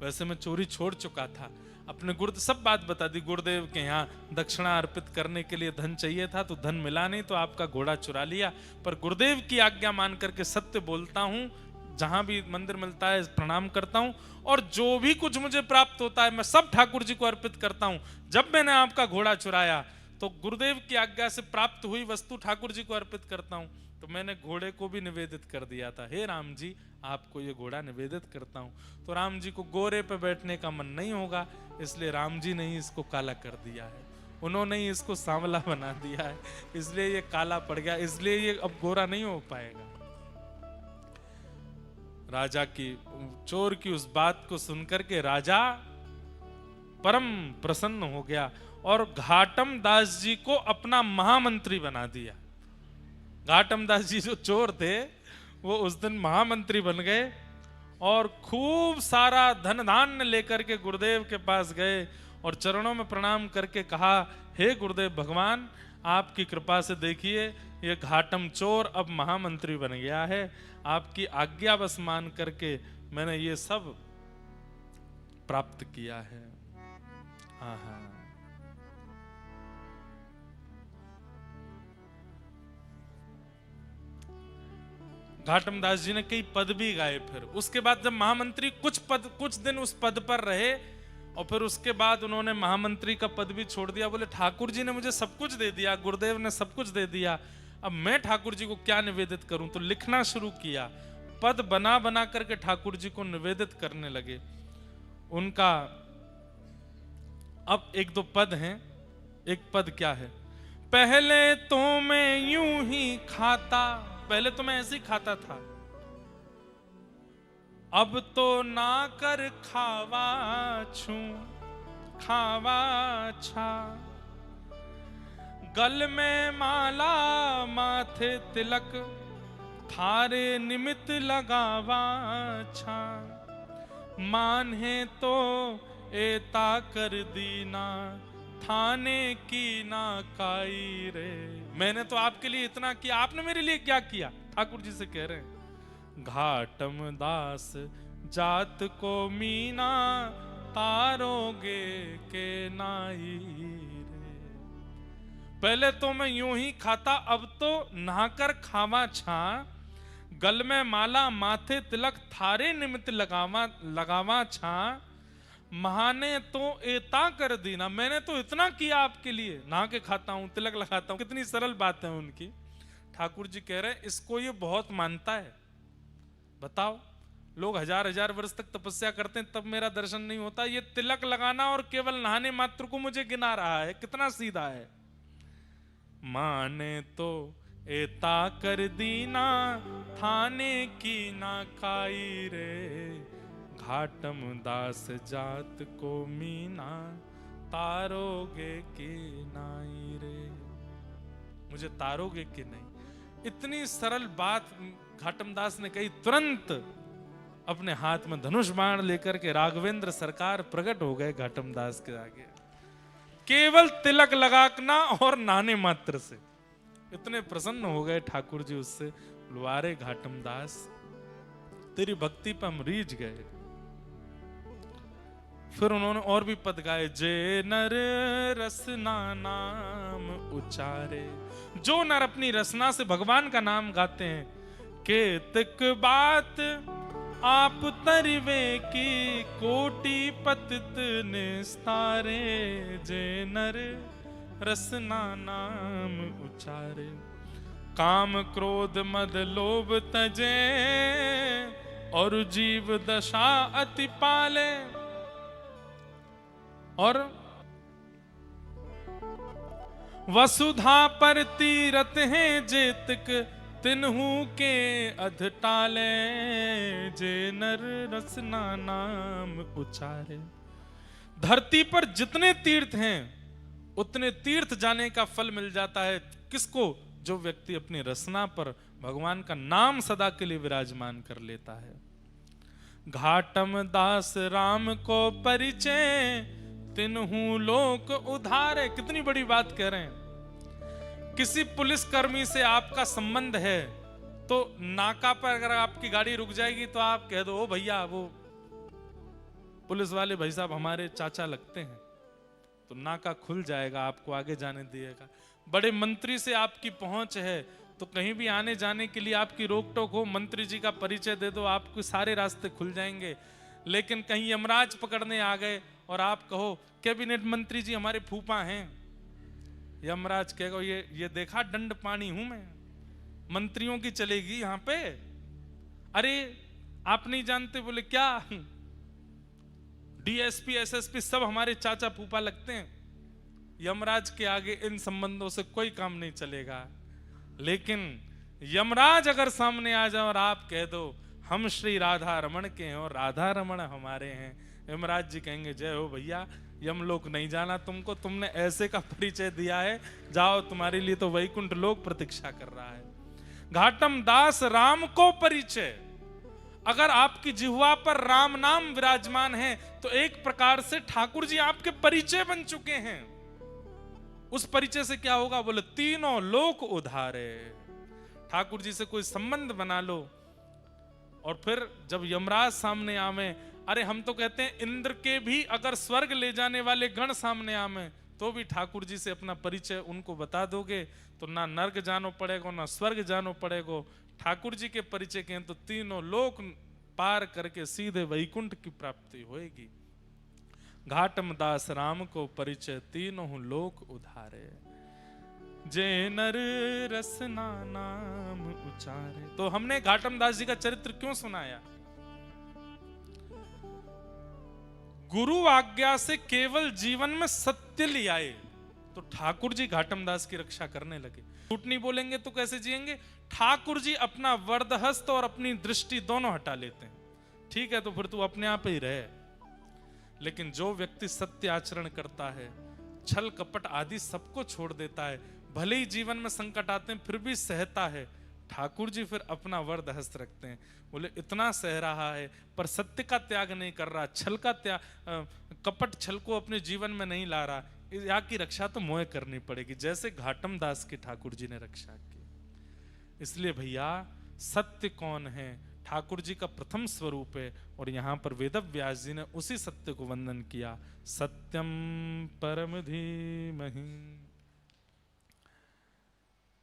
S1: वैसे मैं चोरी छोड़ चुका था, अपने गुरुदेव सब बात बता दी। गुरुदेव के यहाँ दक्षिणा अर्पित करने के लिए धन चाहिए था, तो धन मिला नहीं, तो आपका घोड़ा चुरा लिया। पर गुरुदेव की आज्ञा मान करके सत्य बोलता हूँ, जहां भी मंदिर मिलता है प्रणाम करता हूं, और जो भी कुछ मुझे प्राप्त होता है मैं सब ठाकुर जी को अर्पित करता हूं। जब मैंने आपका घोड़ा चुराया तो गुरुदेव की आज्ञा से प्राप्त हुई वस्तु ठाकुर जी को अर्पित करता हूं। तो मैंने घोड़े को भी निवेदित कर दिया था, हे राम जी आपको ये घोड़ा निवेदित करता हूं। तो राम जी को गोरे पे बैठने का मन नहीं होगा, इसलिए राम जी ने ही इसको काला कर दिया है, उन्होंने ही इसको सांवला बना दिया है, इसलिए ये काला पड़ गया, इसलिए ये अब गोरा नहीं हो पाएगा। राजा की, चोर की उस बात को सुनकर के राजा परम प्रसन्न हो गया और घाटम दास जी को अपना महामंत्री बना दिया। घाटम दास जी जो चोर थे वो उस दिन महामंत्री बन गए और खूब सारा धन धान्य लेकर के गुरुदेव के पास गए और चरणों में प्रणाम करके कहा, हे गुरुदेव भगवान आपकी कृपा से देखिए ये घाटम चोर अब महामंत्री बन गया है, आपकी आज्ञा बस मान करके मैंने ये सब प्राप्त किया है। आहा। घाटम दास जी ने कई पद भी गाए। फिर उसके बाद जब महामंत्री कुछ दिन उस पद पर रहे और फिर उसके बाद उन्होंने महामंत्री का पद भी छोड़ दिया। बोले ठाकुर जी ने मुझे सब कुछ दे दिया, गुरुदेव ने सब कुछ दे दिया, अब मैं ठाकुर जी को क्या निवेदित करूं। तो लिखना शुरू किया, पद बना बना करके ठाकुर जी को निवेदित करने लगे। उनका अब एक दो पद हैं। एक पद क्या है, पहले तो मैं यूं ही खाता, पहले तो मैं ऐसे ही खाता था, अब तो ना कर खावा छू खावा छा, गल में माला माथे तिलक थारे निमित्त लगावा छा, मान है तो एता कर दीना थाने की ना काई रे। मैंने तो आपके लिए इतना किया, आपने मेरे लिए क्या किया। ठाकुर जी से कह रहे हैं, घाटम दास जात को मीना तारोगे के नाई रे। पहले तो मैं यूं ही खाता, अब तो नहाकर खावा छा, गल में माला माथे तिलक थारे निमित्त लगावा छा, महाने तो एता कर दीना, मैंने तो इतना किया आपके लिए, नहा के खाता हूं तिलक लगाता हूं। कितनी सरल बात है उनकी। ठाकुर जी कह रहे हैं इसको ये बहुत मानता है। बताओ, लोग हजार हजार वर्ष तक तपस्या करते हैं तब मेरा दर्शन नहीं होता, ये तिलक लगाना और केवल नहाने मात्र को मुझे गिना रहा है, कितना सीधा है। माने तो एता कर दीना थाने की ना खाई रे, घाटम दास जात को मीना तारोगे के नाई रे। मुझे तारोगे कि नहीं। इतनी सरल बात घाटम दास ने कही, तुरंत अपने हाथ में धनुष बाण लेकर के राघवेंद्र सरकार प्रकट हो गए घाटम दास के आगे, केवल तिलक लगाना और नहाने मात्र से। इतने प्रसन्न हो गए ठाकुर जी उससे, लुआरे घाटम दास तेरी भक्ति पर हम रीझ गए। फिर उन्होंने और भी पद गाए, जे नर रसना नाम उचारे, जो नर अपनी रसना से भगवान का नाम गाते हैं, केतक बात आप तरिवे की कोटि पतित निस्तारे, जे नर रसना नाम उचारे, काम क्रोध मद लोभ तजे, और जीव दशा अति पाले, और वसुधा पर तीरथ हैं जेतक तिन्हू के अधटाले, जे नर रसना नाम उचारे। धरती पर जितने तीर्थ हैं उतने तीर्थ जाने का फल मिल जाता है किसको, जो व्यक्ति अपनी रसना पर भगवान का नाम सदा के लिए विराजमान कर लेता है। घाटम दास राम को परिचय तिन्हू लोक उधारे। कितनी बड़ी बात कह रहे हैं। किसी पुलिस कर्मी से आपका संबंध है तो नाका पर अगर आपकी गाड़ी रुक जाएगी तो आप कह दो, ओ भैया वो पुलिस वाले भाई साहब हमारे चाचा लगते हैं, तो नाका खुल जाएगा, आपको आगे जाने दिएगा। बड़े मंत्री से आपकी पहुंच है तो कहीं भी आने जाने के लिए आपकी रोक टोक हो, मंत्री जी का परिचय दे दो, आपको सारे रास्ते खुल जाएंगे। लेकिन कहीं यमराज पकड़ने आ गए और आप कहो कैबिनेट मंत्री जी हमारे फूफा हैं, यमराज कहेगा ये देखा दंड पानी हूं मैं, मंत्रियों की चलेगी यहां पे? अरे आप नहीं जानते? बोले क्या? डीएसपी एसएसपी सब हमारे चाचा फूफा लगते हैं। यमराज के आगे इन संबंधों से कोई काम नहीं चलेगा। लेकिन यमराज अगर सामने आ जाए और आप कह दो हम श्री राधा रमन के हैं और राधा रमन हमारे हैं, यमराज जी कहेंगे जय हो भैया, यमलोक नहीं जाना तुमको, तुमने ऐसे का परिचय दिया है, जाओ तुम्हारे लिए तो वैकुंठ लोक प्रतीक्षा कर रहा है। घाटम दास राम को परिचय, अगर आपकी जिह्वा पर राम नाम विराजमान है तो एक प्रकार से ठाकुर जी आपके परिचय बन चुके हैं। उस परिचय से क्या होगा? बोले तीनों लोक उधारे। ठाकुर जी से कोई संबंध बना लो और फिर जब यमराज सामने आवे, अरे हम तो कहते हैं इंद्र के भी अगर स्वर्ग ले जाने वाले गण सामने आवे तो भी ठाकुर जी से अपना परिचय उनको बता दोगे तो ना नर्क जानो पड़ेगा ना स्वर्ग जानो पड़ेगा। ठाकुर जी के परिचय के तो तीनों लोक पार करके सीधे वैकुंठ की प्राप्ति होएगी। घाटम दास राम को परिचय तीनों लोक उधारे, जे नर रसना नाम उचारे। तो हमने घाटम दास जी का चरित्र क्यों सुनाया? गुरु आज्ञा से केवल जीवन में सत्य ले आए तो ठाकुर जी घाटम दास की रक्षा करने लगे। झूठ नहीं बोलेंगे तो कैसे जिएंगे? ठाकुर जी अपना वरदहस्त और अपनी दृष्टि दोनों हटा लेते हैं। ठीक है तो फिर तू अपने आप ही रहे। लेकिन जो व्यक्ति सत्य आचरण करता है, छल कपट आदि सबको छोड़ देता है, भले ही जीवन में संकट आते हैं फिर भी सहता है, ठाकुर जी फिर अपना वरदहस्त रखते हैं। बोले इतना सह रहा है पर सत्य का त्याग नहीं कर रहा, छल का त्याग, कपट छल को अपने जीवन में नहीं ला रहा, या की रक्षा तो मोह करनी पड़ेगी, जैसे घाटम दास की ठाकुर जी ने रक्षा की। इसलिए भैया सत्य कौन है? ठाकुर जी का प्रथम स्वरूप है और यहां पर वेदव्यास जी ने उसी सत्य को वंदन किया। सत्यम परम धीमहि।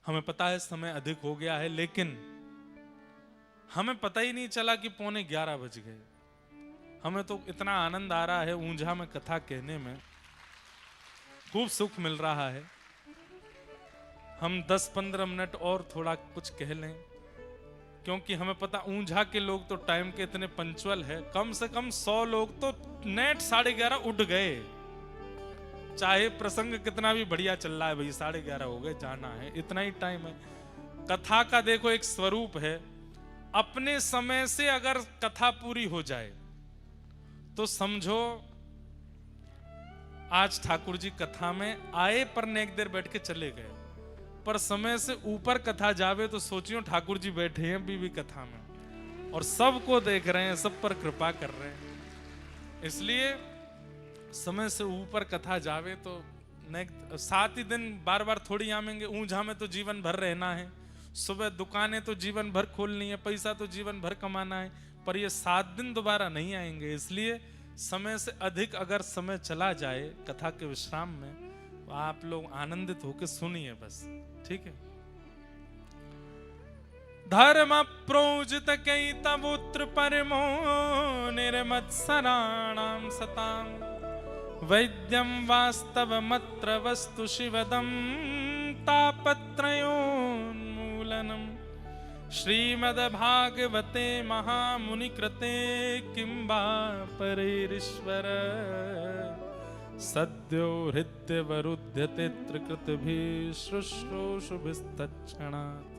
S1: हमें पता है समय अधिक हो गया है, लेकिन हमें पता ही नहीं चला कि 11:15 बज गए। हमें तो इतना आनंद आ रहा है ऊंझा में कथा कहने में, खूब सुख मिल रहा है। हम 10-15 मिनट और थोड़ा कुछ कह लें, क्योंकि हमें पता ऊंझा के लोग तो टाइम के इतने पंचुअल है, कम से कम 100 लोग तो नेट 11:30 उठ गए। चाहे प्रसंग कितना भी बढ़िया चल रहा है, भाई 11:30 हो गए, जाना है, इतना ही टाइम है। कथा का देखो एक स्वरूप है, अपने समय से अगर कथा पूरी हो जाए तो समझो आज ठाकुर जी कथा में आए पर नेक देर बैठ के चले गए, पर समय से ऊपर कथा जावे तो सोचियो ठाकुर जी बैठे हैं अभी भी कथा में और सबको देख रहे हैं, सब पर कृपा कर रहे हैं। इसलिए समय से ऊपर कथा जावे तो 7 ही दिन बार बार थोड़ी आवेंगे। ऊंझा में तो जीवन भर रहना है, सुबह दुकानें तो जीवन भर खोलनी है, पैसा तो जीवन भर कमाना है, पर ये 7 दिन दोबारा नहीं आएंगे। इसलिए समय से अधिक अगर समय चला जाए कथा के विश्राम में तो आप लोग आनंदित होकर सुनिए बस, ठीक है। धर्म प्रोजित कई तवुत्र परमो निर्मत्सराणाम सताम वैद्यम वास्तवमत्र वस्तु शिवदम तापत्रयोन्मूलनम श्रीमद्भागवते महामुनिकृते किंबा परेरीश्वर सद्यो हृद्यवरुध्यते त्रिकृतभिः शुश्रूषुभिस्तत्क्षणात्।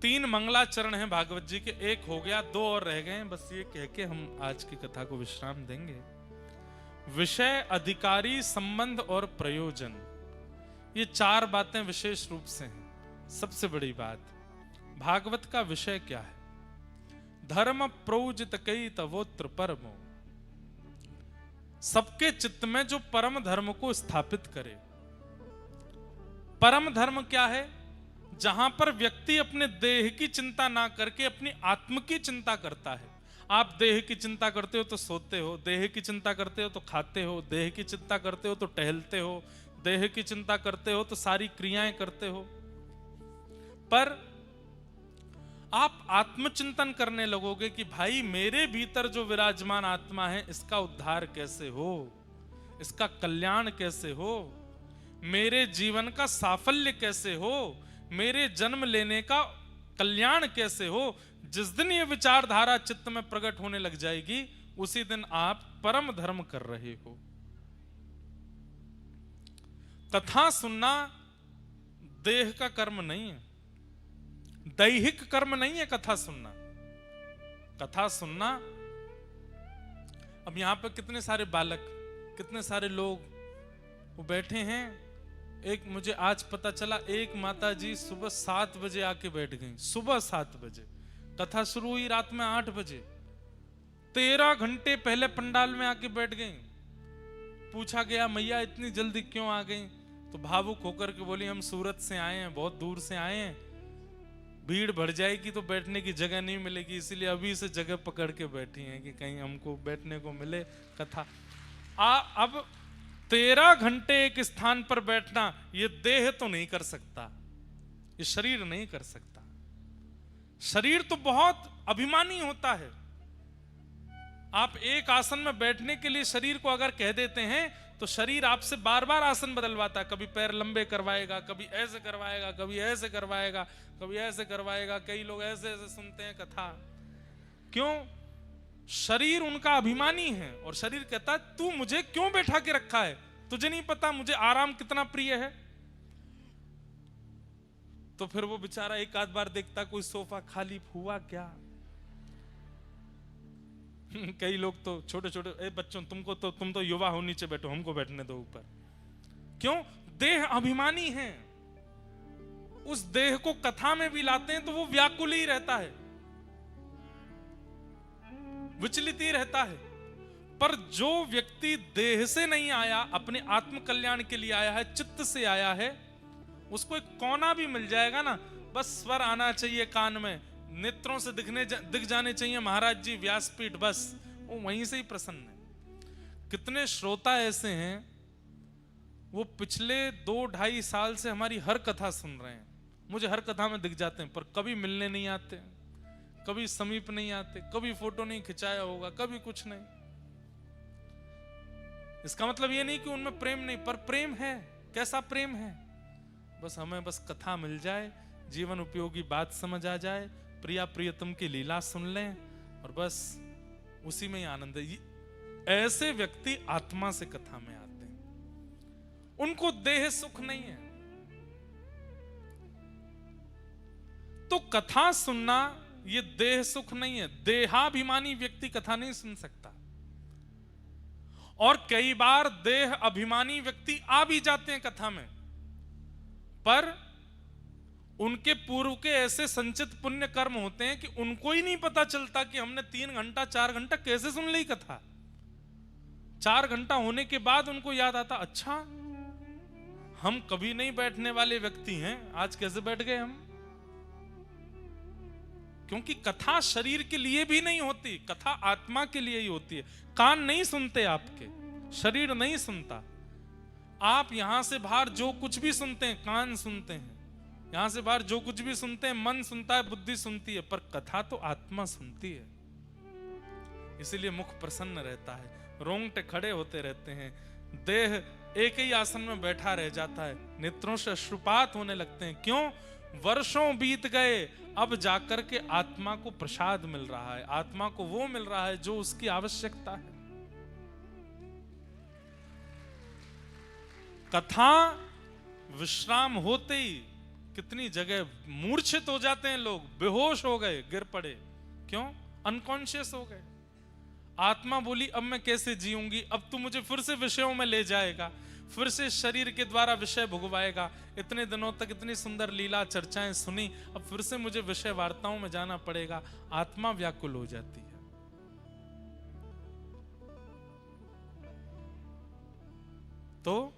S1: 3 मंगलाचरण हैं भागवत जी के, एक हो गया, 2 और रह गए, बस ये कह के हम आज की कथा को विश्राम देंगे। विषय, अधिकारी, संबंध और प्रयोजन, ये 4 बातें विशेष रूप से हैं। सबसे बड़ी बात, भागवत का विषय क्या है? धर्म प्रोजित कई तवोत्र परमो, सबके चित्त में जो परम धर्म को स्थापित करे। परम धर्म क्या है? जहां पर व्यक्ति अपने देह की चिंता ना करके अपनी आत्म की चिंता करता है। आप देह की चिंता करते हो तो सोते हो, देह की चिंता करते हो तो खाते हो, देह की चिंता करते हो तो टहलते हो, देह की चिंता करते हो तो सारी क्रियाएं करते हो। पर आप आत्मचिंतन करने लगोगे कि भाई मेरे भीतर जो विराजमान आत्मा है इसका उद्धार कैसे हो, इसका कल्याण कैसे हो, मेरे जीवन का साफल्य कैसे हो, मेरे जन्म लेने का कल्याण कैसे हो। जिस दिन ये विचारधारा चित्त में प्रकट होने लग जाएगी उसी दिन आप परम धर्म कर रहे हो। कथा सुनना देह का कर्म नहीं है, दैहिक कर्म नहीं है कथा सुनना। कथा सुनना, अब यहां पर कितने सारे बालक, कितने सारे लोग वो बैठे हैं। एक मुझे आज पता चला, एक माता जी सुबह 7 बजे आके बैठ गई, सुबह 7 बजे। कथा शुरू हुई रात में 8 बजे, 13 घंटे पहले पंडाल में आके बैठ गई। पूछा गया मैया इतनी जल्दी क्यों आ गई, तो भावुक होकर के बोली हम सूरत से आए हैं, बहुत दूर से आए हैं, भीड़ बढ़ जाएगी तो बैठने की जगह नहीं मिलेगी, इसीलिए अभी से जगह पकड़ के बैठी हैं कि कहीं हमको बैठने को मिले। कथा अब 13 घंटे एक स्थान पर बैठना ये देह तो नहीं कर सकता, ये शरीर नहीं कर सकता। शरीर तो बहुत अभिमानी होता है। आप एक आसन में बैठने के लिए शरीर को अगर कह देते हैं तो शरीर आपसे बार बार आसन बदलवाता है। कभी पैर लंबे करवाएगा, कभी ऐसे करवाएगा, कभी ऐसे करवाएगा, कभी ऐसे करवाएगा। कई लोग ऐसे ऐसे सुनते हैं कथा, क्यों? शरीर उनका अभिमानी है और शरीर कहता है तू मुझे क्यों बैठा के रखा है, तुझे नहीं पता मुझे आराम कितना प्रिय है। तो फिर वो बेचारा एक आध बार देखता कोई सोफा खाली हुआ क्या। कई लोग तो छोटे छोटे बच्चों, तुम तो युवा हो, नीचे बैठो, हमको बैठने दो ऊपर। क्यों? देह अभिमानी है। उस देह को कथा में भी लाते हैं तो वो व्याकुल ही रहता है, विचलित ही रहता है। पर जो व्यक्ति देह से नहीं आया, अपने आत्म कल्याण के लिए आया है, चित्त से आया है, उसको एक कोना भी मिल जाएगा ना, बस स्वर आना चाहिए कान में, नेत्रों से दिख जाने चाहिए महाराज जी व्यासपीठ, बस वो वहीं से ही प्रसन्न है। कितने श्रोता ऐसे हैं वो पिछले 2-2.5 साल से हमारी हर कथा सुन रहे हैं, मुझे हर कथा में दिख जाते हैं, पर कभी मिलने नहीं आते, कभी समीप नहीं आते, कभी फोटो नहीं खिंचाया होगा, कभी कुछ नहीं। इसका मतलब ये नहीं कि उनमें प्रेम नहीं, पर प्रेम है। कैसा प्रेम है? बस हमें बस कथा मिल जाए, जीवन उपयोगी बात समझ आ जाए, प्रिया प्रियतम की लीला सुन लें और बस उसी में ही आनंद है। ऐसे व्यक्ति आत्मा से कथा में आते हैं, उनको देह सुख नहीं है। तो कथा सुनना ये देह सुख नहीं है। देहाभिमानी व्यक्ति कथा नहीं सुन सकता। और कई बार देह अभिमानी व्यक्ति आ भी जाते हैं कथा में, पर उनके पूर्व के ऐसे संचित पुण्य कर्म होते हैं कि उनको ही नहीं पता चलता कि हमने 3 घंटा 4 घंटा कैसे सुन ली कथा। 4 घंटा होने के बाद उनको याद आता, अच्छा हम कभी नहीं बैठने वाले व्यक्ति हैं, आज कैसे बैठ गए हम। क्योंकि कथा शरीर के लिए भी नहीं होती, कथा आत्मा के लिए ही होती है। कान नहीं सुनते आपके, शरीर नहीं सुनता। आप यहां से बाहर जो कुछ भी सुनते हैं, कान सुनते हैं, यहां से बाहर जो कुछ भी सुनते हैं, मन सुनता है, बुद्धि सुनती है, पर कथा तो आत्मा सुनती है। इसीलिए मुख प्रसन्न रहता है, रोंगटे खड़े होते रहते हैं, देह एक ही आसन में बैठा रह जाता है, नेत्रों से अश्रुपात होने लगते हैं। क्यों? वर्षों बीत गए, अब जाकर के आत्मा को प्रसाद मिल रहा है, आत्मा को वो मिल रहा है जो उसकी आवश्यकता है। कथा विश्राम होते ही कितनी जगह मूर्छित हो जाते हैं लोग, बेहोश हो गए, गिर पड़े। क्यों? अनकॉन्शियस हो गए। आत्मा बोली अब मैं कैसे जीऊंगी, अब तू मुझे फिर से विषयों में ले जाएगा, फिर से शरीर के द्वारा विषय भुगवाएगा। इतने दिनों तक इतनी सुंदर लीला चर्चाएं सुनी, अब फिर से मुझे विषय वार्ताओं में जाना पड़ेगा। आत्मा व्याकुल हो जाती है। तो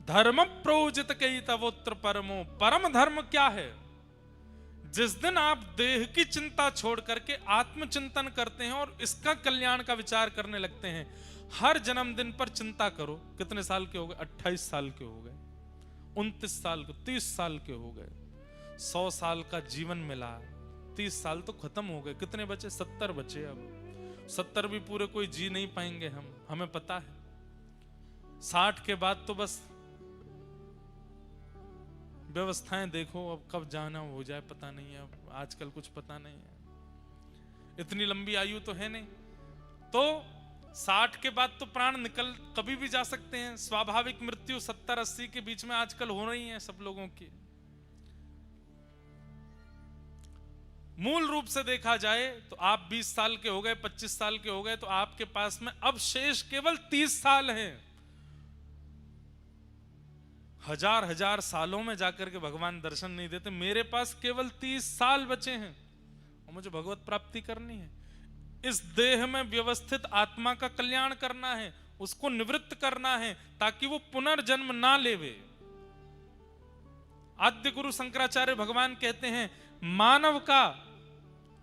S1: धर्म प्रोजित कई तवोत्र परमो, परम धर्म क्या है? जिस दिन आप देह की चिंता छोड़ करके आत्मचिंतन करते हैं और इसका कल्याण का विचार करने लगते हैं, हर जन्मदिन पर चिंता करो। कितने साल के हो गए? 28 साल के हो गए, 29 साल के, 30 साल के हो गए, 100 साल का जीवन मिला, 30 साल तो खत्म हो गए, कितने बचे? 70 बचे। अब 70 भी पूरे कोई जी नहीं पाएंगे हम, हमें पता है। 60 के बाद तो बस व्यवस्थाएं देखो, अब कब जाना हो जाए पता नहीं है, अब आजकल कुछ पता नहीं है, इतनी लंबी आयु तो है नहीं। तो 60 के बाद तो प्राण निकल कभी भी जा सकते हैं। स्वाभाविक मृत्यु 70-80 के बीच में आजकल हो रही है सब लोगों की। मूल रूप से देखा जाए तो आप 20 साल के हो गए, 25 साल के हो गए, तो आपके पास में अब शेष केवल 30 साल हैं। हजार सालों में जाकर के भगवान दर्शन नहीं देते, मेरे पास केवल 30 साल बचे हैं और मुझे भगवत प्राप्ति करनी है। इस देह में व्यवस्थित आत्मा का कल्याण करना है, उसको निवृत्त करना है ताकि वो पुनर्जन्म ना लेवे। आद्य गुरु शंकराचार्य भगवान कहते हैं, मानव का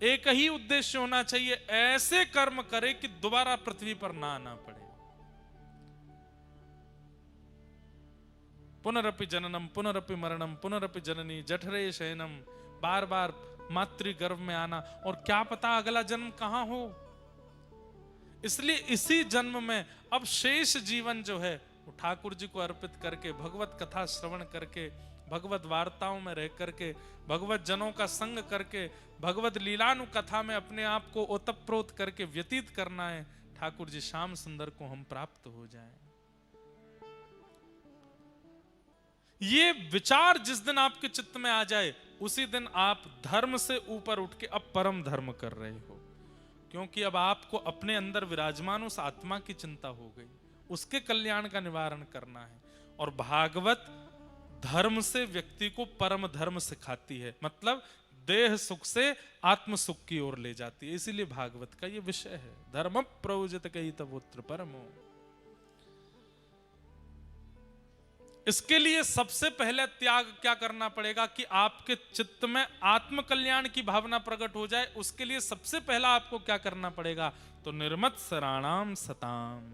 S1: एक ही उद्देश्य होना चाहिए, ऐसे कर्म करे कि दोबारा पृथ्वी पर ना आना पड़े। पुनरपि जननम पुनरपि मरणम पुनरपि जननी जठरे शयनम, बार बार मातृ गर्भ में आना, और क्या पता अगला जन्म कहां हो। इसलिए इसी जन्म में अब शेष जीवन जो है वो ठाकुर जी को अर्पित करके, भगवत कथा श्रवण करके, भगवत वार्ताओं में रह करके, भगवत जनों का संग करके, भगवत लीलानु कथा में अपने आप को ओतप्रोत करके व्यतीत करना है। ठाकुर जी श्याम सुंदर को हम प्राप्त हो जाएं। ये विचार जिस दिन आपके चित्त में आ जाए, उसी दिन आप धर्म से ऊपर उठ के अब परम धर्म कर रहे हो, क्योंकि अब आपको अपने अंदर विराजमान उस आत्मा की चिंता हो गई, उसके कल्याण का निवारण करना है। और भागवत धर्म से व्यक्ति को परम धर्म सिखाती है, मतलब देह सुख से आत्म सुख की ओर ले जाती है। इसीलिए भागवत का ये विषय है, धर्म प्रयोजित कही तवोत्र परमो। इसके लिए सबसे पहले त्याग क्या करना पड़ेगा कि आपके चित्त में आत्म कल्याण की भावना प्रकट हो जाए। उसके लिए सबसे पहला आपको क्या करना पड़ेगा? तो निर्मत्सराणाम सताम,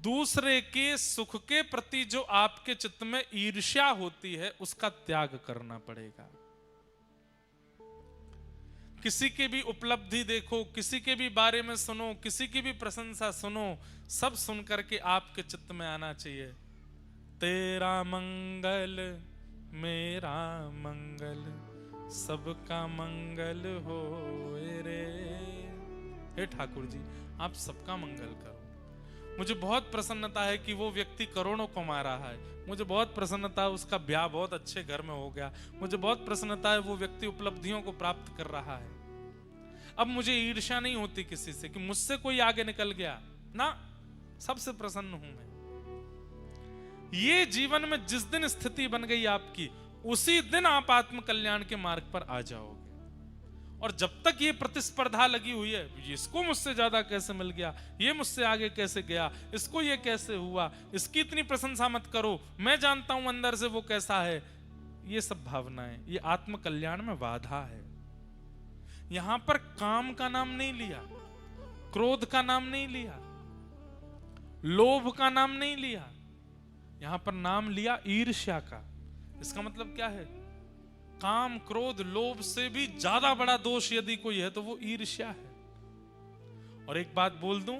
S1: दूसरे के सुख के प्रति जो आपके चित्त में ईर्ष्या होती है उसका त्याग करना पड़ेगा। किसी की भी उपलब्धि देखो, किसी के भी बारे में सुनो, किसी की भी प्रशंसा सुनो, सब सुन करके आपके चित्त में आना चाहिए, तेरा मंगल मेरा मंगल सबका मंगल हो रे। हे ठाकुर जी, आप सबका मंगल करो। मुझे बहुत प्रसन्नता है कि वो व्यक्ति करोड़ों कमा रहा है, मुझे बहुत प्रसन्नता है उसका ब्याह बहुत अच्छे घर में हो गया, मुझे बहुत प्रसन्नता है वो व्यक्ति उपलब्धियों को प्राप्त कर रहा है। अब मुझे ईर्ष्या नहीं होती किसी से कि मुझसे कोई आगे निकल गया ना, सबसे प्रसन्न हूं मैं। ये जीवन में जिस दिन स्थिति बन गई आपकी, उसी दिन आप आत्म कल्याण के मार्ग पर आ जाओगे। और जब तक ये प्रतिस्पर्धा लगी हुई है, इसको मुझसे ज्यादा कैसे मिल गया, ये मुझसे आगे कैसे गया, इसको ये कैसे हुआ, इसकी इतनी प्रशंसा मत करो, मैं जानता हूं अंदर से वो कैसा है, ये सब भावनाएं, ये आत्म कल्याण में बाधा है। यहां पर काम का नाम नहीं लिया, क्रोध का नाम नहीं लिया, लोभ का नाम नहीं लिया, यहां पर नाम लिया ईर्ष्या का। इसका मतलब क्या है? काम क्रोध लोभ से भी ज्यादा बड़ा दोष यदि कोई है तो वो ईर्ष्या है। और एक बात बोल दूं,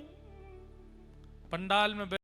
S1: पंडाल में